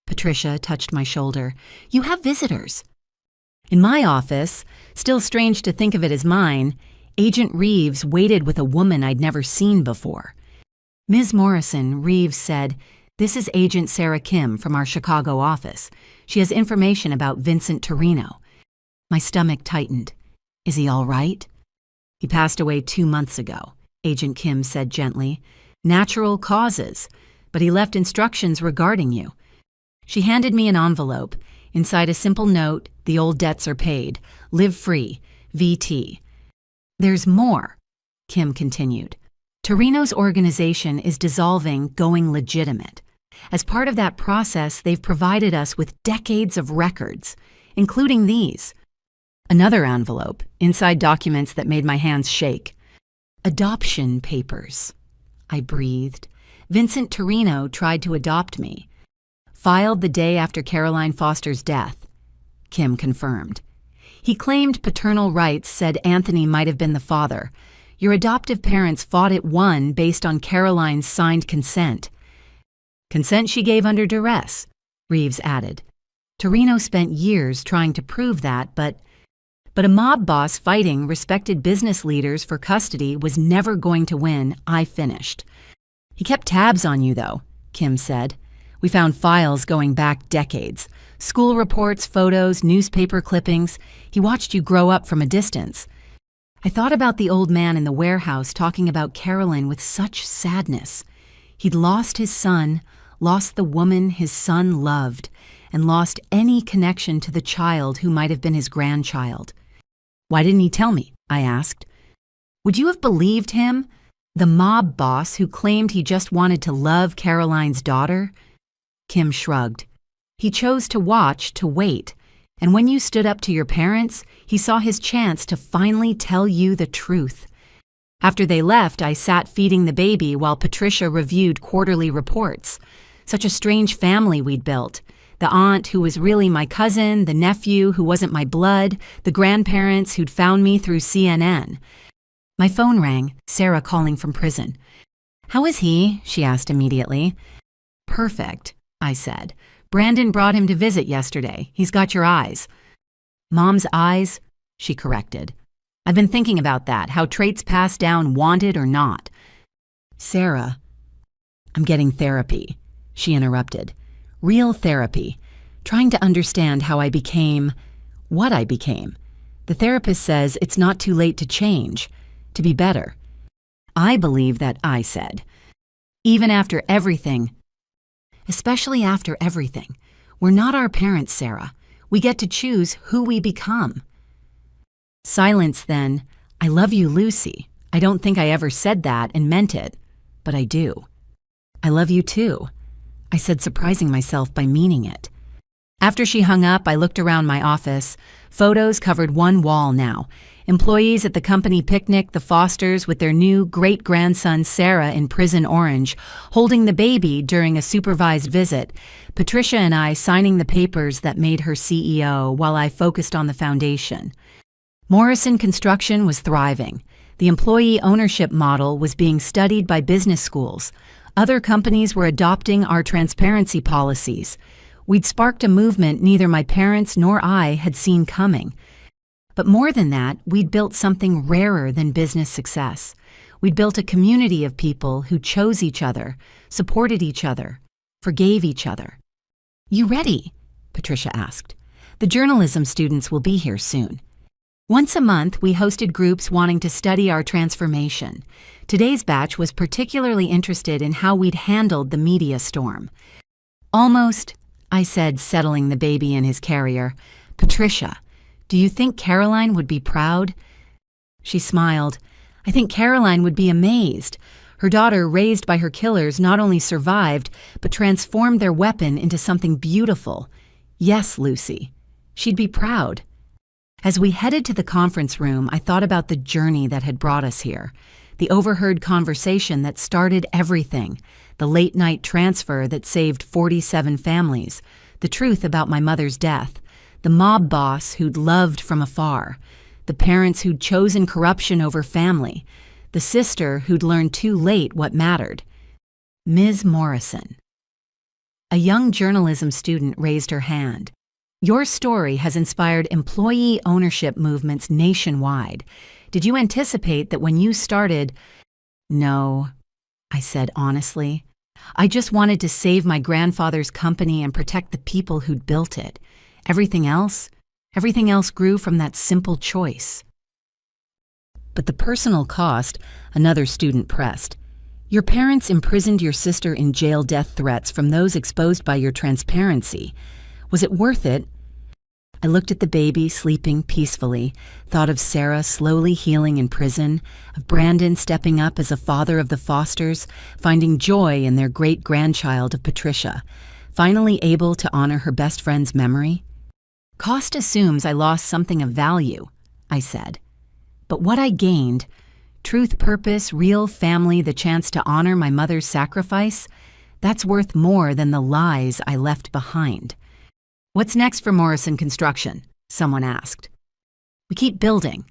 Patricia touched my shoulder. You have visitors. In my office, still strange to think of it as mine, Agent Reeves waited with a woman I'd never seen before. Ms. Morrison, Reeves said, this is Agent Sarah Kim from our Chicago office. She has information about Vincent Torino. My stomach tightened. Is he all right? He passed away 2 months ago, Agent Kim said gently. Natural causes, but he left instructions regarding you. She handed me an envelope. Inside a simple note, the old debts are paid. Live free. VT. There's more, Kim continued. Torino's organization is dissolving, going legitimate. As part of that process, they've provided us with decades of records, including these. Another envelope, inside documents that made my hands shake. Adoption papers. I breathed. Vincent Torino tried to adopt me. Filed the day after Caroline Foster's death. Kim confirmed. He claimed paternal rights, said Anthony might have been the father. Your adoptive parents fought it won based on Caroline's signed consent. Consent she gave under duress, Reeves added. Torino spent years trying to prove that, but a mob boss fighting respected business leaders for custody was never going to win, I finished. He kept tabs on you, though, Kim said. We found files going back decades. School reports, photos, newspaper clippings. He watched you grow up from a distance. I thought about the old man in the warehouse talking about Caroline with such sadness. He'd lost his son, lost the woman his son loved, and lost any connection to the child who might have been his grandchild. Why didn't he tell me? I asked. Would you have believed him? The mob boss who claimed he just wanted to love Caroline's daughter? Kim shrugged. He chose to watch, to wait, and when you stood up to your parents, he saw his chance to finally tell you the truth. After they left, I sat feeding the baby while Patricia reviewed quarterly reports. Such a strange family we'd built. The aunt who was really my cousin, the nephew who wasn't my blood, the grandparents who'd found me through CNN. My phone rang, Sarah calling from prison. How is he? She asked immediately. Perfect, I said. Brandon brought him to visit yesterday. He's got your eyes. Mom's eyes? She corrected. I've been thinking about that, how traits pass down wanted or not. Sarah, I'm getting therapy, she interrupted. Real therapy. Trying to understand how I became what I became. The therapist says it's not too late to change, to be better. I believe that, I said. Even after everything, especially after everything, we're not our parents, Sarah. We get to choose who we become. Silence then. I love you, Lucy. I don't think I ever said that and meant it, but I do. I love you too, I said, surprising myself by meaning it. After she hung up, I looked around my office. Photos covered one wall now. Employees at the company picnic, the Fosters with their new great-grandson Sarah in prison orange, holding the baby during a supervised visit, Patricia and I signing the papers that made her CEO while I focused on the foundation. Morrison Construction was thriving. The employee ownership model was being studied by business schools. Other companies were adopting our transparency policies. We'd sparked a movement neither my parents nor I had seen coming. But more than that, we'd built something rarer than business success. We'd built a community of people who chose each other, supported each other, forgave each other. You ready? Patricia asked. The journalism students will be here soon. Once a month, we hosted groups wanting to study our transformation. Today's batch was particularly interested in how we'd handled the media storm. Almost, I said, settling the baby in his carrier. Patricia, do you think Caroline would be proud? She smiled. I think Caroline would be amazed. Her daughter, raised by her killers, not only survived, but transformed their weapon into something beautiful. Yes, Lucy. She'd be proud. As we headed to the conference room, I thought about the journey that had brought us here. The overheard conversation that started everything. The late-night transfer that saved 47 families. The truth about my mother's death. The mob boss who'd loved from afar. The parents who'd chosen corruption over family. The sister who'd learned too late what mattered. Ms. Morrison. A young journalism student raised her hand. Your story has inspired employee ownership movements nationwide. Did you anticipate that when you started? No, I said honestly. I just wanted to save my grandfather's company and protect the people who'd built it. Everything else grew from that simple choice. But the personal cost, another student pressed. Your parents imprisoned your sister in jail death threats from those exposed by your transparency. Was it worth it? I looked at the baby sleeping peacefully, thought of Sarah slowly healing in prison, of Brandon stepping up as a father of the Fosters, finding joy in their great-grandchild of Patricia, finally able to honor her best friend's memory. Cost assumes I lost something of value, I said. But what I gained, truth, purpose, real family, the chance to honor my mother's sacrifice, that's worth more than the lies I left behind. What's next for Morrison Construction? Someone asked. We keep building,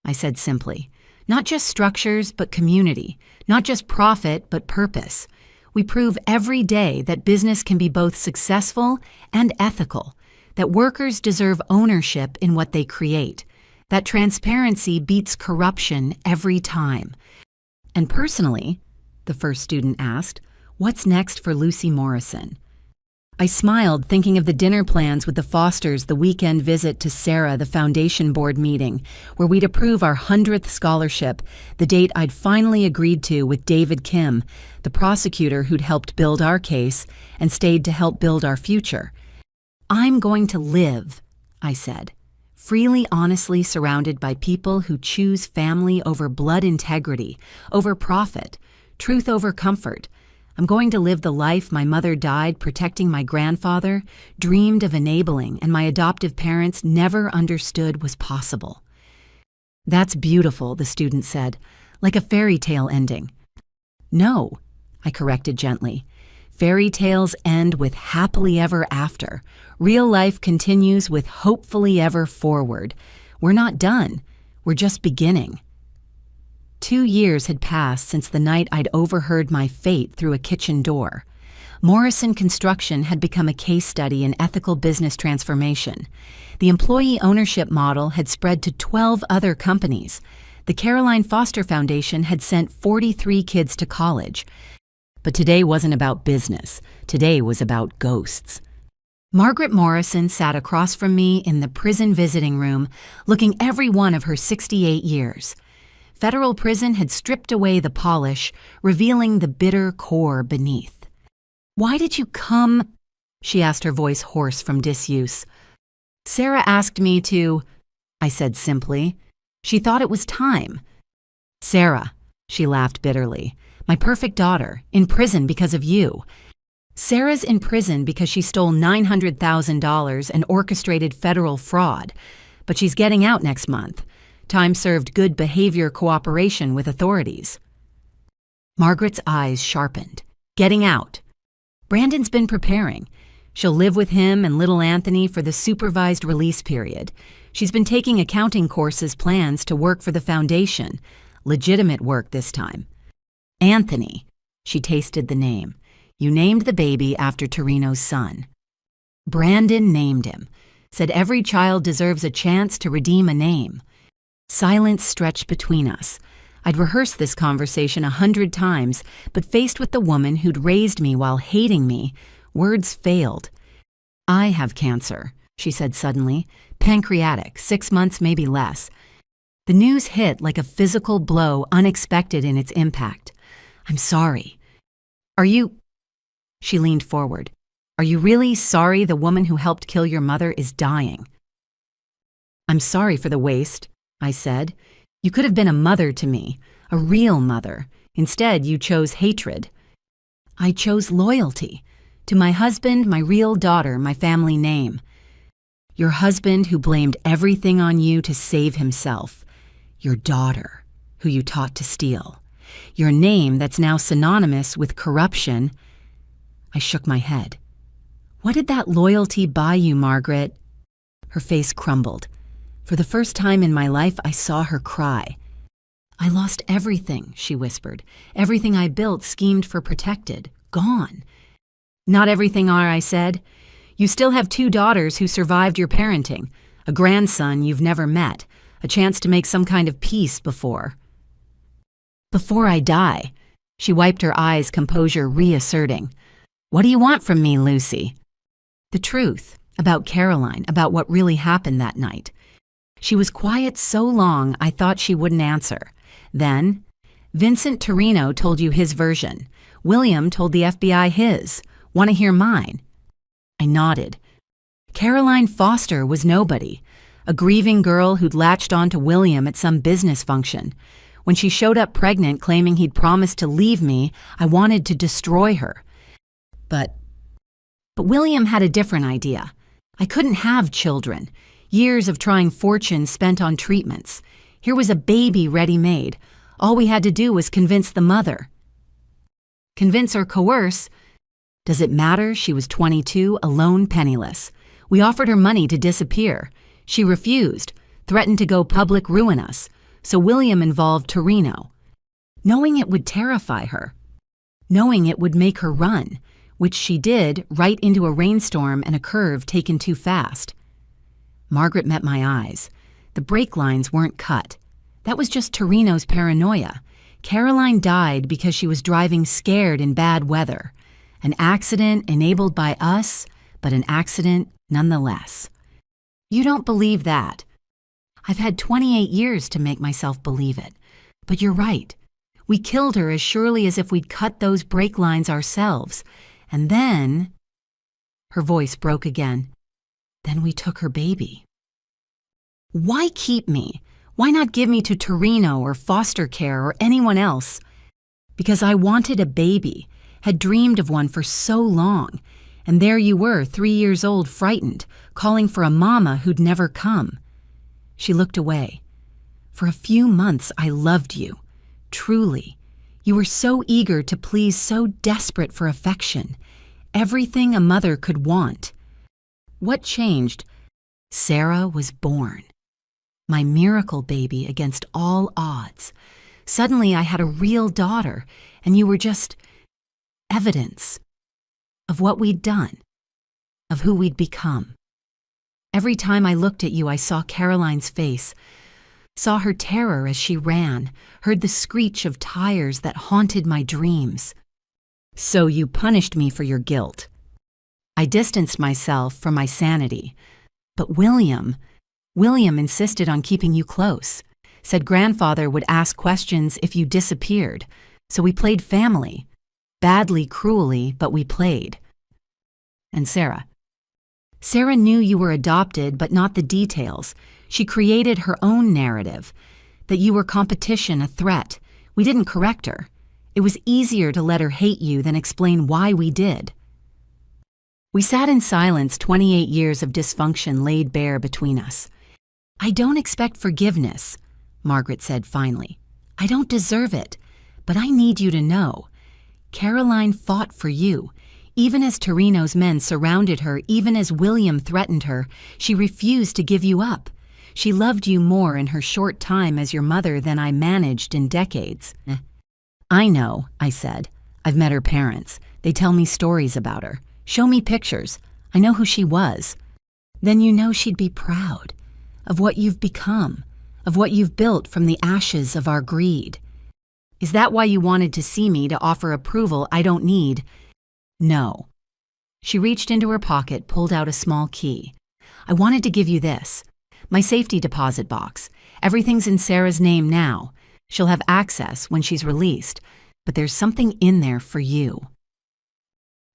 I said simply. Not just structures, but community. Not just profit, but purpose. We prove every day that business can be both successful and ethical, that workers deserve ownership in what they create, that transparency beats corruption every time. And personally, the first student asked, what's next for Lucy Morrison? I smiled, thinking of the dinner plans with the Fosters, the weekend visit to Sarah, the foundation board meeting, where we'd approve our 100th scholarship, the date I'd finally agreed to with David Kim, the prosecutor who'd helped build our case and stayed to help build our future. I'm going to live, I said, freely, honestly surrounded by people who choose family over blood integrity, over profit, truth over comfort. I'm going to live the life my mother died protecting my grandfather, dreamed of enabling, and my adoptive parents never understood was possible. That's beautiful, the student said, like a fairy tale ending. No, I corrected gently. Fairy tales end with happily ever after. Real life continues with hopefully ever forward. We're not done. We're just beginning. 2 years had passed since the night I'd overheard my fate through a kitchen door. Morrison Construction had become a case study in ethical business transformation. The employee ownership model had spread to 12 other companies. The Caroline Foster Foundation had sent 43 kids to college. But today wasn't about business. Today was about ghosts. Margaret Morrison sat across from me in the prison visiting room, looking every one of her 68 years. Federal prison had stripped away the polish, revealing the bitter core beneath. "Why did you come?" she asked, her voice hoarse from disuse. "Sarah asked me to," I said simply. "She thought it was time." "Sarah," she laughed bitterly, "my perfect daughter, in prison because of you. Sarah's in prison because she stole $900,000 and orchestrated federal fraud, but she's getting out next month. Time served good behavior cooperation with authorities." Margaret's eyes sharpened. "Getting out. Brandon's been preparing. She'll live with him and little Anthony for the supervised release period. She's been taking accounting courses, plans to work for the foundation. Legitimate work this time." "Anthony," she tasted the name. "You named the baby after Torino's son." "Brandon named him. Said every child deserves a chance to redeem a name." Silence stretched between us. I'd rehearsed this conversation 100 times, but faced with the woman who'd raised me while hating me, words failed. "I have cancer," she said suddenly. "Pancreatic, 6 months, maybe less." The news hit like a physical blow, unexpected in its impact. "I'm sorry." "Are you—" She leaned forward. "Are you really sorry the woman who helped kill your mother is dying?" "I'm sorry for the waste," I said. "You could have been a mother to me, a real mother. Instead, you chose hatred." "I chose loyalty. To my husband, my real daughter, my family name." "Your husband who blamed everything on you to save himself. Your daughter, who you taught to steal. Your name that's now synonymous with corruption." I shook my head. "What did that loyalty buy you, Margaret?" Her face crumbled. For the first time in my life, I saw her cry. "I lost everything," she whispered. "Everything I built, schemed for, protected. Gone." "Not everything, I said. "You still have 2 daughters who survived your parenting, a grandson you've never met, a chance to make some kind of peace before I die." She wiped her eyes, composure reasserting. "What do you want from me, Lucy?" "The truth, about Caroline, about what really happened that night." She was quiet so long I thought she wouldn't answer. Then, "Vincent Torino told you his version. William told the FBI his. Want to hear mine?" I nodded. Caroline Foster was nobody, a grieving girl who'd latched on to William at some business function. When she showed up pregnant claiming he'd promised to leave me, I wanted to destroy her. But William had a different idea. I couldn't have children. Years of trying fortunes spent on treatments. Here was a baby ready-made. All we had to do was convince the mother. Convince or coerce? Does it matter? She was 22, alone, penniless. We offered her money to disappear. She refused, threatened to go public, ruin us. So William involved Torino. Knowing it would terrify her. Knowing it would make her run, which she did, right into a rainstorm and a curve taken too fast. Margaret met my eyes. The brake lines weren't cut. That was just Torino's paranoia. Caroline died because she was driving scared in bad weather. An accident enabled by us, but an accident nonetheless. You don't believe that. I've had 28 years to make myself believe it. But you're right. We killed her as surely as if we'd cut those brake lines ourselves. And then... Her voice broke again. Then we took her baby. Why keep me? Why not give me to Torino or foster care or anyone else? Because I wanted a baby, had dreamed of one for so long. And there you were, 3 years old, frightened, calling for a mama who'd never come. She looked away. For a few months I loved you. Truly. You were so eager to please, so desperate for affection. Everything a mother could want. What changed? Sarah was born. My miracle baby against all odds. Suddenly I had a real daughter, and you were just evidence. of what we'd done, of who we'd become. Every time I looked at you, I saw Caroline's face, saw her terror as she ran, heard the screech of tires that haunted my dreams. So you punished me for your guilt. I distanced myself from my sanity. But William insisted on keeping you close, said grandfather would ask questions if you disappeared, so we played family. Badly, cruelly, but we played. And Sarah knew you were adopted, but not the details. She created her own narrative, that you were competition, a threat. We didn't correct her. It was easier to let her hate you than explain why we did. We sat in silence, 28 years of dysfunction laid bare between us. I don't expect forgiveness, Margaret said finally. I don't deserve it, but I need you to know. Caroline fought for you. Even as Torino's men surrounded her, even as William threatened her, she refused to give you up. She loved you more in her short time as your mother than I managed in decades. I know, I said. I've met her parents. They tell me stories about her. Show me pictures. I know who she was. Then you know she'd be proud of what you've become, of what you've built from the ashes of our greed. Is that why you wanted to see me, to offer approval I don't need? No. She reached into her pocket, pulled out a small key. I wanted to give you this. My safety deposit box. Everything's in Sarah's name now. She'll have access when she's released, but there's something in there for you.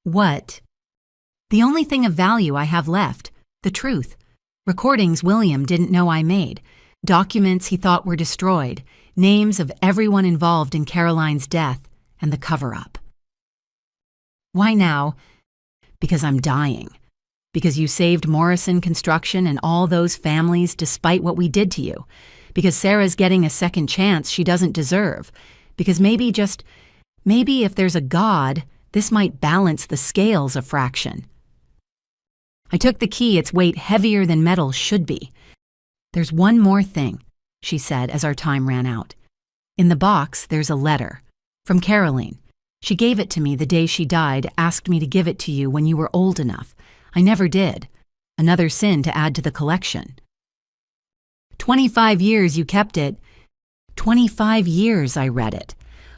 What? The only thing of value I have left, the truth. Recordings William didn't know I made, documents he thought were destroyed, names of everyone involved in Caroline's death, and the cover-up. Why now? Because I'm dying. Because you saved Morrison Construction and all those families despite what we did to you. Because Sarah's getting a second chance she doesn't deserve. Because maybe if there's a God, this might balance the scales a fraction. I took the key, its weight heavier than metal should be. There's one more thing, she said as our time ran out. In the box, there's a letter. From Caroline. She gave it to me the day she died, asked me to give it to you when you were old enough. I never did. Another sin to add to the collection. 25 years you kept it. 25 years I read it,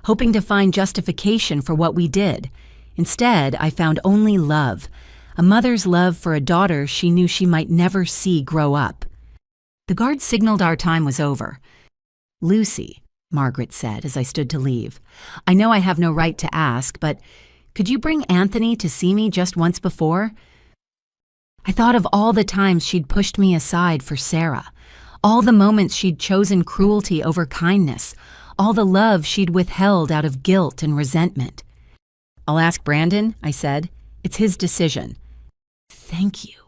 hoping to find justification for what we did. Instead, I found only love, a mother's love for a daughter she knew she might never see grow up. The guard signaled our time was over. Lucy, Margaret said as I stood to leave, I know I have no right to ask, but could you bring Anthony to see me just once before? I thought of all the times she'd pushed me aside for Sarah, all the moments she'd chosen cruelty over kindness, all the love she'd withheld out of guilt and resentment. I'll ask Brandon, I said. It's his decision. Thank you,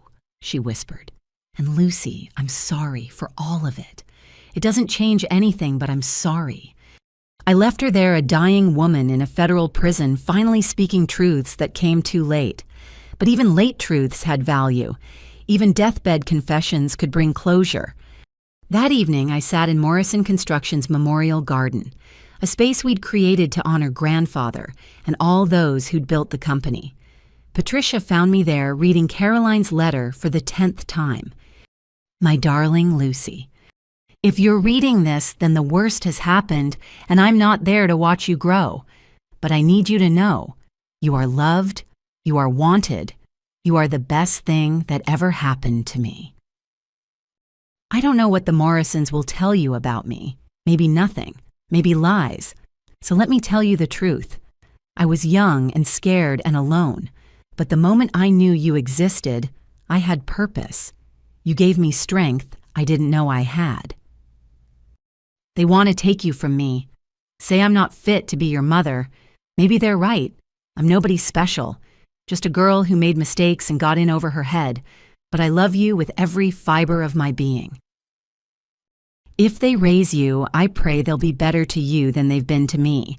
she whispered. And Lucy, I'm sorry for all of it. It doesn't change anything, but I'm sorry. I left her there, a dying woman in a federal prison, finally speaking truths that came too late. But even late truths had value. Even deathbed confessions could bring closure. That evening, I sat in Morrison Construction's Memorial Garden, a space we'd created to honor grandfather and all those who'd built the company. Patricia found me there reading Caroline's letter for the 10th time. My darling Lucy, if you're reading this, then the worst has happened, and I'm not there to watch you grow. But I need you to know, you are loved, you are wanted, you are the best thing that ever happened to me. I don't know what the Morrisons will tell you about me. Maybe nothing, maybe lies. So let me tell you the truth. I was young and scared and alone, but the moment I knew you existed, I had purpose. You gave me strength I didn't know I had. They want to take you from me. Say I'm not fit to be your mother. Maybe they're right. I'm nobody special. Just a girl who made mistakes and got in over her head. But I love you with every fiber of my being. If they raise you, I pray they'll be better to you than they've been to me.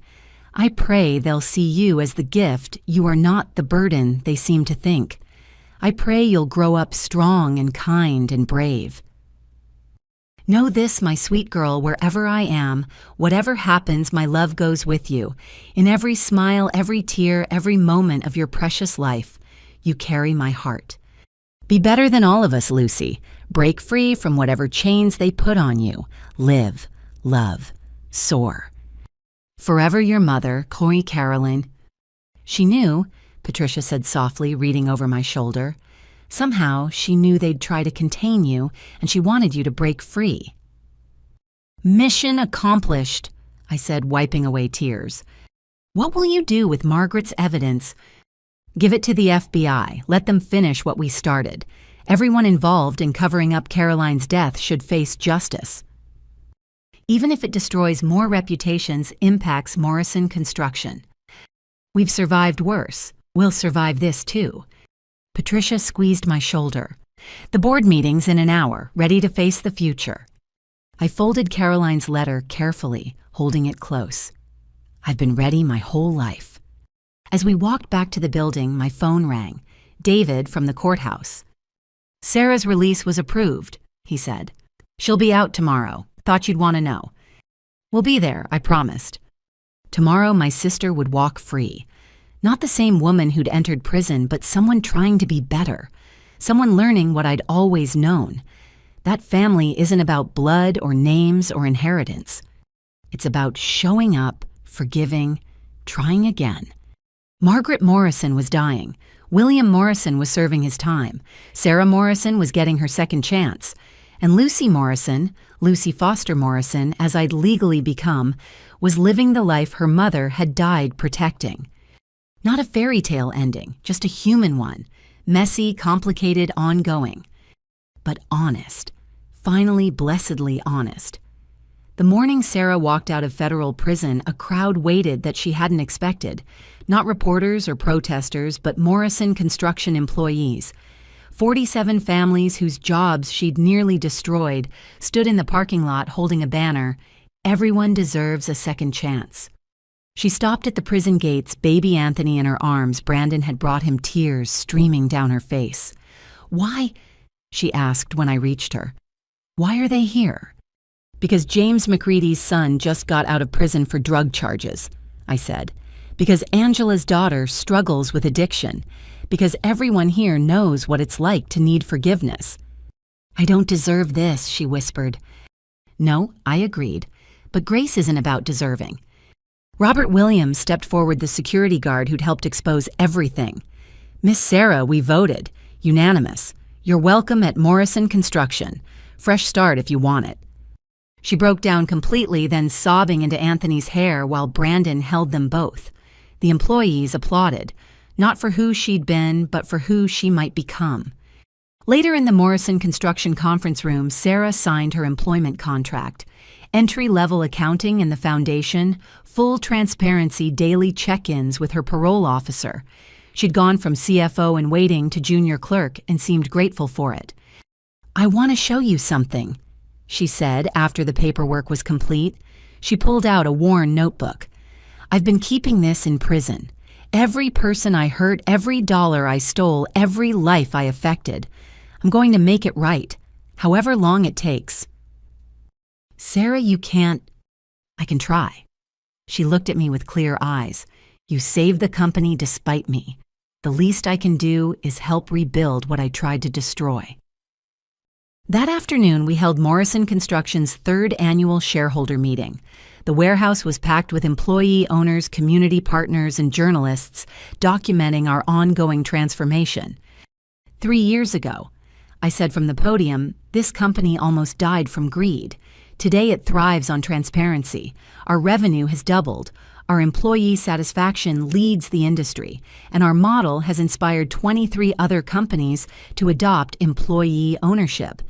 I pray they'll see you as the gift. You are not the burden they seem to think. I pray you'll grow up strong and kind and brave. Know this, my sweet girl, wherever I am, whatever happens, my love goes with you. In every smile, every tear, every moment of your precious life, you carry my heart. Be better than all of us, Lucy. Break free from whatever chains they put on you. Live, love, soar. Forever your mother, Corey Carolyn. She knew, Patricia said softly, reading over my shoulder. Somehow, she knew they'd try to contain you, and she wanted you to break free. Mission accomplished, I said, wiping away tears. What will you do with Margaret's evidence? Give it to the FBI. Let them finish what we started. Everyone involved in covering up Caroline's death should face justice. Even if it destroys more reputations, impacts Morrison Construction. We've survived worse. We'll survive this too. Patricia squeezed my shoulder. The board meeting's in an hour, ready to face the future. I folded Caroline's letter carefully, holding it close. I've been ready my whole life. As we walked back to the building, my phone rang. David from the courthouse. Sarah's release was approved, he said. She'll be out tomorrow. Thought you'd want to know. We'll be there, I promised. Tomorrow my sister would walk free. Not the same woman who'd entered prison, but someone trying to be better. Someone learning what I'd always known. That family isn't about blood or names or inheritance. It's about showing up, forgiving, trying again. Margaret Morrison was dying. William Morrison was serving his time. Sarah Morrison was getting her second chance. And Lucy Morrison, Lucy Foster Morrison, as I'd legally become, was living the life her mother had died protecting. Not a fairy tale ending, just a human one. Messy, complicated, ongoing. But honest. Finally, blessedly honest. The morning Sarah walked out of federal prison, a crowd waited that she hadn't expected. Not reporters or protesters, but Morrison Construction employees. 47 families whose jobs she'd nearly destroyed stood in the parking lot holding a banner, "Everyone deserves a second chance." She stopped at the prison gates, baby Anthony in her arms. Brandon had brought him, tears streaming down her face. "Why?" she asked when I reached her. "Why are they here?" "Because James McCready's son just got out of prison for drug charges," I said. "Because Angela's daughter struggles with addiction. Because everyone here knows what it's like to need forgiveness." "I don't deserve this," she whispered. No, I agreed. But grace isn't about deserving. Robert Williams stepped forward, the security guard who'd helped expose everything. "Miss Sarah, we voted. Unanimous. You're welcome at Morrison Construction. Fresh start if you want it." She broke down completely, then sobbing into Anthony's hair while Brandon held them both. The employees applauded, not for who she'd been, but for who she might become. Later in the Morrison Construction conference room, Sarah signed her employment contract. Entry-level accounting in the foundation, full transparency daily check-ins with her parole officer. She'd gone from CFO in waiting to junior clerk and seemed grateful for it. "I want to show you something," she said after the paperwork was complete. She pulled out a worn notebook. "I've been keeping this in prison. Every person I hurt, every dollar I stole, every life I affected. I'm going to make it right, however long it takes." "Sarah, you can't—" "I can try." She looked at me with clear eyes. "You saved the company despite me. The least I can do is help rebuild what I tried to destroy." That afternoon, we held Morrison Construction's third annual shareholder meeting. The warehouse was packed with employee owners, community partners, and journalists documenting our ongoing transformation. 3 years ago, I said from the podium, this company almost died from greed. Today it thrives on transparency. Our revenue has doubled. Our employee satisfaction leads the industry, and our model has inspired 23 other companies to adopt employee ownership.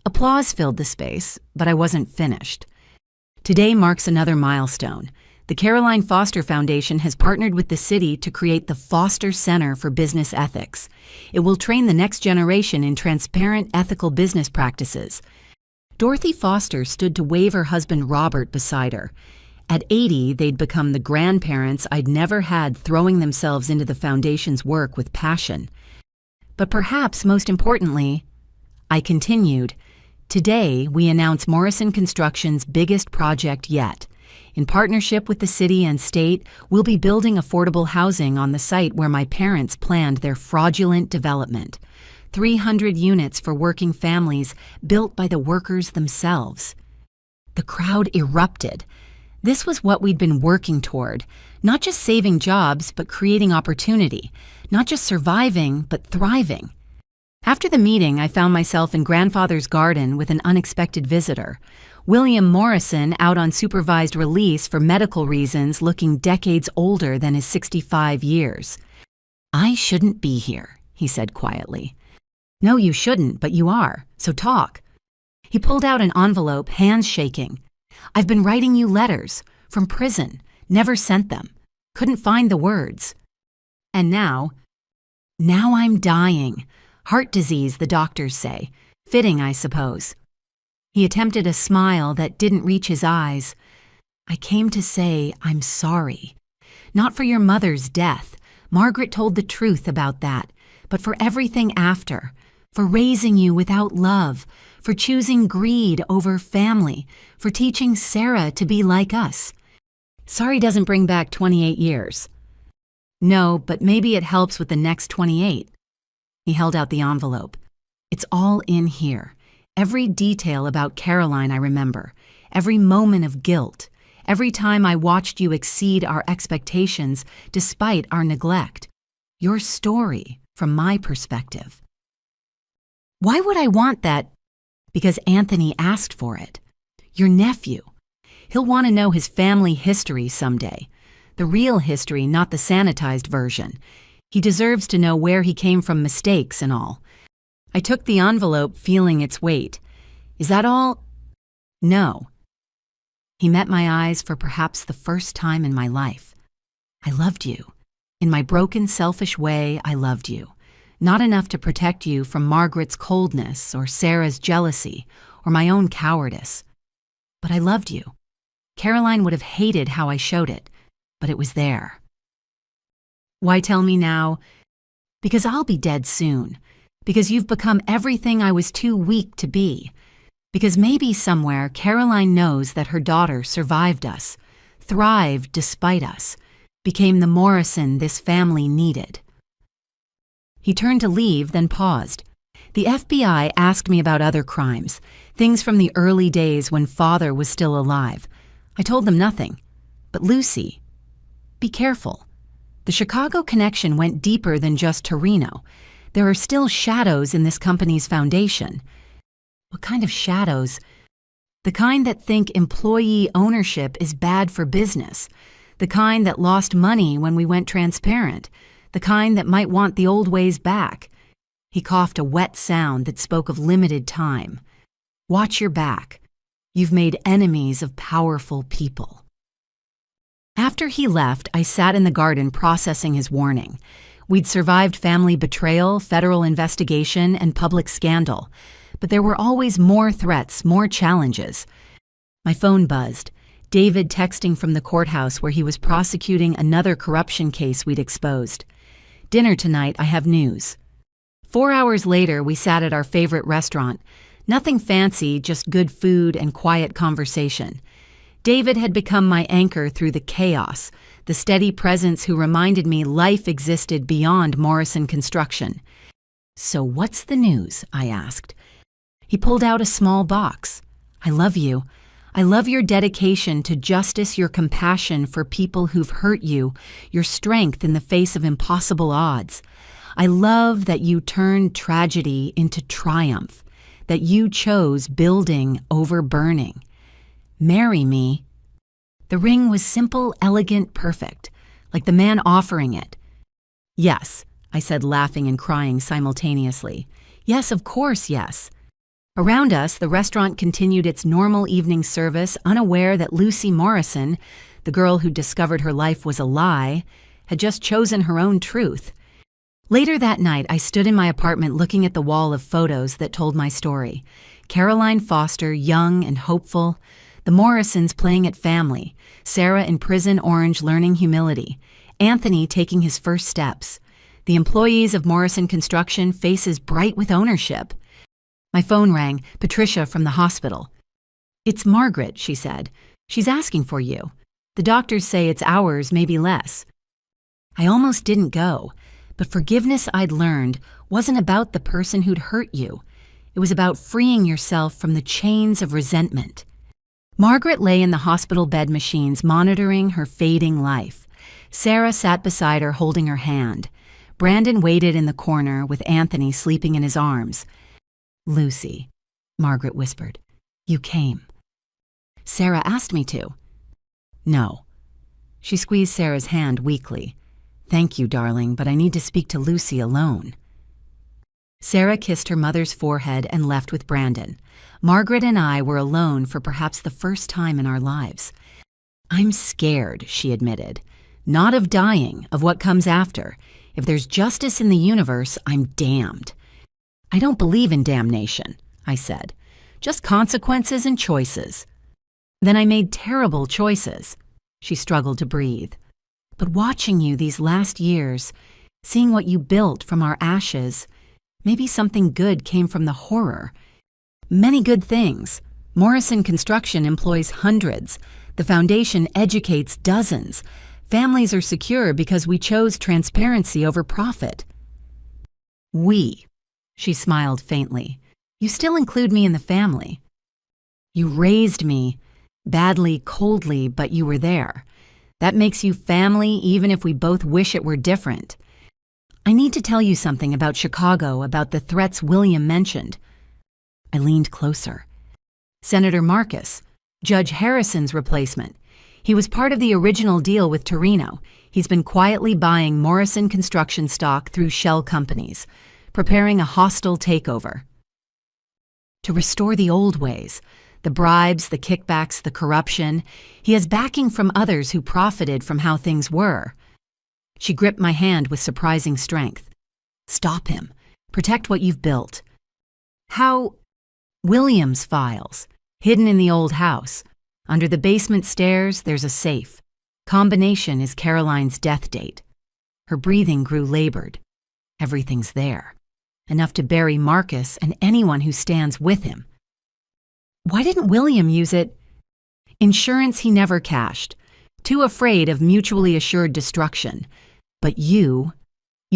Applause filled the space, but I wasn't finished. Today marks another milestone. The Caroline Foster Foundation has partnered with the city to create the Foster Center for Business Ethics. It will train the next generation in transparent, ethical business practices. Dorothy Foster stood to wave her husband Robert beside her. At 80, they'd become the grandparents I'd never had, throwing themselves into the foundation's work with passion. But perhaps most importantly, I continued, Today, we announce Morrison Construction's biggest project yet. In partnership with the city and state, we'll be building affordable housing on the site where my parents planned their fraudulent development. 300 units for working families built by the workers themselves. The crowd erupted. This was what we'd been working toward, not just saving jobs, but creating opportunity, not just surviving, but thriving. After the meeting, I found myself in grandfather's garden with an unexpected visitor. William Morrison, out on supervised release for medical reasons, looking decades older than his 65 years. "I shouldn't be here," he said quietly. "No, you shouldn't, but you are, so talk." He pulled out an envelope, hands shaking. "I've been writing you letters, from prison, never sent them, couldn't find the words. And now I'm dying. Heart disease, the doctors say. Fitting, I suppose." He attempted a smile that didn't reach his eyes. "I came to say I'm sorry. Not for your mother's death. Margaret told the truth about that. But for everything after. For raising you without love. For choosing greed over family. For teaching Sarah to be like us. Sorry doesn't bring back 28 years. No, but maybe it helps with the next 28. He held out the envelope. "It's all in here. Every detail about Caroline I remember. Every moment of guilt. Every time I watched you exceed our expectations despite our neglect. Your story from my perspective." "Why would I want that?" "Because Anthony asked for it. Your nephew. He'll want to know his family history someday. The real history, not the sanitized version. He deserves to know where he came from, mistakes and all." I took the envelope, feeling its weight. "Is that all?" "No." He met my eyes for perhaps the first time in my life. "I loved you. In my broken, selfish way, I loved you. Not enough to protect you from Margaret's coldness or Sarah's jealousy or my own cowardice. But I loved you. Caroline would have hated how I showed it, but it was there." "Why tell me now?" "Because I'll be dead soon. Because you've become everything I was too weak to be. Because maybe somewhere Caroline knows that her daughter survived us, thrived despite us, became the Morrison this family needed." He turned to leave, then paused. "The FBI asked me about other crimes, things from the early days when father was still alive. I told them nothing. But Lucy, be careful. The Chicago connection went deeper than just Torino. There are still shadows in this company's foundation." "What kind of shadows?" "The kind that think employee ownership is bad for business. The kind that lost money when we went transparent. The kind that might want the old ways back." He coughed a wet sound that spoke of limited time. "Watch your back. You've made enemies of powerful people." After he left, I sat in the garden processing his warning. We'd survived family betrayal, federal investigation, and public scandal. But there were always more threats, more challenges. My phone buzzed. David texting from the courthouse where he was prosecuting another corruption case we'd exposed. "Dinner tonight, I have news." 4 hours later, we sat at our favorite restaurant. Nothing fancy, just good food and quiet conversation. David had become my anchor through the chaos, the steady presence who reminded me life existed beyond Morrison Construction. "So what's the news?" I asked. He pulled out a small box. "I love you. I love your dedication to justice, your compassion for people who've hurt you, your strength in the face of impossible odds. I love that you turned tragedy into triumph, that you chose building over burning. Marry me." The ring was simple, elegant, perfect, like the man offering it. "Yes," I said, laughing and crying simultaneously. "Yes, of course, yes." Around us, the restaurant continued its normal evening service, unaware that Lucy Morrison, the girl who discovered her life was a lie, had just chosen her own truth. Later that night, I stood in my apartment looking at the wall of photos that told my story. Caroline Foster, young and hopeful. The Morrisons playing at family. Sarah in prison orange learning humility. Anthony taking his first steps. The employees of Morrison Construction, faces bright with ownership. My phone rang. Patricia from the hospital. "It's Margaret," she said. "She's asking for you. The doctors say it's hours, maybe less." I almost didn't go, but forgiveness I'd learned wasn't about the person who'd hurt you. It was about freeing yourself from the chains of resentment. Margaret lay in the hospital bed machines, monitoring her fading life. Sarah sat beside her, holding her hand. Brandon waited in the corner with Anthony sleeping in his arms. "Lucy," Margaret whispered, "you came." "Sarah asked me to." "No." She squeezed Sarah's hand weakly. "Thank you, darling, but I need to speak to Lucy alone." Sarah kissed her mother's forehead and left with Brandon. Margaret and I were alone for perhaps the first time in our lives. "I'm scared," she admitted. "Not of dying, of what comes after. If there's justice in the universe, I'm damned." "I don't believe in damnation," I said. "Just consequences and choices." "Then I made terrible choices." She struggled to breathe. "But watching you these last years, seeing what you built from our ashes, maybe something good came from the horror. Many good things. Morrison Construction employs hundreds. The foundation educates dozens. Families are secure because we chose transparency over profit." "We," she smiled faintly. "You still include me in the family. You raised me, badly, coldly, but you were there. That makes you family even if we both wish it were different. I need to tell you something about Chicago, about the threats William mentioned." I leaned closer. "Senator Marcus, Judge Harrison's replacement. He was part of the original deal with Torino. He's been quietly buying Morrison Construction stock through shell companies, preparing a hostile takeover. To restore the old ways, the bribes, the kickbacks, the corruption. He has backing from others who profited from how things were." She gripped my hand with surprising strength. "Stop him. Protect what you've built." "How?" "William's files, hidden in the old house. Under the basement stairs, there's a safe. Combination is Caroline's death date." Her breathing grew labored. "Everything's there. Enough to bury Marcus and anyone who stands with him." "Why didn't William use it?" "Insurance he never cashed. Too afraid of mutually assured destruction. But you've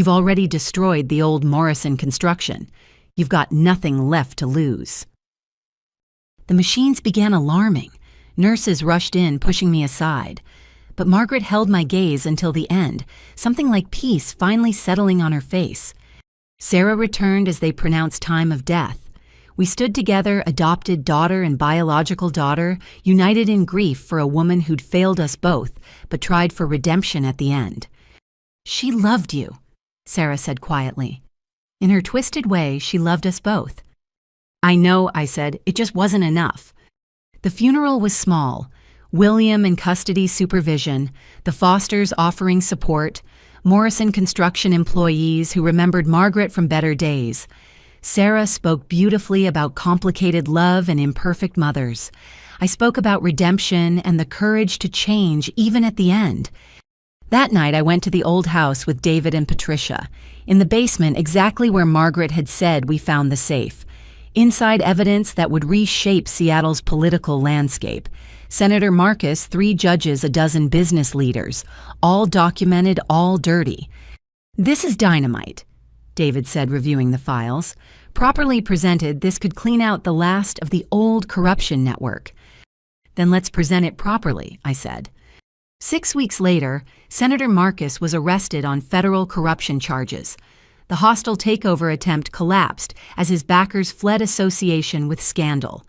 already destroyed the old Morrison Construction. You've got nothing left to lose." The machines began alarming. Nurses rushed in, pushing me aside. But Margaret held my gaze until the end, something like peace finally settling on her face. Sarah returned as they pronounced time of death. We stood together, adopted daughter and biological daughter, united in grief for a woman who'd failed us both, but tried for redemption at the end. "She loved you," Sarah said quietly. In her twisted way, she loved us both. "I know," I said, "it just wasn't enough." The funeral was small. William in custody supervision, the Fosters offering support, Morrison Construction employees who remembered Margaret from better days. Sarah spoke beautifully about complicated love and imperfect mothers. I spoke about redemption and the courage to change even at the end. That night I went to the old house with David and Patricia. In the basement, exactly where Margaret had said we found the safe. Inside evidence that would reshape Seattle's political landscape. Senator Marcus, 3 judges, a dozen business leaders. All documented, all dirty. "This is dynamite," David said, reviewing the files. "Properly presented, this could clean out the last of the old corruption network." "Then let's present it properly," I said. 6 weeks later, Senator Marcus was arrested on federal corruption charges. The hostile takeover attempt collapsed as his backers fled association with scandal.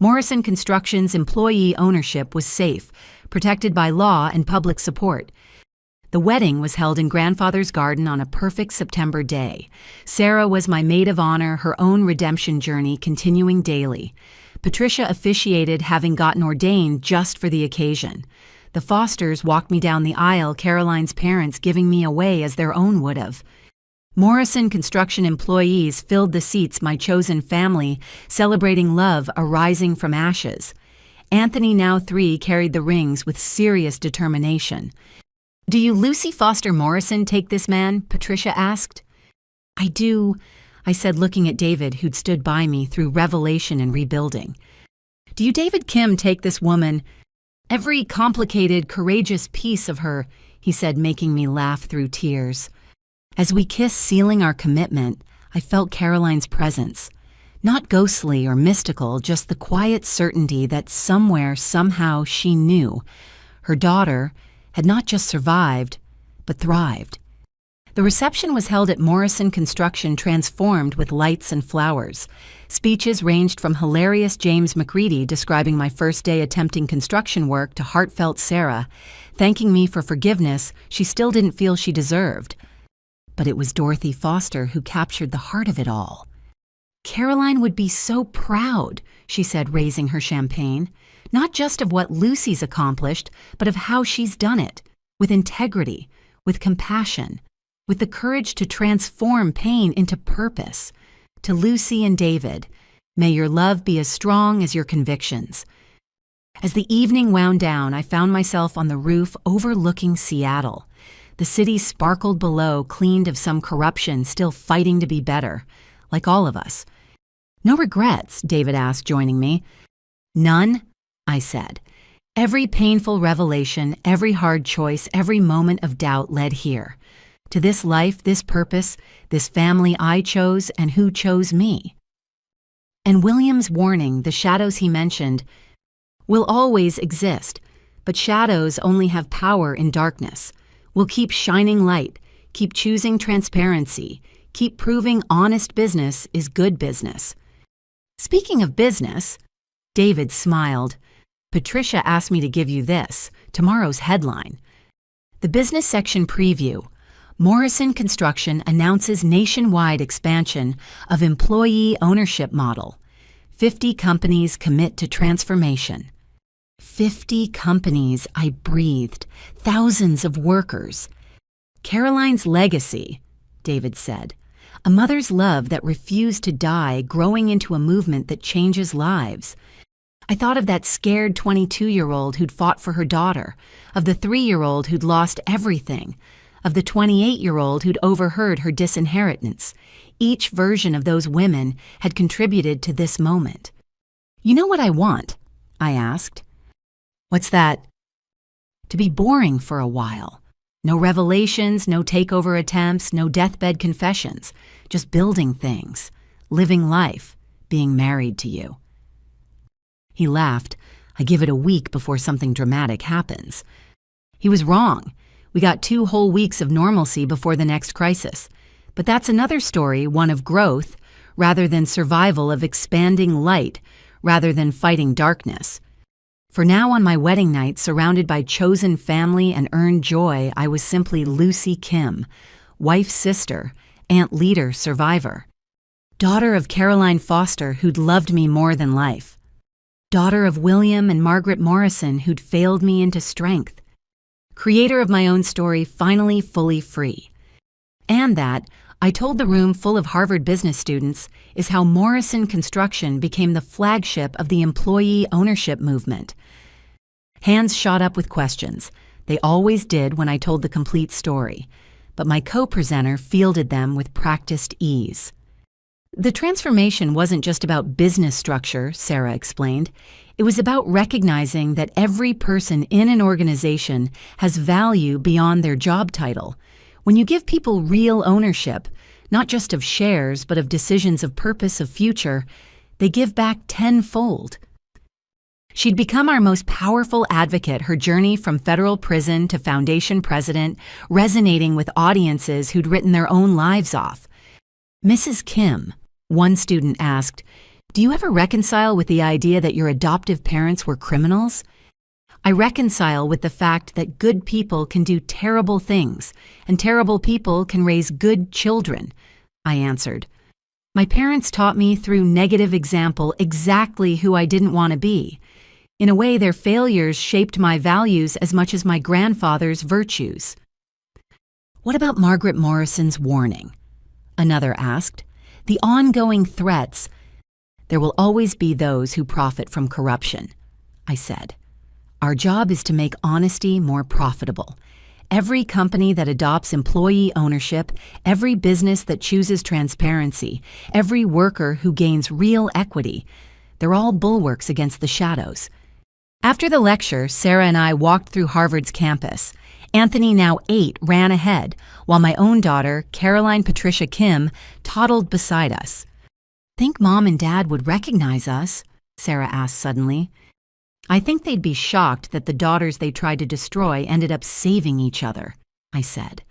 Morrison Construction's employee ownership was safe, protected by law and public support. The wedding was held in grandfather's garden on a perfect September day. Sarah was my maid of honor, her own redemption journey continuing daily. Patricia officiated, having gotten ordained just for the occasion. The Fosters walked me down the aisle, Caroline's parents giving me away as their own would have. Morrison Construction employees filled the seats, my chosen family, celebrating love arising from ashes. Anthony, now 3, carried the rings with serious determination. "Do you Lucy Foster Morrison take this man?" Patricia asked. "I do. I said, looking at David, who'd stood by me through revelation and rebuilding. Do you, David Kim, take this woman, every complicated, courageous piece of her, he said, making me laugh through tears. As we kissed, sealing our commitment, I felt Caroline's presence. Not ghostly or mystical, just the quiet certainty that somewhere, somehow, she knew her daughter had not just survived, but thrived. The reception was held at Morrison Construction, transformed with lights and flowers. Speeches ranged from hilarious James McCready describing my first day attempting construction work to heartfelt Sarah, thanking me for forgiveness she still didn't feel she deserved. But it was Dorothy Foster who captured the heart of it all. Caroline would be so proud, she said, raising her champagne, not just of what Lucy's accomplished, but of how she's done it, with integrity, with compassion, with the courage to transform pain into purpose. To Lucy and David, may your love be as strong as your convictions. As the evening wound down, I found myself on the roof overlooking Seattle. The city sparkled below, cleaned of some corruption, still fighting to be better, like all of us. No regrets, David asked, joining me. None, I said. Every painful revelation, every hard choice, every moment of doubt led here. To this life, this purpose, this family I chose and who chose me. And William's warning, the shadows he mentioned, will always exist, but shadows only have power in darkness. We'll keep shining light, keep choosing transparency, keep proving honest business is good business. Speaking of business, David smiled. Patricia asked me to give you this, tomorrow's headline. The business section preview. Morrison Construction announces nationwide expansion of employee ownership model. 50 companies commit to transformation. 50 companies, I breathed. Thousands of workers. Caroline's legacy, David said. A mother's love that refused to die, growing into a movement that changes lives. I thought of that scared 22-year-old who'd fought for her daughter, of the 3-year-old who'd lost everything, of the 28-year-old who'd overheard her disinheritance. Each version of those women had contributed to this moment. You know what I want? I asked. What's that? To be boring for a while. No revelations, no takeover attempts, no deathbed confessions. Just building things, living life, being married to you. He laughed. I give it a week before something dramatic happens. He was wrong. We got 2 whole weeks of normalcy before the next crisis. But that's another story, one of growth, rather than survival, of expanding light, rather than fighting darkness. For now, on my wedding night, surrounded by chosen family and earned joy, I was simply Lucy Kim, wife, sister, aunt, leader, survivor. Daughter of Caroline Foster, who'd loved me more than life. Daughter of William and Margaret Morrison, who'd failed me into strength. Creator of my own story, finally fully free. And that, I told the room full of Harvard business students, is how Morrison Construction became the flagship of the employee ownership movement. Hands shot up with questions. They always did when I told the complete story, but my co-presenter fielded them with practiced ease. The transformation wasn't just about business structure, Sarah explained. It was about recognizing that every person in an organization has value beyond their job title. When you give people real ownership, not just of shares, but of decisions of purpose, of future, they give back tenfold. She'd become our most powerful advocate, her journey from federal prison to foundation president, resonating with audiences who'd written their own lives off. Mrs. Kim, one student asked, do you ever reconcile with the idea that your adoptive parents were criminals? I reconcile with the fact that good people can do terrible things, and terrible people can raise good children, I answered. My parents taught me through negative example exactly who I didn't want to be. In a way, their failures shaped my values as much as my grandfather's virtues. What about Margaret Morrison's warning? Another asked. The ongoing threats. There will always be those who profit from corruption, I said. Our job is to make honesty more profitable. Every company that adopts employee ownership, every business that chooses transparency, every worker who gains real equity, they're all bulwarks against the shadows. After the lecture, Sarah and I walked through Harvard's campus. Anthony, now 8, ran ahead, while my own daughter, Caroline Patricia Kim, toddled beside us. "Think Mom and Dad would recognize us?" Sarah asked suddenly. "I think they'd be shocked that the daughters they tried to destroy ended up saving each other," I said.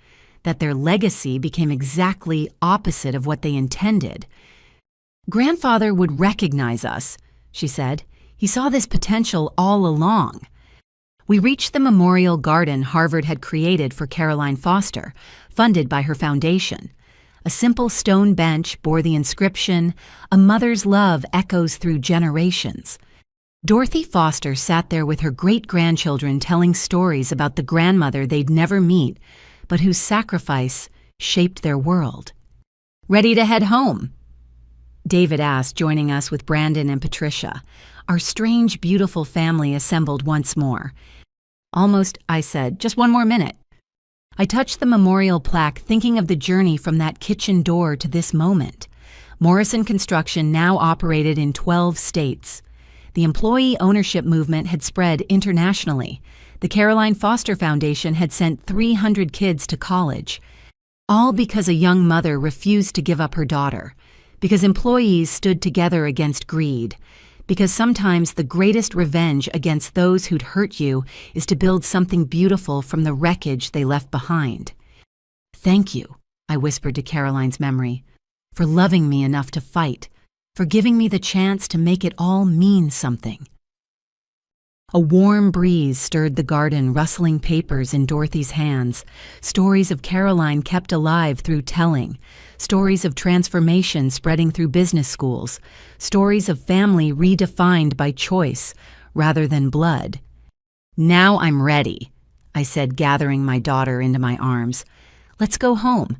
"That their legacy became exactly opposite of what they intended." "Grandfather would recognize us," she said. "He saw this potential all along." We reached the memorial garden Harvard had created for Caroline Foster, funded by her foundation. A simple stone bench bore the inscription, "A mother's love echoes through generations." Dorothy Foster sat there with her great-grandchildren telling stories about the grandmother they'd never meet, but whose sacrifice shaped their world. "Ready to head home?" David asked, joining us with Brandon and Patricia. Our strange, beautiful family assembled once more. "Almost," I said. "Just one more minute." I touched the memorial plaque, thinking of the journey from that kitchen door to this moment. Morrison Construction now operated in 12 states. The employee ownership movement had spread internationally. The Caroline Foster Foundation had sent 300 kids to college. All because a young mother refused to give up her daughter. Because employees stood together against greed. Because sometimes the greatest revenge against those who'd hurt you is to build something beautiful from the wreckage they left behind. "Thank you," I whispered to Caroline's memory, "for loving me enough to fight, for giving me the chance to make it all mean something." A warm breeze stirred the garden, rustling papers in Dorothy's hands. Stories of Caroline kept alive through telling. Stories of transformation spreading through business schools. Stories of family redefined by choice rather than blood. "Now I'm ready," I said, gathering my daughter into my arms. "Let's go home."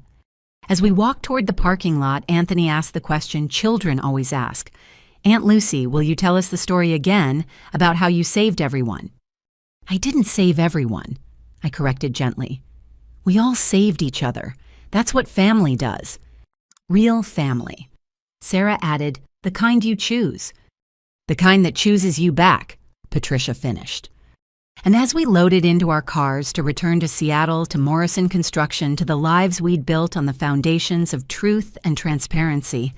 As we walked toward the parking lot, Anthony asked the question children always ask. "Aunt Lucy, will you tell us the story again about how you saved everyone?" "I didn't save everyone," I corrected gently. "We all saved each other. That's what family does. Real family." Sarah added, "The kind you choose." "The kind that chooses you back," Patricia finished. And as we loaded into our cars to return to Seattle, to Morrison Construction, to the lives we'd built on the foundations of truth and transparency,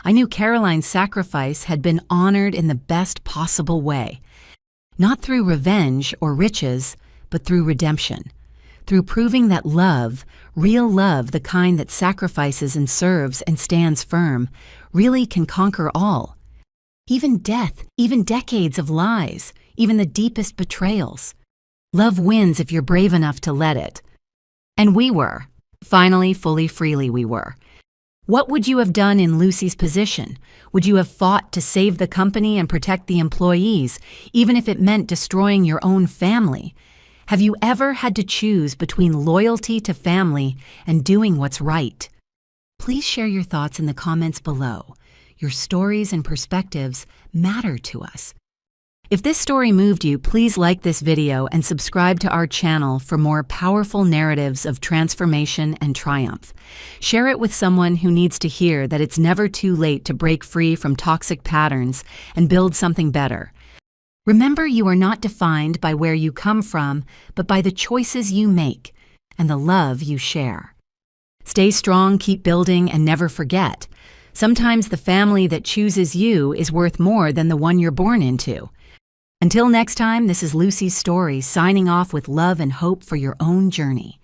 I knew Caroline's sacrifice had been honored in the best possible way. Not through revenge or riches, but through redemption. Through proving that love, real love, the kind that sacrifices and serves and stands firm, really can conquer all. Even death, even decades of lies, even the deepest betrayals. Love wins if you're brave enough to let it. And we were. Finally, fully, freely we were. What would you have done in Lucy's position? Would you have fought to save the company and protect the employees, even if it meant destroying your own family? Have you ever had to choose between loyalty to family and doing what's right? Please share your thoughts in the comments below. Your stories and perspectives matter to us. If this story moved you, please like this video and subscribe to our channel for more powerful narratives of transformation and triumph. Share it with someone who needs to hear that it's never too late to break free from toxic patterns and build something better. Remember, you are not defined by where you come from, but by the choices you make and the love you share. Stay strong, keep building, and never forget. Sometimes the family that chooses you is worth more than the one you're born into. Until next time, this is Lucy's Story, signing off with love and hope for your own journey.